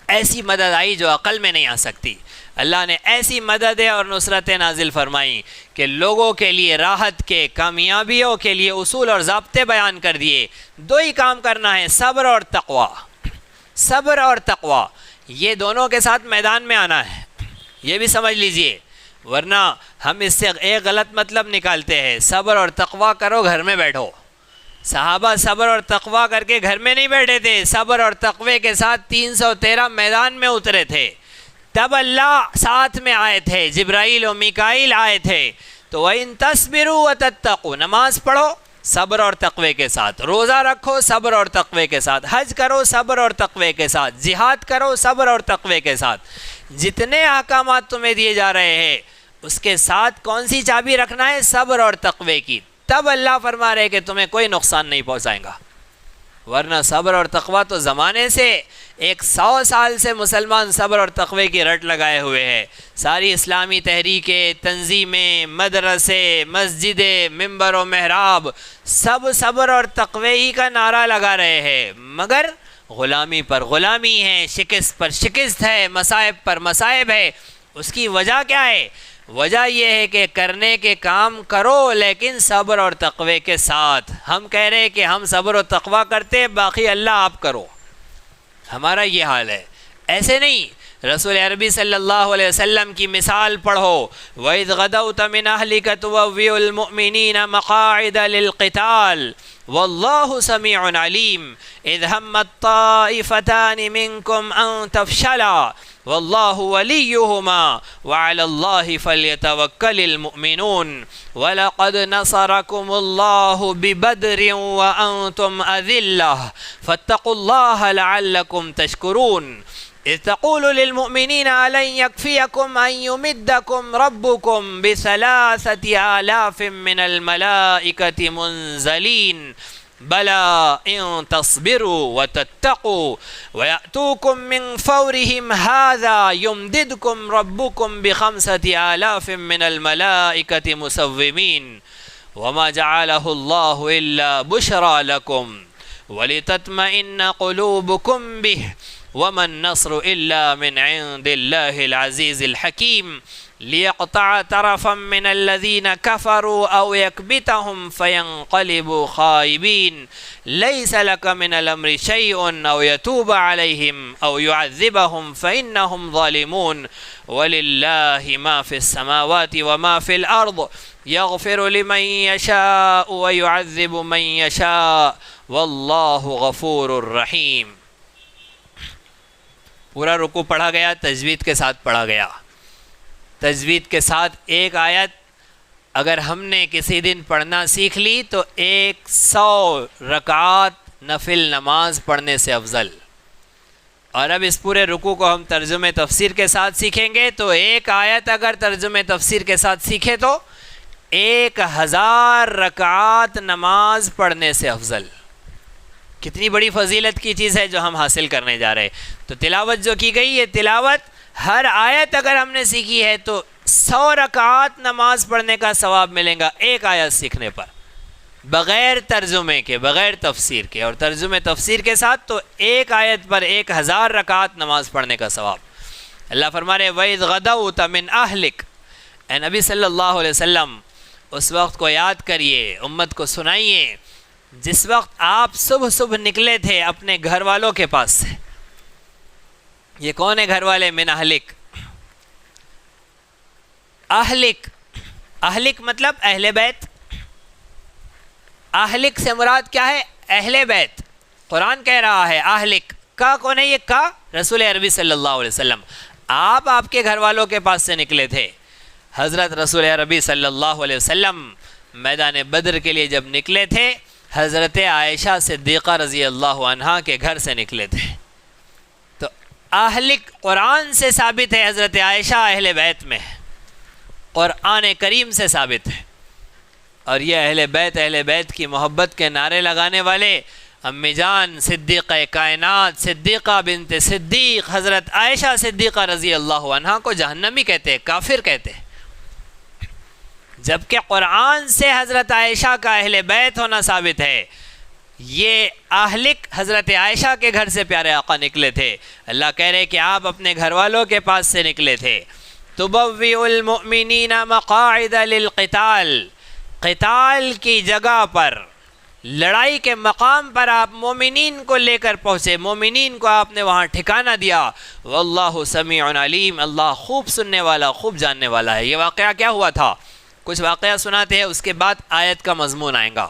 Speaker 1: ایسی مدد آئی جو عقل میں نہیں آ سکتی۔ اللہ نے ایسی مددیں اور نصرتیں نازل فرمائیں کہ لوگوں کے لیے راحت کے، کامیابیوں کے لیے اصول اور ضابطے بیان کر دیے۔ دو ہی کام کرنا ہے، صبر اور تقوی، صبر اور تقوی، یہ دونوں کے ساتھ میدان میں آنا ہے، یہ بھی سمجھ لیجئے، ورنہ ہم اس سے ایک غلط مطلب نکالتے ہیں۔ صبر اور تقوی کرو، گھر میں بیٹھو۔ صحابہ صبر اور تقوی کر کے گھر میں نہیں بیٹھے تھے، صبر اور تقوی کے ساتھ 313 میدان میں اترے تھے، تب اللہ ساتھ میں آئے تھے، جبرائیل و میکائیل آئے تھے۔ تو وَإِن تَصْبِرُوا وَتَتَّقُوا، نماز پڑھو صبر اور تقوی کے ساتھ، روزہ رکھو صبر اور تقوی کے ساتھ، حج کرو صبر اور تقوی کے ساتھ، جہاد کرو صبر اور تقوی کے ساتھ، جتنے احکامات تمہیں دیے جا رہے ہیں اس کے ساتھ کون سی چابی رکھنا ہے؟ صبر اور تقوی کی۔ تب اللہ فرما رہے کہ تمہیں کوئی نقصان نہیں پہنچائے گا، ورنہ صبر اور تقوی تو زمانے سے 100 سال سے مسلمان صبر اور تقوی کی رٹ لگائے ہوئے ہیں. ساری اسلامی تحریکیں، تنظیمیں، مدرسے، مسجدیں، ممبر و محراب، سب صبر اور تقوی ہی کا نعرہ لگا رہے ہیں، مگر غلامی پر غلامی ہے، شکست پر شکست ہے، مصائب پر مصائب ہے. اس کی وجہ کیا ہے؟ وجہ یہ ہے کہ کرنے کے کام کرو لیکن صبر اور تقوی کے ساتھ. ہم کہہ رہے ہیں کہ ہم صبر و تقوی کرتے، باقی اللہ آپ کرو. ہمارا یہ حال ہے. ایسے نہیں. رسول عربی صلی اللہ علیہ وسلم کی مثال پڑھو. وَإِذْ غَدَوْتَ مِنْ أَهْلِكَ تُبَوِّئُ الْمُؤْمِنِينَ مَقَاعِدَ لِلْقِتَالِ وَاللَّهُ سَمِيعٌ عَلِيمٌ إِذْ هَمَّتْ طَائِفَتَانِ مِنْكُمْ أَنْ تَفْشَلَا واللہ ولیہما وعلی اللہ فلیتوکل المؤمنون ولقد نصرکم اللہ ببدر وانتم اذلہ فاتقوا اللہ لعلکم تشکرون اذ تقول للمؤمنین ألن يكفيكم أن يمدكم ربكم بثلاثة آلاف من الملائكة منزلين بلى إن تصبروا وتتقوا ويأتوكم من فورهم هذا يمددكم ربكم بخمسة آلاف من الملائكة مسومين وما جعله الله إلا بشرى لكم ولتطمئن قلوبكم به وما النصر إلا من عند الله العزيز الحكيم ليقطع طرفا من الذين كفروا أو يكبتهم فينقلبوا خائبين ليس لك من الأمر شيء أو يتوب عليهم أو يعذبهم فإنهم ظالمون ولله ما في السماوات وما في الأرض يغفر لمن يشاء ويعذب من يشاء والله غفور رحيم. پورا رکوع پڑھا گیا، تجوید کے ساتھ پڑھا گیا. تجوید کے ساتھ ایک آیت اگر ہم نے کسی دن پڑھنا سیکھ لی تو 100 رکعات نفل نماز پڑھنے سے افضل. اور اب اس پورے رکوع کو ہم ترجمہ تفسیر کے ساتھ سیکھیں گے تو ایک آیت اگر ترجمہ تفسیر کے ساتھ سیکھے تو 1000 رکعات نماز پڑھنے سے افضل. کتنی بڑی فضیلت کی چیز ہے جو ہم حاصل کرنے جا رہے ہیں. تو تلاوت جو کی گئی، یہ تلاوت ہر آیت اگر ہم نے سیکھی ہے تو 100 رکعات نماز پڑھنے کا ثواب ملے گا ایک آیت سیکھنے پر، بغیر ترجمے کے، بغیر تفسیر کے. اور ترجمے تفسیر کے ساتھ تو ایک آیت پر 1000 رکعات نماز پڑھنے کا ثواب. اللہ فرما رہے وَإِذْ غَدَوْتَ مِنْ أَهْلِكَ. اے نبی صلی اللہ علیہ وسلم اس وقت کو یاد کریے، امت کو سنائیے جس وقت آپ صبح صبح نکلے تھے اپنے گھر والوں کے پاس سے. یہ کون ہے گھر والے؟ من اہلک. اہلک، اہلک مطلب اہل بیت. اہلک سے مراد کیا ہے؟ اہل بیت. قرآن کہہ رہا ہے اہلک. کا کون ہے یہ؟ کا رسول عربی صلی اللہ علیہ وسلم. آپ کے گھر والوں کے پاس سے نکلے تھے. حضرت رسول عربی صلی اللہ علیہ وسلم میدان بدر کے لیے جب نکلے تھے حضرت عائشہ صدیقہ رضی اللہ عنہا کے گھر سے نکلے تھے. تو اہلک قرآن سے ثابت ہے، حضرت عائشہ اہل بیت میں ہے، قرآن کریم سے ثابت ہے. اور یہ اہل بیت کی محبت کے نعرے لگانے والے امی جان صدیقہ کائنات صدیقہ بنت صدیق حضرت عائشہ صدیقہ رضی اللہ عنہا کو جہنمی کہتے ہیں، کافر کہتے ہیں. جبکہ قرآن سے حضرت عائشہ کا اہل بیت ہونا ثابت ہے. یہ اہلک حضرت عائشہ کے گھر سے پیارے آقا نکلے تھے. اللہ کہہ رہے کہ آپ اپنے گھر والوں کے پاس سے نکلے تھے. تبوئ المؤمنین مقاعد للقتال. قتال کی جگہ پر، لڑائی کے مقام پر آپ مومنین کو لے کر پہنچے، مومنین کو آپ نے وہاں ٹھکانہ دیا. واللہ سمیع علیم. اللہ خوب سننے والا، خوب جاننے والا ہے. یہ واقعہ کیا ہوا تھا؟ کچھ واقعہ سناتے ہیں، اس کے بعد آیت کا مضمون آئے گا.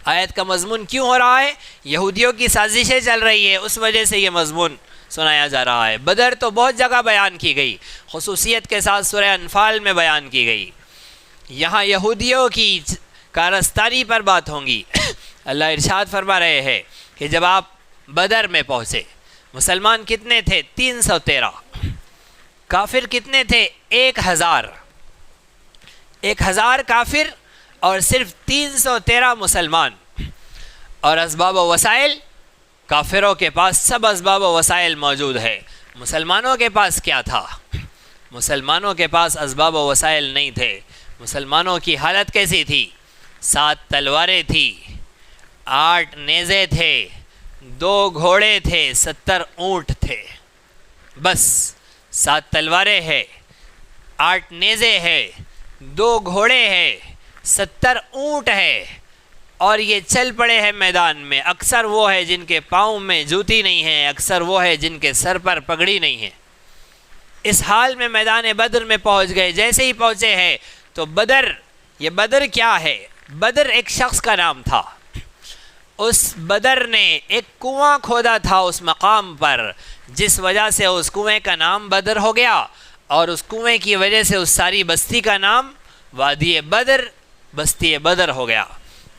Speaker 1: آیت کا مضمون کیوں ہو رہا ہے؟ یہودیوں کی سازشیں چل رہی ہے، اس وجہ سے یہ مضمون سنایا جا رہا ہے. بدر تو بہت جگہ بیان کی گئی، خصوصیت کے ساتھ سورہ انفال میں بیان کی گئی. یہاں یہودیوں کی کارستانی پر بات ہوں گی. اللہ ارشاد فرما رہے ہیں کہ جب آپ بدر میں پہنچے، مسلمان کتنے تھے؟ 313. کافر کتنے تھے؟ 1000. 1000 کافر اور صرف 313 مسلمان. اور اسباب و وسائل کافروں کے پاس سب اسباب و وسائل موجود ہے. مسلمانوں کے پاس کیا تھا؟ مسلمانوں کے پاس اسباب و وسائل نہیں تھے. مسلمانوں کی حالت کیسی تھی؟ 7 تلواریں تھی، 8 نیزے تھے، 2 گھوڑے تھے، 70 اونٹ تھے. بس 7 تلواریں ہیں، 8 نیزے ہیں، 2 گھوڑے ہیں، 70 اونٹ ہے، اور یہ چل پڑے ہیں میدان میں. اکثر وہ ہے جن کے پاؤں میں جوتی نہیں ہے، اکثر وہ ہے جن کے سر پر پگڑی نہیں ہے. اس حال میں میدان بدر میں پہنچ گئے. جیسے ہی پہنچے ہیں تو بدر، یہ بدر کیا ہے؟ بدر ایک شخص کا نام تھا. اس بدر نے ایک کنواں کھودا تھا اس مقام پر، جس وجہ سے اس کنویں کا نام بدر ہو گیا، اور اس کنویں کی وجہ سے اس ساری بستی کا نام وادی بدر، بستی بدر ہو گیا.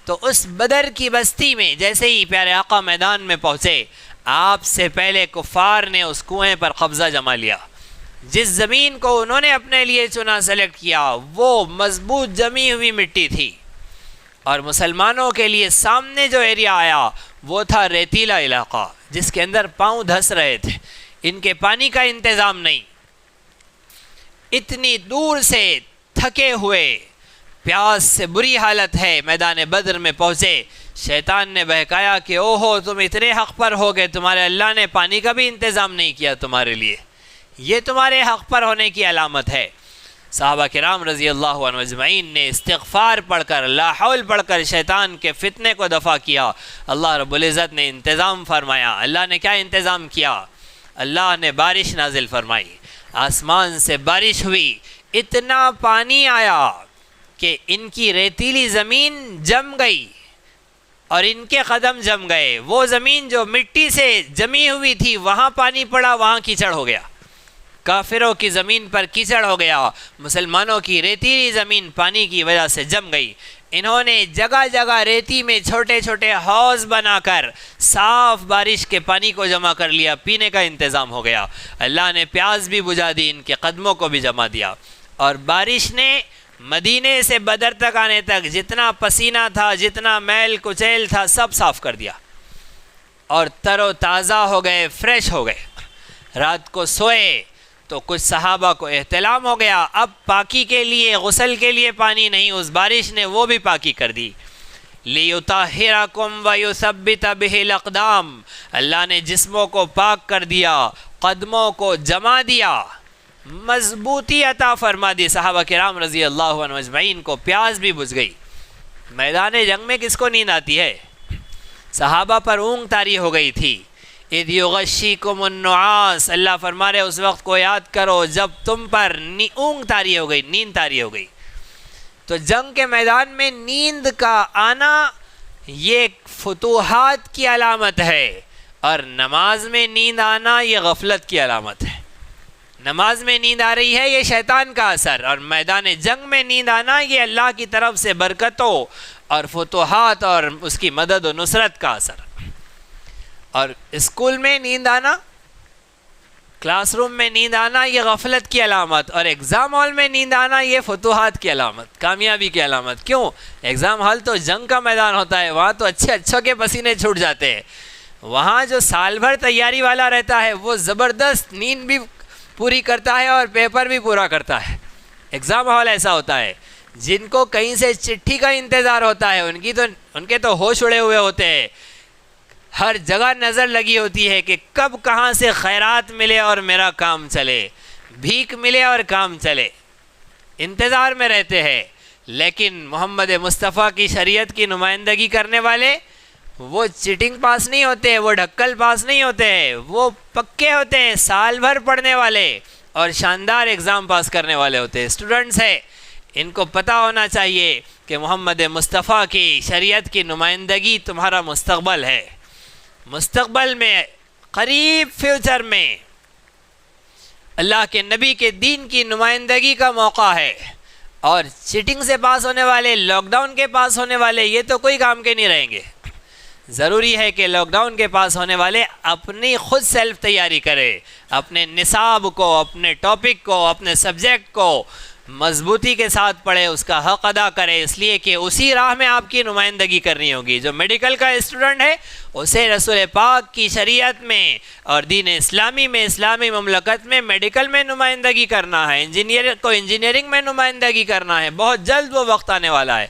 Speaker 1: تو اس بدر کی بستی میں جیسے ہی پیارے آقا میدان میں پہنچے، آپ سے پہلے کفار نے اس کنویں پر قبضہ جما لیا. جس زمین کو انہوں نے اپنے لیے چنا، سلیکٹ کیا، وہ مضبوط جمی ہوئی مٹی تھی، اور مسلمانوں کے لیے سامنے جو ایریا آیا وہ تھا ریتیلا علاقہ، جس کے اندر پاؤں دھس رہے تھے. ان کے پانی کا انتظام نہیں. اتنی دور سے تھکے ہوئے، پیاس سے بری حالت ہے، میدان بدر میں پہنچے. شیطان نے بہکایا کہ اوہو تم اتنے حق پر ہو گئے، تمہارے اللہ نے پانی کا بھی انتظام نہیں کیا تمہارے لیے. یہ تمہارے حق پر ہونے کی علامت ہے. صحابہ کرام رضی اللہ عنہ اجمعین نے استغفار پڑھ کر، لا حول پڑھ کر شیطان کے فتنے کو دفع کیا. اللہ رب العزت نے انتظام فرمایا. اللہ نے کیا انتظام کیا؟ اللہ نے بارش نازل فرمائی. آسمان سے بارش ہوئی، اتنا پانی آیا کہ ان کی ریتیلی زمین جم گئی اور ان کے قدم جم گئے. وہ زمین جو مٹی سے جمی ہوئی تھی، وہاں پانی پڑا، وہاں کیچڑ ہو گیا. کافروں کی زمین پر کیچڑ ہو گیا، مسلمانوں کی ریتیلی زمین پانی کی وجہ سے جم گئی. انہوں نے جگہ جگہ ریتی میں چھوٹے چھوٹے حوض بنا کر صاف بارش کے پانی کو جمع کر لیا، پینے کا انتظام ہو گیا. اللہ نے پیاس بھی بجھا دی، ان کے قدموں کو بھی جما دیا. اور بارش نے مدینے سے بدر تک آنے تک جتنا پسینہ تھا، جتنا میل کچیل تھا، سب صاف کر دیا، اور تر و تازہ ہو گئے، فریش ہو گئے. رات کو سوئے تو کچھ صحابہ کو احتلام ہو گیا. اب پاکی کے لیے، غسل کے لیے پانی نہیں، اس بارش نے وہ بھی پاکی کر دی. لِيُطَهِّرَكُمْ وَيُثَبِّتَ بِهِ الْأَقْدَامَ، اللہ نے جسموں کو پاک کر دیا، قدموں کو جما دیا، مضبوطی عطا فرما دی. صحابہ کرام رضی اللہ عنہ اجمعین کو پیاس بھی بجھ گئی. میدان جنگ میں کس کو نیند آتی ہے؟ صحابہ پر اونگ طاری ہو گئی تھی. اِذْ يُغَشِّيكُمُ النُّعَاسُ، اللہ فرما رہے اس وقت کو یاد کرو جب تم پر اونگ طاری ہو گئی، نیند طاری ہو گئی. تو جنگ کے میدان میں نیند کا آنا یہ فتوحات کی علامت ہے، اور نماز میں نیند آنا یہ غفلت کی علامت ہے. نماز میں نیند آ رہی ہے، یہ شیطان کا اثر، اور میدان جنگ میں نیند آنا یہ اللہ کی طرف سے برکتوں اور فتوحات اور اس کی مدد و نصرت کا اثر. اور اسکول میں نیند آنا، کلاس روم میں نیند آنا یہ غفلت کی علامت، اور ایگزام ہال میں نیند آنا یہ فتوحات کی علامت، کامیابی کی علامت. کیوں؟ ایگزام ہال تو جنگ کا میدان ہوتا ہے، وہاں تو اچھوں کے پسینے چھوٹ جاتے ہیں. وہاں جو سال بھر تیاری والا رہتا ہے وہ زبردست نیند بھی پوری کرتا ہے اور پیپر بھی پورا کرتا ہے. ایگزام ہال ایسا ہوتا ہے. جن کو کہیں سے چٹھی کا انتظار ہوتا ہے ان کے تو ہوش اڑے ہوئے ہوتے ہیں. ہر جگہ نظر لگی ہوتی ہے کہ کب کہاں سے خیرات ملے اور میرا کام چلے، بھیک ملے اور کام چلے، انتظار میں رہتے ہیں. لیکن محمد مصطفیٰ کی شریعت کی نمائندگی کرنے والے وہ چیٹنگ پاس نہیں ہوتے، وہ ڈھکل پاس نہیں ہوتے ہیں، وہ پکے ہوتے ہیں، سال بھر پڑھنے والے اور شاندار ایگزام پاس کرنے والے ہوتے ہیں. اسٹوڈنٹس ہیں، ان کو پتہ ہونا چاہیے کہ محمد مصطفیٰ کی شریعت کی نمائندگی تمہارا مستقبل ہے. مستقبل میں، قریب فیوچر میں اللہ کے نبی کے دین کی نمائندگی کا موقع ہے. اور چیٹنگ سے پاس ہونے والے، لاک ڈاؤن کے پاس ہونے والے یہ تو کوئی کام کے نہیں رہیں گے. ضروری ہے کہ لاک ڈاؤن کے پاس ہونے والے اپنی خود سیلف تیاری کرے، اپنے نصاب کو، اپنے ٹاپک کو، اپنے سبجیکٹ کو مضبوطی کے ساتھ پڑھے، اس کا حق ادا کرے، اس لیے کہ اسی راہ میں آپ کی نمائندگی کرنی ہوگی۔ جو میڈیکل کا اسٹوڈنٹ ہے اسے رسول پاک کی شریعت میں اور دین اسلامی میں، اسلامی مملکت میں میڈیکل میں نمائندگی کرنا ہے، انجینئر کو انجینئرنگ میں نمائندگی کرنا ہے، بہت جلد وہ وقت آنے والا ہے۔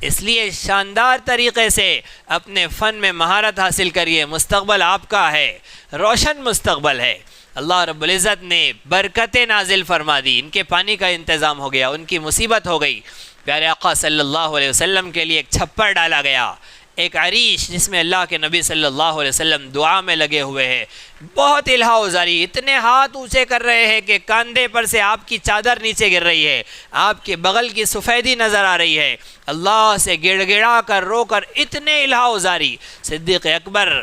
Speaker 1: اس لیے شاندار طریقے سے اپنے فن میں مہارت حاصل کریے، مستقبل آپ کا ہے، روشن مستقبل ہے۔ اللہ رب العزت نے برکتیں نازل فرما دی، ان کے پانی کا انتظام ہو گیا، ان کی مصیبت ہو گئی۔ پیارے آقا صلی اللہ علیہ وسلم کے لیے ایک چھپر ڈالا گیا، ایک عریش جس میں اللہ کے نبی صلی اللہ علیہ وسلم دعا میں لگے ہوئے ہیں، بہت الہا ازاری، اتنے ہاتھ اونچے کر رہے ہیں کہ کاندھے پر سے آپ کی چادر نیچے گر رہی ہے، آپ کے بغل کی سفیدی نظر آ رہی ہے، اللہ سے گڑ گڑا کر رو کر اتنے الہا ازاری۔ صدیق اکبر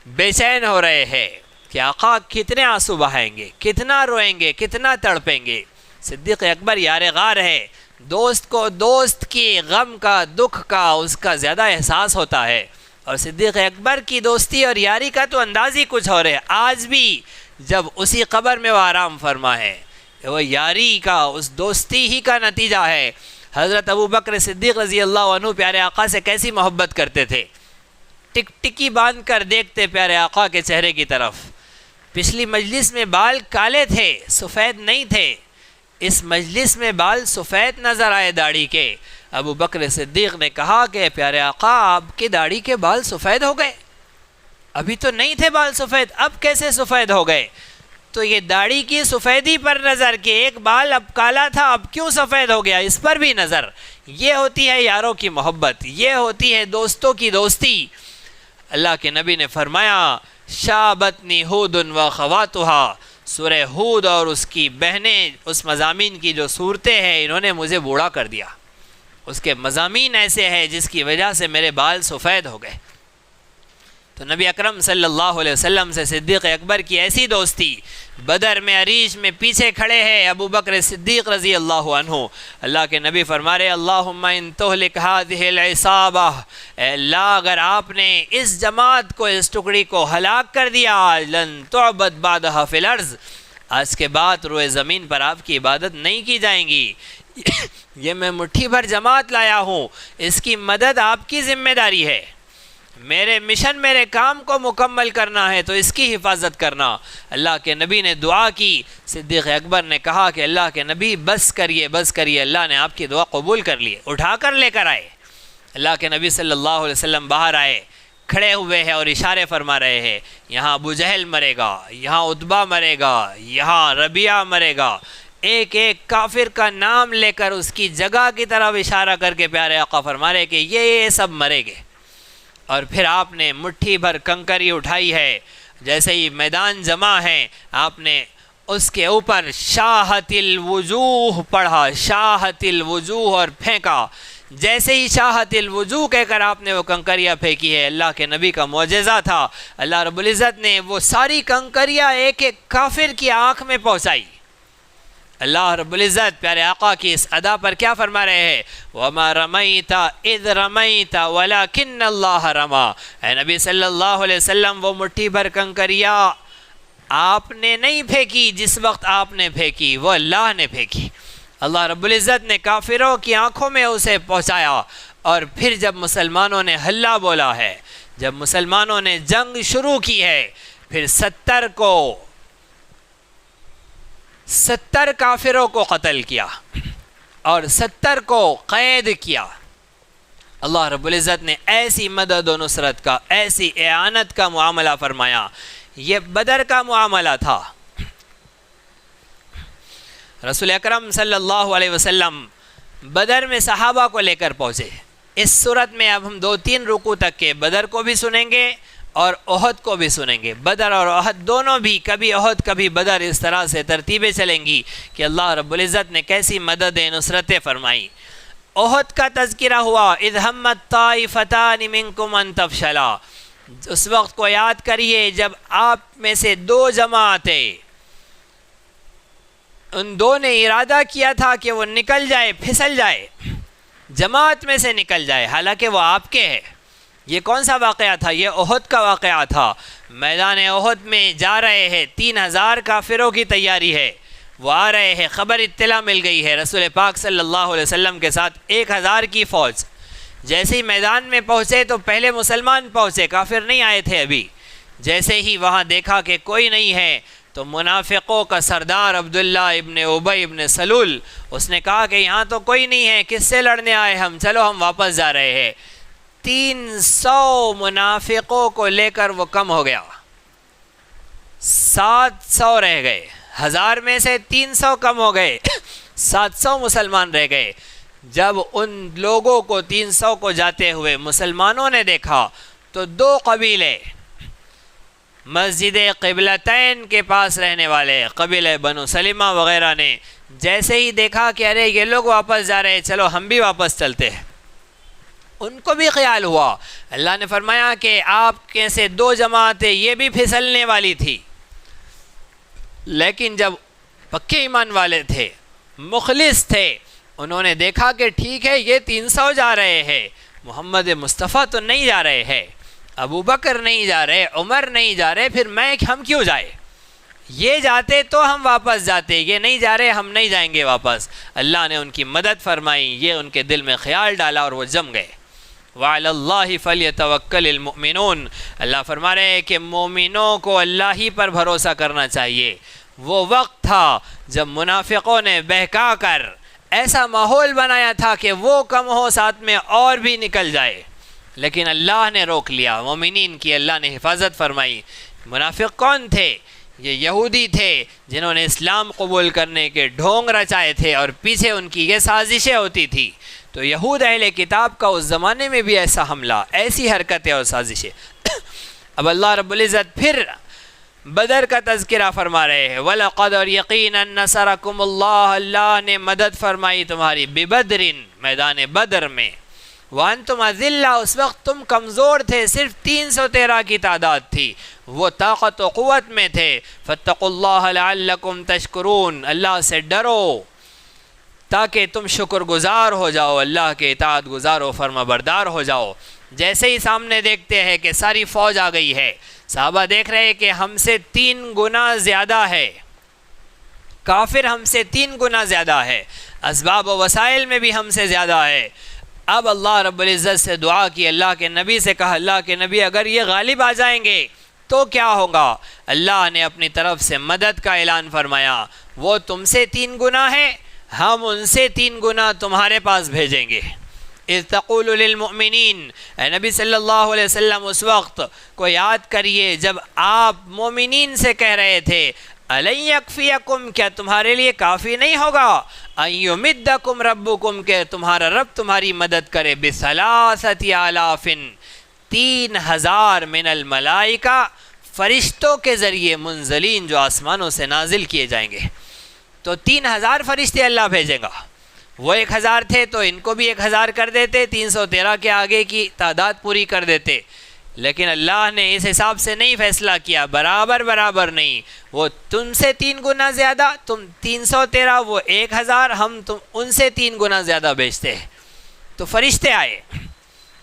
Speaker 1: بے چین ہو رہے ہیں کہ آقا کتنے آنسو بہائیں گے، کتنا روئیں گے، کتنا تڑپیں گے۔ صدیق اکبر یار غار ہے، دوست کو دوست کی غم کا، دکھ کا، اس کا زیادہ احساس ہوتا ہے، اور صدیق اکبر کی دوستی اور یاری کا تو انداز ہی کچھ اور ہے۔ آج بھی جب اسی قبر میں وہ آرام فرما ہے، وہ یاری کا، اس دوستی ہی کا نتیجہ ہے۔ حضرت ابو بکر صدیق رضی اللہ عنہ پیارے آقا سے کیسی محبت کرتے تھے، ٹک ٹکی باندھ کر دیکھتے پیارے آقا کے چہرے کی طرف۔ پچھلی مجلس میں بال کالے تھے، سفید نہیں تھے، اس مجلس میں بال سفید نظر آئے داڑھی کے۔ ابو بکر صدیق نے کہا کہ پیارے آقا آپ کی داڑھی کے بال سفید ہو گئے، ابھی تو نہیں تھے بال سفید، اب کیسے سفید ہو گئے؟ تو یہ داڑھی کی سفیدی پر نظر کہ ایک بال اب کالا تھا اب کیوں سفید ہو گیا، اس پر بھی نظر۔ یہ ہوتی ہے یاروں کی محبت، یہ ہوتی ہے دوستوں کی دوستی۔ اللہ کے نبی نے فرمایا شابتنی ہود و خواتها، سورہ ہود اور اس کی بہنیں، اس مضامین کی جو صورتیں ہیں، انہوں نے مجھے بوڑھا کر دیا، اس کے مضامین ایسے ہیں جس کی وجہ سے میرے بال سفید ہو گئے۔ تو نبی اکرم صلی اللہ علیہ وسلم سے صدیق اکبر کی ایسی دوستی، بدر میں عریش میں پیچھے کھڑے ہیں ابو بکر صدیق رضی اللہ عنہ، اللہ کے نبی فرما رہے اللہم ان تہلک هذه العصابہ، اے اللہ اگر آپ نے اس جماعت کو، اس ٹکڑی کو ہلاک کر دیا، لن تعبد بعدها فی الارض، آج کے بعد روئے زمین پر آپ کی عبادت نہیں کی جائیں گی۔ یہ میں مٹھی بھر جماعت لایا ہوں، اس کی مدد آپ کی ذمہ داری ہے، میرے مشن، میرے کام کو مکمل کرنا ہے تو اس کی حفاظت کرنا۔ اللہ کے نبی نے دعا کی، صدیق اکبر نے کہا کہ اللہ کے نبی بس کریے، بس کریے، اللہ نے آپ کی دعا قبول کر لی، اٹھا کر لے کر آئے۔ اللہ کے نبی صلی اللہ علیہ وسلم باہر آئے، کھڑے ہوئے ہیں اور اشارے فرما رہے ہیں، یہاں ابو جہل مرے گا، یہاں عتبہ مرے گا، یہاں ربیعہ مرے گا، ایک ایک کافر کا نام لے کر اس کی جگہ کی طرف اشارہ کر کے پیارے آقا فرما رہے کہ یہ سب مرے گے۔ اور پھر آپ نے مٹھی بھر کنکری اٹھائی ہے، جیسے ہی میدان جمع ہے آپ نے اس کے اوپر شاہت الوجوہ پڑھا، شاہت الوجوہ، اور پھینکا۔ جیسے ہی شاہت الوجوہ کہہ کر آپ نے وہ کنکریاں پھینکی ہے، اللہ کے نبی کا معجزہ تھا، اللہ رب العزت نے وہ ساری کنکریاں ایک ایک کافر کی آنکھ میں پہنچائی۔ اللہ رب العزت پیارے آقا کی اس ادا پر کیا فرما رہے ہیں وَمَا رَمَيْتَ اِذْ رَمَيْتَ وَلَكِنَّ اللَّهَ رَمَى، اے نبی صلی اللہ علیہ وسلم وہ مٹھی بھر کنکریاں آپ نے نہیں پھینکی، جس وقت آپ نے پھینکی وہ اللہ نے پھینکی۔ اللہ رب العزت نے کافروں کی آنکھوں میں اسے پہنچایا، اور پھر جب مسلمانوں نے حلہ بولا ہے، جب مسلمانوں نے جنگ شروع کی ہے، پھر 70 کافروں کو قتل کیا اور 70 کو قید کیا۔ اللہ رب العزت نے ایسی مدد و نصرت کا، ایسی اعانت کا معاملہ فرمایا۔ یہ بدر کا معاملہ تھا۔ رسول اکرم صلی اللہ علیہ وسلم بدر میں صحابہ کو لے کر پہنچے۔ اس صورت میں اب ہم 2-3 رکوع تک کے بدر کو بھی سنیں گے اور احد کو بھی سنیں گے۔ بدر اور احد دونوں بھی، کبھی احد کبھی بدر، اس طرح سے ترتیبیں چلیں گی کہ اللہ رب العزت نے کیسی مدد نصرتیں فرمائی۔ احد کا تذکرہ ہوا، اذ ہمت طائفتان منکم ان تفشلا، اس وقت کو یاد کریے جب آپ میں سے 2 جماعتیں، ان 2 نے ارادہ کیا تھا کہ وہ نکل جائے، پھسل جائے، جماعت میں سے نکل جائے، حالانکہ وہ آپ کے ہیں۔ یہ کون سا واقعہ تھا؟ یہ احد کا واقعہ تھا۔ میدان احد میں جا رہے ہیں، 3000 کافروں کی تیاری ہے، وہ آ رہے ہیں، خبر اطلاع مل گئی ہے رسول پاک صلی اللہ علیہ وسلم کے ساتھ 1000 کی فوج۔ جیسے ہی میدان میں پہنچے تو پہلے مسلمان پہنچے، کافر نہیں آئے تھے ابھی۔ جیسے ہی وہاں دیکھا کہ کوئی نہیں ہے تو منافقوں کا سردار عبداللہ ابن ابی ابن سلول اس نے کہا کہ یہاں تو کوئی نہیں ہے، کس سے لڑنے آئے ہم، چلو ہم واپس جا رہے ہیں۔ 300 منافقوں کو لے کر وہ کم ہو گیا، 700 رہ گئے، 1000 میں سے 300 کم ہو گئے، 700 مسلمان رہ گئے۔ جب ان لوگوں کو 300 کو جاتے ہوئے مسلمانوں نے دیکھا تو 2 قبیلے مسجد قبلتین کے پاس رہنے والے قبیلہ بنو سلمہ وغیرہ نے جیسے ہی دیکھا کہ ارے یہ لوگ واپس جا رہے ہیں، چلو ہم بھی واپس چلتے ہیں، ان کو بھی خیال ہوا۔ اللہ نے فرمایا کہ آپ کے سے 2 جماعتیں یہ بھی پھسلنے والی تھی، لیکن جب پکے ایمان والے تھے، مخلص تھے، انہوں نے دیکھا کہ ٹھیک ہے یہ 300 جا رہے ہیں، محمد مصطفیٰ تو نہیں جا رہے ہیں، ابو بکر نہیں جا رہے، عمر نہیں جا رہے، پھر ہم کیوں جائے، یہ جاتے تو ہم واپس جاتے، یہ نہیں جا رہے ہم نہیں جائیں گے واپس۔ اللہ نے ان کی مدد فرمائی، یہ ان کے دل میں خیال ڈالا اور وہ جم گئے۔ وَعَلَى اللَّهِ فَلْيَتَوَكَّلِ الْمُؤْمِنُونَ، اللہ فرما رہے ہیں کہ مومنوں کو اللہ ہی پر بھروسہ کرنا چاہیے۔ وہ وقت تھا جب منافقوں نے بہکا کر ایسا ماحول بنایا تھا کہ وہ کم ہو ساتھ میں اور بھی نکل جائے، لیکن اللہ نے روک لیا، مومنین کی اللہ نے حفاظت فرمائی۔ منافق کون تھے؟ یہ یہودی تھے جنہوں نے اسلام قبول کرنے کے ڈھونگ رچائے تھے اور پیچھے ان کی یہ سازشیں ہوتی تھی۔ تو یہود اہل کتاب کا اس زمانے میں بھی ایسا حملہ، ایسی حرکتیں اور سازشیں۔ اب اللہ رب العزت پھر بدر کا تذکرہ فرما رہے ہیں، وَلَقَدْ اور یقیناً نَصَرَكُمُ اللَّهُ، اللہ نے مدد فرمائی تمہاری، بِبَدْرٍ میدان بدر میں، وَأَنْتُمْ أَذِلَّةٌ اس وقت تم کمزور تھے، صرف 313 کی تعداد تھی، وہ طاقت و قوت میں تھے۔ فَاتَّقُوا اللَّهَ لَعَلَّكُمْ تَشْكُرُونَ، اللہ سے ڈرو تاکہ تم شکر گزار ہو جاؤ، اللہ کے اطاعت گزار و فرما بردار ہو جاؤ۔ جیسے ہی سامنے دیکھتے ہیں کہ ساری فوج آ گئی ہے، صحابہ دیکھ رہے ہیں کہ ہم سے 3 گنا زیادہ ہے، کافر ہم سے 3 گنا زیادہ ہے، اسباب و وسائل میں بھی ہم سے زیادہ ہے۔ اب اللہ رب العزت سے دعا کی، اللہ کے نبی سے کہا، اللہ کے نبی اگر یہ غالب آ جائیں گے تو کیا ہوگا؟ اللہ نے اپنی طرف سے مدد کا اعلان فرمایا، وہ تم سے 3 گنا ہے، ہم ان سے 3 گنا تمہارے پاس بھیجیں گے۔ اذ تقول للمؤمنین، اے نبی صلی اللہ علیہ وسلم اس وقت کو یاد کریے جب آپ مومنین سے کہہ رہے تھے، أَلَنْ يَكْفِيَكُمْ کیا تمہارے لیے کافی نہیں ہوگا، أَن يُمِدَّكُمْ رَبُّكُمْ کہ تمہارا رب تمہاری مدد کرے، بِثَلَاثَةِ آلَافٍ 3000 من الملائکہ فرشتوں کے ذریعے، منزلین جو آسمانوں سے نازل کیے جائیں گے۔ تو 3000 فرشتے اللہ بھیجیں گا، وہ 1000 تھے تو ان کو بھی 1000 کر دیتے، 313 کے آگے کی تعداد پوری کر دیتے، لیکن اللہ نے اس حساب سے نہیں فیصلہ کیا، برابر نہیں، وہ تم سے 3 گنا زیادہ، تم 313، وہ 1000، ہم تم ان سے 3 گنا زیادہ بھیجتے ہیں۔ تو فرشتے آئے،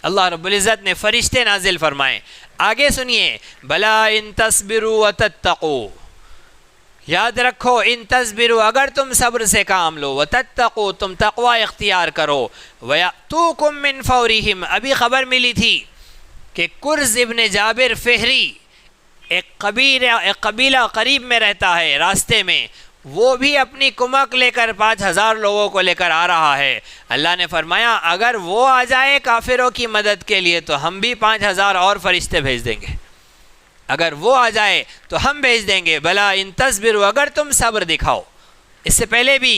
Speaker 1: اللہ رب العزت نے فرشتے نازل فرمائے۔ آگے سنیے، بلا ان تصبروا وتتقوا، یاد رکھو، ان تصبروا اگر تم صبر سے کام لو، وتتقوا تم تقوی اختیار کرو، ویأتوکم من فورہم، ابھی خبر ملی تھی کہ کرز ابن جابر فہری ایک قبیلہ قریب میں رہتا ہے، راستے میں وہ بھی اپنی کمک لے کر 5000 لوگوں کو لے کر آ رہا ہے۔ اللہ نے فرمایا اگر وہ آ جائے کافروں کی مدد کے لیے تو ہم بھی 5000 اور فرشتے بھیج دیں گے، اگر وہ آ جائے تو ہم بھیج دیں گے۔ بلا ان تصبروا اگر تم صبر دکھاؤ، اس سے پہلے بھی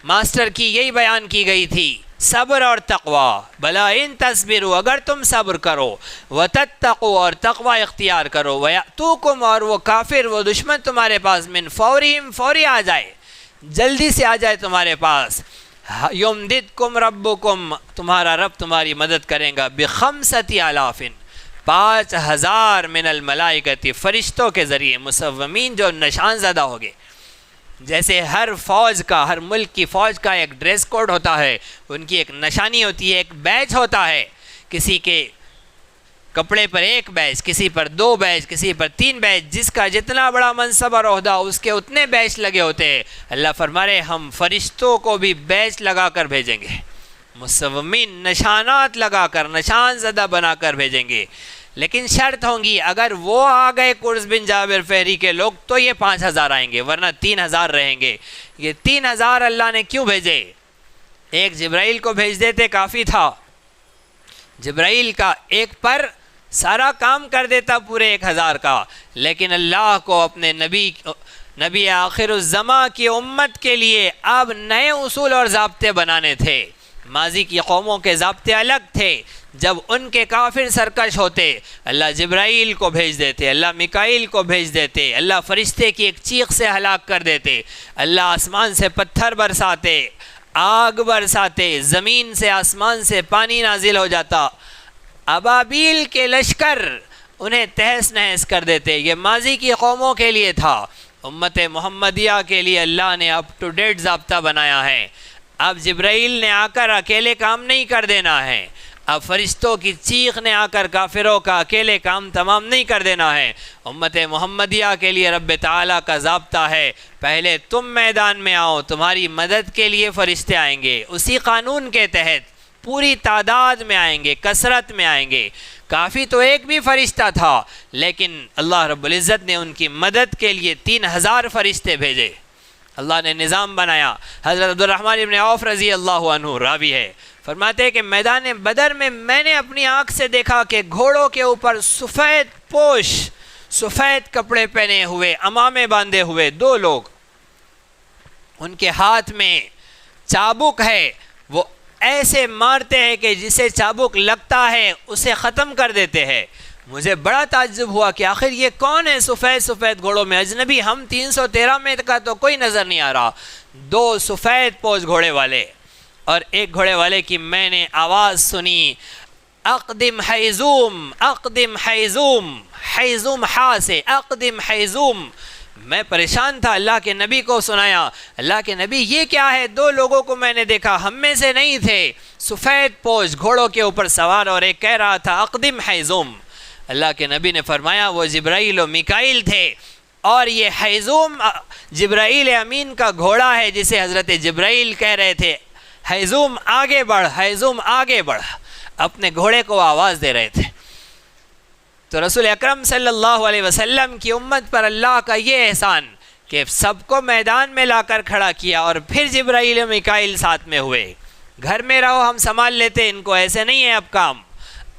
Speaker 1: ماسٹر کی یہی بیان کی گئی تھی، صبر اور تقوی، بلا ان تصبروا اگر تم صبر کرو، وتتقوا اور تقوی اختیار کرو، ویأتوکم اور وہ کافر وہ دشمن تمہارے پاس، من فورہم فوری آ جائے، جلدی سے آ جائے تمہارے پاس، یمددکم ربکم تمہارا رب تمہاری مدد کرے گا، بخمسۃ آلاف 5000 من الملائکۃ فرشتوں کے ذریعے، مسومین جو نشان زدہ ہوگے۔ جیسے ہر فوج کا، ہر ملک کی فوج کا ایک ڈریس کوڈ ہوتا ہے، ان کی ایک نشانی ہوتی ہے، ایک بیچ ہوتا ہے، کسی کے کپڑے پر 1 بیچ، کسی پر 2 بیچ، کسی پر 3 بیچ، جس کا جتنا بڑا منصب اور عہدہ اس کے اتنے بیچ لگے ہوتے ہیں۔ اللہ فرما رہے ہم فرشتوں کو بھی بیچ لگا کر بھیجیں گے، مصومین نشانات لگا کر، نشان زدہ بنا کر بھیجیں گے، لیکن شرط ہوں گی اگر وہ آ گئے قرظ بن جابر فہری کے لوگ تو یہ 5000 آئیں گے، ورنہ 3000 رہیں گے۔ یہ 3000 اللہ نے کیوں بھیجے؟ ایک جبرائیل کو بھیج دیتے کافی تھا، جبرائیل کا ایک پر سارا کام کر دیتا پورے 1000 کا، لیکن اللہ کو اپنے نبی آخر الزماں کی امت کے لیے اب نئے اصول اور ضابطے بنانے تھے۔ ماضی کی قوموں کے ضابطے الگ تھے، جب ان کے کافر سرکش ہوتے اللہ جبرائیل کو بھیج دیتے، اللہ میکائیل کو بھیج دیتے، اللہ فرشتے کی ایک چیخ سے ہلاک کر دیتے، اللہ آسمان سے پتھر برساتے، آگ برساتے، زمین سے آسمان سے پانی نازل ہو جاتا، ابابیل کے لشکر انہیں تہس نہس کر دیتے۔ یہ ماضی کی قوموں کے لیے تھا، امت محمدیہ کے لیے اللہ نے اپ ٹو ڈیٹ ضابطہ بنایا ہے۔ اب جبرائیل نے آ کر اکیلے کام نہیں کر دینا ہے، اب فرشتوں کی چیخ نے آ کر کافروں کا اکیلے کام تمام نہیں کر دینا ہے۔ امت محمدیہ کے لیے رب تعالیٰ کا ضابطہ ہے پہلے تم میدان میں آؤ، تمہاری مدد کے لیے فرشتے آئیں گے، اسی قانون کے تحت پوری تعداد میں آئیں گے، کثرت میں آئیں گے۔ کافی تو ایک بھی فرشتہ تھا، لیکن اللہ رب العزت نے ان کی مدد کے لیے 3000 فرشتے بھیجے۔ اللہ نے نظام بنایا۔ حضرت عبدالرحمن ابن عوف رضی اللہ عنہ راوی ہے، فرماتے ہیں کہ میدان بدر میں میں نے اپنی آنکھ سے دیکھا کہ گھوڑوں کے اوپر سفید پوش، سفید کپڑے پہنے ہوئے، امامے باندھے ہوئے 2 لوگ، ان کے ہاتھ میں چابک ہے، وہ ایسے مارتے ہیں کہ جسے چابک لگتا ہے اسے ختم کر دیتے ہیں۔ مجھے بڑا تعجب ہوا کہ آخر یہ کون ہے سفید سفید گھوڑوں میں؟ اجنبی ہم 313 میں کا تو کوئی نظر نہیں آ رہا۔ 2 سفید پوش گھوڑے والے، اور ایک گھوڑے والے کی میں نے آواز سنی، اقدم حیزوم اقدم حیزوم، حیزوم ہا سے اقدم حیزوم۔ میں پریشان تھا، اللہ کے نبی کو سنایا، اللہ کے نبی یہ کیا ہے؟ 2 لوگوں کو میں نے دیکھا، ہم میں سے نہیں تھے، سفید پوش گھوڑوں کے اوپر سوار، اور ایک کہہ رہا تھا اقدم حیزوم۔ اللہ کے نبی نے فرمایا وہ جبرائیل و میکائیل تھے، اور یہ حیزوم جبرائیل امین کا گھوڑا ہے جسے حضرت جبرائیل کہہ رہے تھے حیزوم آگے بڑھ، حیزوم آگے بڑھ، اپنے گھوڑے کو آواز دے رہے تھے۔ تو رسول اکرم صلی اللہ علیہ وسلم کی امت پر اللہ کا یہ احسان کہ سب کو میدان میں لا کر کھڑا کیا، اور پھر جبرائیل و میکائیل ساتھ میں ہوئے۔ گھر میں رہو ہم سنبھال لیتے، ان کو ایسے نہیں ہے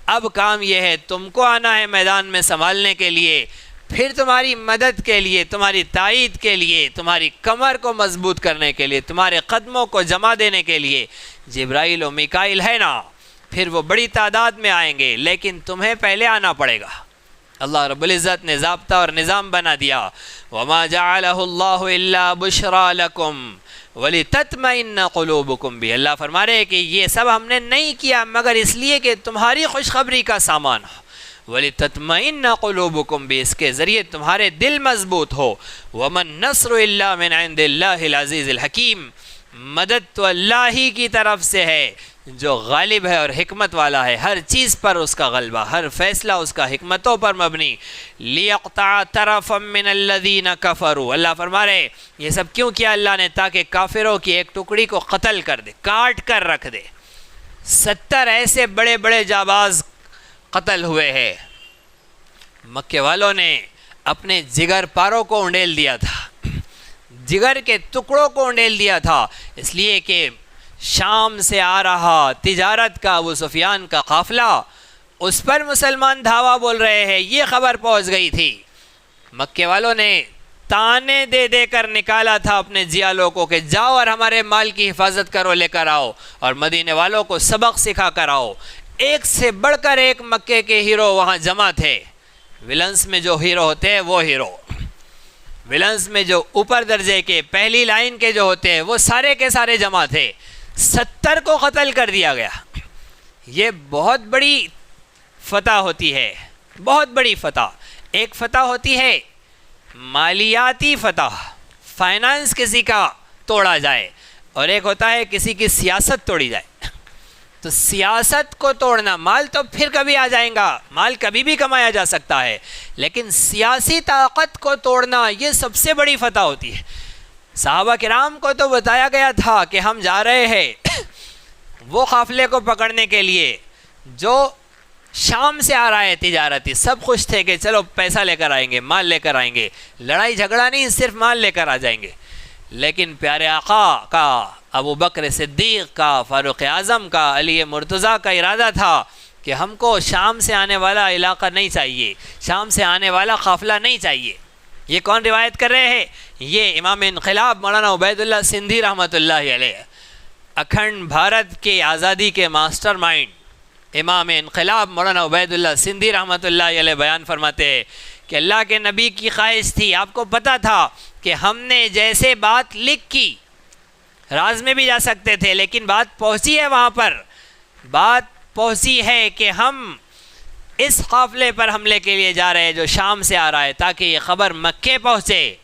Speaker 1: اب کام یہ ہے تم کو آنا ہے میدان میں سنبھالنے کے لیے، پھر تمہاری مدد کے لیے، تمہاری تائید کے لیے، تمہاری کمر کو مضبوط کرنے کے لیے، تمہارے قدموں کو جمع دینے کے لیے جبرائیل و میکائیل ہے نا، پھر وہ بڑی تعداد میں آئیں گے، لیکن تمہیں پہلے آنا پڑے گا۔ اللہ رب العزت نے ضابطہ اور نظام بنا دیا، وَمَا جَعَلَهُ اللَّهُ إِلَّا بُشْرَى لَكُمْ وَلِتَطْمَئِنَّ قُلُوبُكُمْ بھی۔ اللہ فرما رہے کہ یہ سب ہم نے نہیں کیا مگر اس لیے کہ تمہاری خوشخبری کا سامان ہو، وَلِتَطْمَئِنَّ قُلُوبُكُمْ بھی، اس کے ذریعے تمہارے دل مضبوط ہو۔ وَمَا النَّصْرُ إِلَّا مِنْ عِنْدِ اللَّهِ الْعَزِيزِ الْحَكِيمِ، مدد تو اللہ ہی کی طرف سے ہے جو غالب ہے اور حکمت والا ہے، ہر چیز پر اس کا غلبہ، ہر فیصلہ اس کا حکمتوں پر مبنی۔ لِيَقْطَعَ طَرَفًا مِّنَ الَّذِينَ كَفَرُوا، اللہ فرما رہے یہ سب کیوں کیا اللہ نے؟ تاکہ کافروں کی ایک ٹکڑی کو قتل کر دے، کاٹ کر رکھ دے۔ 70 ایسے بڑے بڑے جاباز قتل ہوئے ہیں، مکے والوں نے اپنے جگر پاروں کو انڈیل دیا تھا، جگر کے ٹکڑوں کو انڈیل دیا تھا، اس لیے کہ شام سے آ رہا تجارت کا ابو سفیان کا قافلہ، اس پر مسلمان دھاوا بول رہے ہیں، یہ خبر پہنچ گئی تھی۔ مکے والوں نے تانے دے دے کر نکالا تھا اپنے جیالوں کو کہ جاؤ اور ہمارے مال کی حفاظت کرو، لے کر آؤ، اور مدینے والوں کو سبق سکھا کر آؤ۔ ایک سے بڑھ کر ایک مکے کے ہیرو وہاں جمع تھے، ولنس میں جو ہیرو ہوتے ہیں وہ ہیرو، ولنس میں جو اوپر درجے کے پہلی لائن کے جو ہوتے ہیں وہ سارے کے سارے جمع تھے۔ 70 کو قتل کر دیا گیا۔ یہ بہت بڑی فتح ہوتی ہے، بہت بڑی فتح۔ ایک فتح ہوتی ہے مالیاتی فتح، فائنانس کسی کا توڑا جائے، اور ایک ہوتا ہے کسی کی سیاست توڑی جائے۔ تو سیاست کو توڑنا، مال تو پھر کبھی آ جائیں گا، مال کبھی بھی کمایا جا سکتا ہے، لیکن سیاسی طاقت کو توڑنا یہ سب سے بڑی فتح ہوتی ہے۔ صحابہ کرام کو تو بتایا گیا تھا کہ ہم جا رہے ہیں وہ قافلے کو پکڑنے کے لیے جو شام سے آ رہا ہے تجارتی، سب خوش تھے کہ چلو پیسہ لے کر آئیں گے، مال لے کر آئیں گے، لڑائی جھگڑا نہیں، صرف مال لے کر آ جائیں گے۔ لیکن پیارے آقا کا، ابو بکر صدیق کا، فاروق اعظم کا، علی مرتضیٰ کا ارادہ تھا کہ ہم کو شام سے آنے والا علاقہ نہیں چاہیے، شام سے آنے والا قافلہ نہیں چاہیے۔ یہ کون روایت کر رہے ہیں؟ یہ امام انقلاب مولانا عبید اللہ سندھی رحمۃ اللہ علیہ، اکھنڈ بھارت کے آزادی کے ماسٹر مائنڈ امام انقلاب مولانا عبید اللہ سندھی رحمۃ اللہ علیہ بیان فرماتے ہیں کہ اللہ کے نبی کی خواہش تھی، آپ کو پتہ تھا کہ ہم نے جیسے بات لکھ کی، راز میں بھی جا سکتے تھے، لیکن بات پہنچی ہے، وہاں پر بات پہنچی ہے کہ ہم اس قافلے پر حملے کے لیے جا رہے ہیں جو شام سے آ رہا ہے، تاکہ یہ خبر مکے پہنچے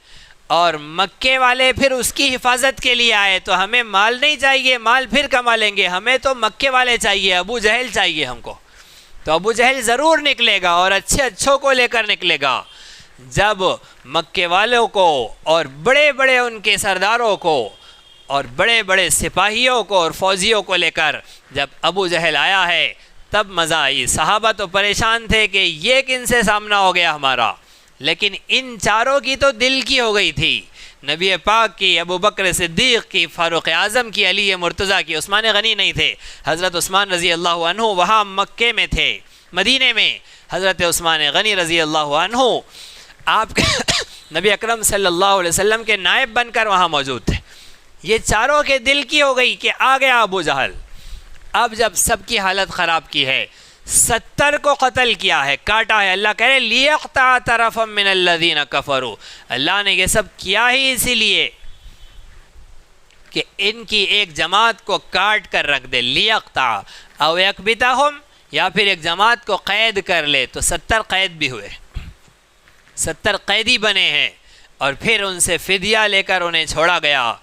Speaker 1: اور مکے والے پھر اس کی حفاظت کے لیے آئے۔ تو ہمیں مال نہیں چاہیے، مال پھر کما لیں گے، ہمیں تو مکے والے چاہیے، ابو جہل چاہیے ہم کو۔ تو ابو جہل ضرور نکلے گا اور اچھوں کو لے کر نکلے گا۔ جب مکے والوں کو اور بڑے بڑے ان کے سرداروں کو اور بڑے بڑے سپاہیوں کو اور فوجیوں کو لے کر جب ابو جہل آیا ہے تب مزہ آئی۔ صحابہ تو پریشان تھے کہ یہ کن سے سامنا ہو گیا ہمارا، لیکن ان چاروں کی تو دل کی ہو گئی تھی، نبی پاک کی، ابو بکر صدیق کی، فاروق اعظم کی، علی مرتضیٰ کی۔ عثمان غنی نہیں تھے، حضرت عثمان رضی اللہ عنہ وہاں مکے میں تھے، مدینے میں حضرت عثمان غنی رضی اللہ عنہ آپ کے نبی اکرم صلی اللہ علیہ وسلم کے نائب بن کر وہاں موجود تھے۔ یہ چاروں کے دل کی ہو گئی کہ آ گیا ابو جہل۔ اب جب سب کی حالت خراب کی ہے، 70 کو قتل کیا ہے، کاٹا ہے، اللہ کہہ رہے لیقطع طرفا من الذین کفروا، اللہ نے یہ سب کیا ہی اسی لیے کہ ان کی ایک جماعت کو کاٹ کر رکھ دے، لیقطع او یکبتہم، یا پھر ایک جماعت کو قید کر لے۔ تو 70 قید بھی ہوئے، 70 قیدی بنے ہیں، اور پھر ان سے فدیہ لے کر انہیں چھوڑا گیا،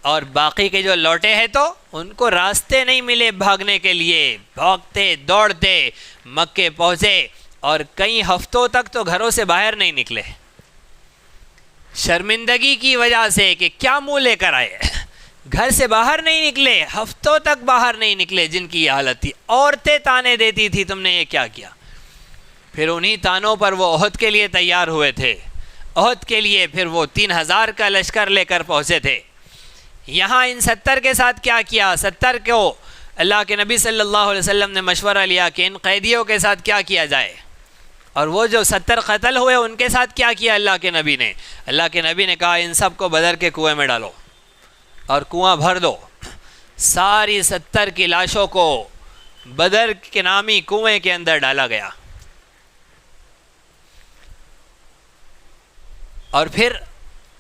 Speaker 1: اور باقی کے جو لوٹے ہیں تو ان کو راستے نہیں ملے بھاگنے کے لیے، بھاگتے دوڑتے مکے پہنچے، اور کئی ہفتوں تک تو گھروں سے باہر نہیں نکلے، شرمندگی کی وجہ سے کہ کیا منہ لے کر آئے، گھر سے باہر نہیں نکلے، ہفتوں تک باہر نہیں نکلے، جن کی یہ حالت تھی۔ عورتیں تانے دیتی تھی تم نے یہ کیا کیا۔ پھر انہی تانوں پر وہ احد کے لیے تیار ہوئے تھے، احد کے لیے پھر وہ 3000 کا لشکر لے کر پہنچے تھے۔ یہاں ان 70 کے ساتھ کیا کیا؟ 70 کو اللہ کے نبی صلی اللہ علیہ وسلم نے مشورہ لیا کہ ان قیدیوں کے ساتھ کیا کیا جائے، اور وہ جو 70 قتل ہوئے ان کے ساتھ کیا کیا اللہ کے نبی نے؟ اللہ کے نبی نے کہا ان سب کو بدر کے کنویں میں ڈالو اور کنواں بھر دو۔ ساری 70 کی لاشوں کو بدر کے نامی کنویں کے اندر ڈالا گیا، اور پھر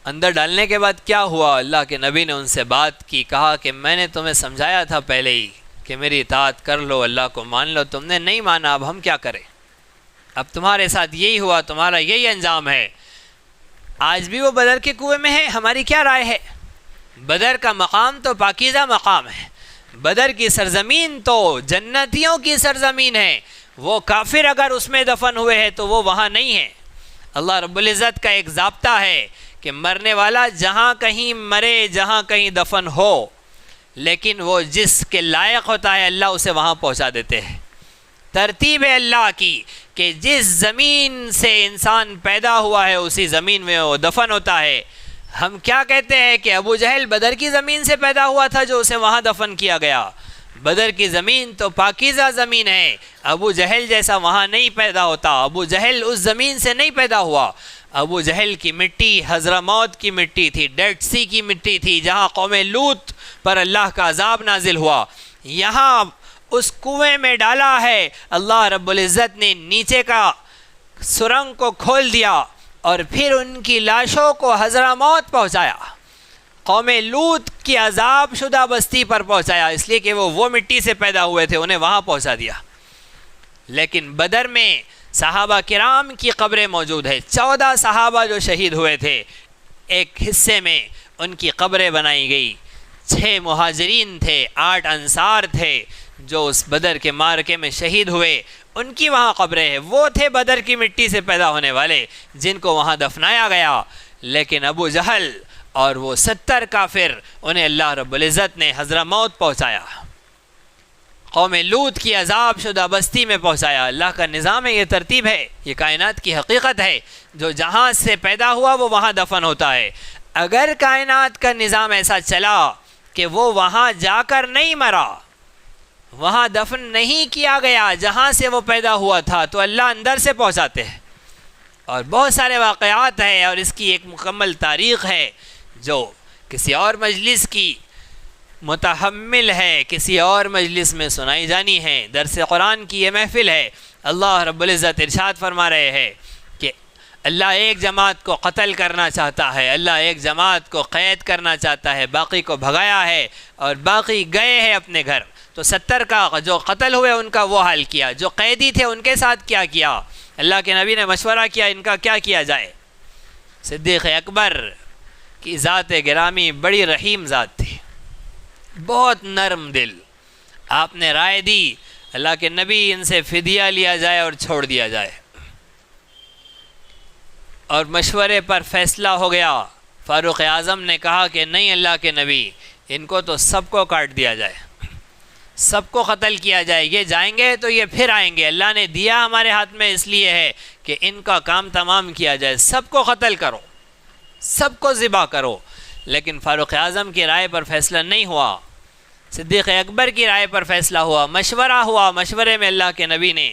Speaker 1: اندر ڈالنے کے بعد کیا ہوا؟ اللہ کے نبی نے ان سے بات کی، کہا کہ میں نے تمہیں سمجھایا تھا پہلے ہی کہ میری اطاعت کر لو، اللہ کو مان لو، تم نے نہیں مانا، اب ہم کیا کریں؟ اب تمہارے ساتھ یہی ہوا، تمہارا یہی انجام ہے۔ آج بھی وہ بدر کے کنویں میں ہے، ہماری کیا رائے ہے؟ بدر کا مقام تو پاکیزہ مقام ہے، بدر کی سرزمین تو جنتیوں کی سرزمین ہے، وہ کافر اگر اس میں دفن ہوئے ہیں تو وہ وہاں نہیں ہے۔ اللہ رب العزت کا ایک ضابطہ ہے کہ مرنے والا جہاں کہیں مرے، جہاں کہیں دفن ہو، لیکن وہ جس کے لائق ہوتا ہے اللہ اسے وہاں پہنچا دیتے ہیں۔ ترتیب ہے اللہ کی کہ جس زمین سے انسان پیدا ہوا ہے اسی زمین میں وہ دفن ہوتا ہے۔ ہم کیا کہتے ہیں کہ ابو جہل بدر کی زمین سے پیدا ہوا تھا جو اسے وہاں دفن کیا گیا۔ بدر کی زمین تو پاکیزہ زمین ہے، ابو جہل جیسا وہاں نہیں پیدا ہوتا، ابو جہل اس زمین سے نہیں پیدا ہوا۔ ابو جہل کی مٹی حضرموت کی مٹی تھی، ڈیڈ سی کی مٹی تھی، جہاں قوم لوط پر اللہ کا عذاب نازل ہوا، یہاں اس کنویں میں ڈالا ہے۔ اللہ رب العزت نے نیچے کا سرنگ کو کھول دیا اور پھر ان کی لاشوں کو حضرموت پہنچایا، قوم لوط کی عذاب شدہ بستی پر پہنچایا، اس لیے کہ وہ مٹی سے پیدا ہوئے تھے، انہیں وہاں پہنچا دیا۔ لیکن بدر میں صحابہ کرام کی قبریں موجود ہے، 14 صحابہ جو شہید ہوئے تھے، ایک حصے میں ان کی قبریں بنائی گئی، 6 مہاجرین تھے، 8 انصار تھے، جو اس بدر کے معرکے میں شہید ہوئے ان کی وہاں قبریں ہیں، وہ تھے بدر کی مٹی سے پیدا ہونے والے جن کو وہاں دفنایا گیا، لیکن ابو جہل اور وہ 70 کافر انہیں اللہ رب العزت نے حضرہ موت پہنچایا، قوم لوط کی عذاب شدہ بستی میں پہنچایا۔ اللہ کا نظام ہے، یہ ترتیب ہے، یہ کائنات کی حقیقت ہے، جو جہاں سے پیدا ہوا وہ وہاں دفن ہوتا ہے۔ اگر کائنات کا نظام ایسا چلا کہ وہ وہاں جا کر نہیں مرا، وہاں دفن نہیں کیا گیا جہاں سے وہ پیدا ہوا تھا، تو اللہ اندر سے پہنچاتے ہیں۔ اور بہت سارے واقعات ہیں اور اس کی ایک مکمل تاریخ ہے جو کسی اور مجلس کی متحمل ہے، کسی اور مجلس میں سنائی جانی ہے۔ درس قرآن کی یہ محفل ہے۔ اللہ رب العزت ارشاد فرما رہے ہیں کہ اللہ ایک جماعت کو قتل کرنا چاہتا ہے، اللہ ایک جماعت کو قید کرنا چاہتا ہے، باقی کو بھگایا ہے اور باقی گئے ہیں اپنے گھر۔ تو 70 کا جو قتل ہوئے ان کا وہ حال کیا، جو قیدی تھے ان کے ساتھ کیا کیا، اللہ کے نبی نے مشورہ کیا ان کا کیا کیا جائے۔ صدیق اکبر کی ذات گرامی بڑی رحیم ذات تھی، بہت نرم دل۔ آپ نے رائے دی اللہ کے نبی ان سے فدیہ لیا جائے اور چھوڑ دیا جائے، اور مشورے پر فیصلہ ہو گیا۔ فاروق اعظم نے کہا کہ نہیں اللہ کے نبی، ان کو تو سب کو کاٹ دیا جائے، سب کو قتل کیا جائے، یہ جائیں گے تو یہ پھر آئیں گے، اللہ نے دیا ہمارے ہاتھ میں اس لیے ہے کہ ان کا کام تمام کیا جائے، سب کو قتل کرو، سب کو ذبح کرو۔ لیکن فاروق اعظم کی رائے پر فیصلہ نہیں ہوا، صدیق اکبر کی رائے پر فیصلہ ہوا، مشورہ ہوا، مشورے میں اللہ کے نبی نے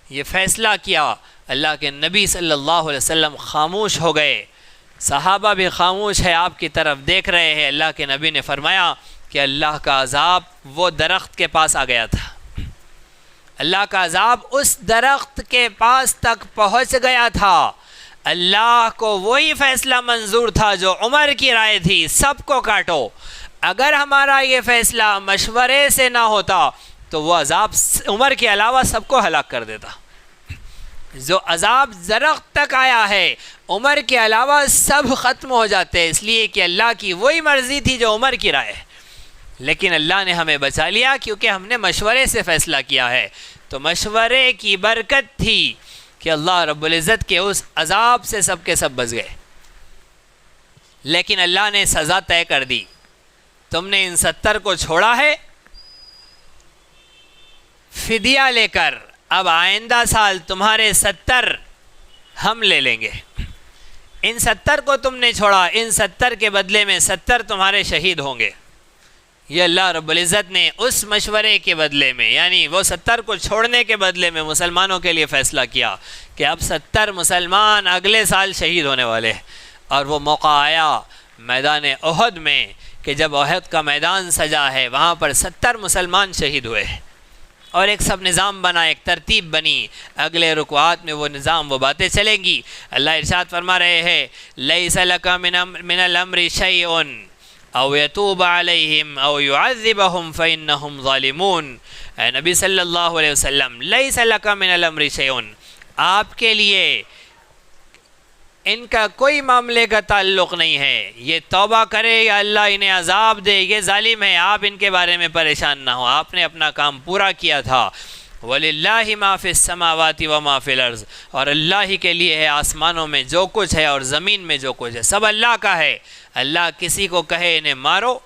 Speaker 1: یہ فیصلہ کیا۔ اللہ کے نبی صلی اللہ علیہ وسلم خاموش ہو گئے، صحابہ بھی خاموش ہے، آپ کی طرف دیکھ رہے ہیں۔ اللہ کے نبی نے فرمایا کہ اللہ کا عذاب وہ درخت کے پاس آ گیا تھا، اللہ کا عذاب اس درخت کے پاس تک پہنچ گیا تھا۔ اللہ کو وہی فیصلہ منظور تھا جو عمر کی رائے تھی، سب کو کاٹو۔ اگر ہمارا یہ فیصلہ مشورے سے نہ ہوتا تو وہ عذاب عمر کے علاوہ سب کو ہلاک کر دیتا۔ جو عذاب درخت تک آیا ہے عمر کے علاوہ سب ختم ہو جاتے، اس لیے کہ اللہ کی وہی مرضی تھی جو عمر کی رائے ہے، لیکن اللہ نے ہمیں بچا لیا کیونکہ ہم نے مشورے سے فیصلہ کیا ہے۔ تو مشورے کی برکت تھی کہ اللہ رب العزت کے اس عذاب سے سب کے سب بچ گئے، لیکن اللہ نے سزا طے کر دی۔ تم نے ان 70 کو چھوڑا ہے فدیہ لے کر، اب آئندہ سال تمہارے 70 ہم لے لیں گے۔ ان 70 کو تم نے چھوڑا، ان 70 کے بدلے میں 70 تمہارے شہید ہوں گے۔ یہ اللہ رب العزت نے اس مشورے کے بدلے میں، یعنی وہ 70 کو چھوڑنے کے بدلے میں مسلمانوں کے لیے فیصلہ کیا کہ اب 70 مسلمان اگلے سال شہید ہونے والے ہیں۔ اور وہ موقع آیا میدان احد میں کہ جب احد کا میدان سجا ہے، وہاں پر 70 مسلمان شہید ہوئے اور ایک سب نظام بنا، ایک ترتیب بنی۔ اگلے رکوعات میں وہ نظام، وہ باتیں چلیں گی۔ اللہ ارشاد فرما رہے ہیں لیس لک من الامر شیء او یتوب علیہم او یعذبہم فانہم ظالمون۔ اے نبی صلی اللہ علیہ وسلم، لیس لک من الامر شیء، آپ کے لیے ان کا کوئی معاملے کا تعلق نہیں ہے، یہ توبہ کرے یا اللہ انہیں عذاب دے، یہ ظالم ہے، آپ ان کے بارے میں پریشان نہ ہو، آپ نے اپنا کام پورا کیا تھا۔ وَلِلَّهِ مَا فِي السَّمَاوَاتِ وَمَا فِي الْأَرْضِ، اور اللہ ہی کے لیے ہے آسمانوں میں جو کچھ ہے اور زمین میں جو کچھ ہے، سب اللہ کا ہے۔ اللہ کسی کو کہے انہیں مارو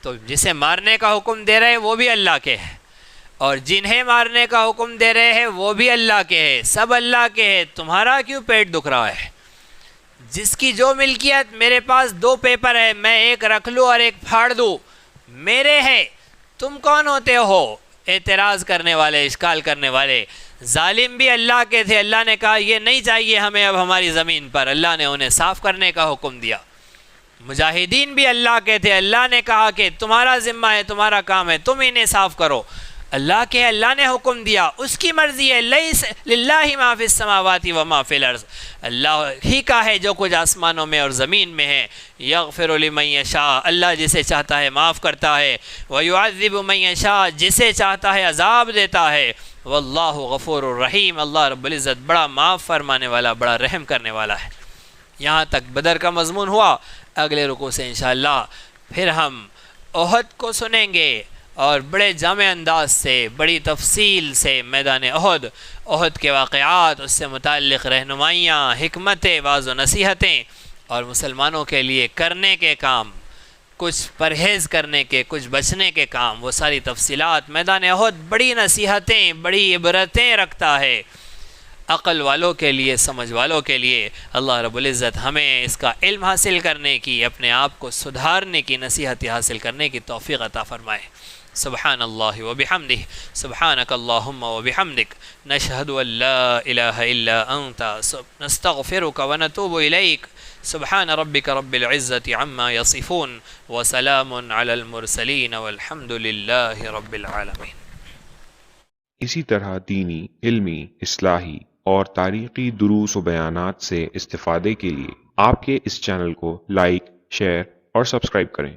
Speaker 1: تو جسے مارنے کا حکم دے رہے ہیں وہ بھی اللہ کے ہے، اور جنہیں مارنے کا حکم دے رہے ہیں وہ بھی اللہ کے ہے، سب اللہ کے ہے۔ تمہارا کیوں پیٹ دکھ رہا ہے؟ جس کی جو ملکیت، میرے پاس 2 پیپر ہے، میں ایک رکھ لوں اور ایک پھاڑ دوں، میرے ہے، تم کون ہوتے ہو اعتراض کرنے والے، اشکال کرنے والے؟ ظالم بھی اللہ کے تھے، اللہ نے کہا یہ نہیں چاہیے ہمیں اب ہماری زمین پر، اللہ نے انہیں صاف کرنے کا حکم دیا۔ مجاہدین بھی اللہ کے تھے، اللہ نے کہا کہ تمہارا ذمہ ہے، تمہارا کام ہے، تم انہیں صاف کرو۔ اللہ کے، اللہ نے حکم دیا، اس کی مرضی ہے۔ لیس للہ ما فی السماوات وما فی الارض، اللہ ہی کا ہے جو کچھ آسمانوں میں اور زمین میں ہے۔ یغفر لمن یشاء، اللہ جسے چاہتا ہے معاف کرتا ہے، ویعذب من یشاء، جسے چاہتا ہے عذاب دیتا ہے۔ واللہ غفور الرحیم، اللہ رب العزت بڑا معاف فرمانے والا، بڑا رحم کرنے والا ہے۔ یہاں تک بدر کا مضمون ہوا۔ اگلے رکوع سے انشاءاللہ پھر ہم احد کو سنیں گے اور بڑے جامع انداز سے بڑی تفصیل سے میدان احد کے واقعات، اس سے متعلق رہنمائیاں، حکمتیں، واعظ و نصیحتیں اور مسلمانوں کے لیے کرنے کے کام، کچھ پرہیز کرنے کے، کچھ بچنے کے کام، وہ ساری تفصیلات میدان احد بڑی نصیحتیں، بڑی عبرتیں رکھتا ہے عقل والوں کے لیے، سمجھ والوں کے لیے۔ اللہ رب العزت ہمیں اس کا علم حاصل کرنے کی، اپنے آپ کو سدھارنے کی، نصیحت حاصل کرنے کی توفیق عطا فرمائے۔ سبحان اللہ وبحمدہ، سبحانک اللہم وبحمدک، نشہد ان لا الہ الا انت، نستغفرک ونتوب الیک۔ سبحان ربک رب العزت عما یصفون، وسلام علی المرسلین، والحمد للہ رب العالمین۔
Speaker 2: اسی طرح دینی، علمی، اصلاحی اور تاریخی دروس و بیانات سے استفادے کے لیے آپ کے اس چینل کو لائک، شیئر اور سبسکرائب کریں۔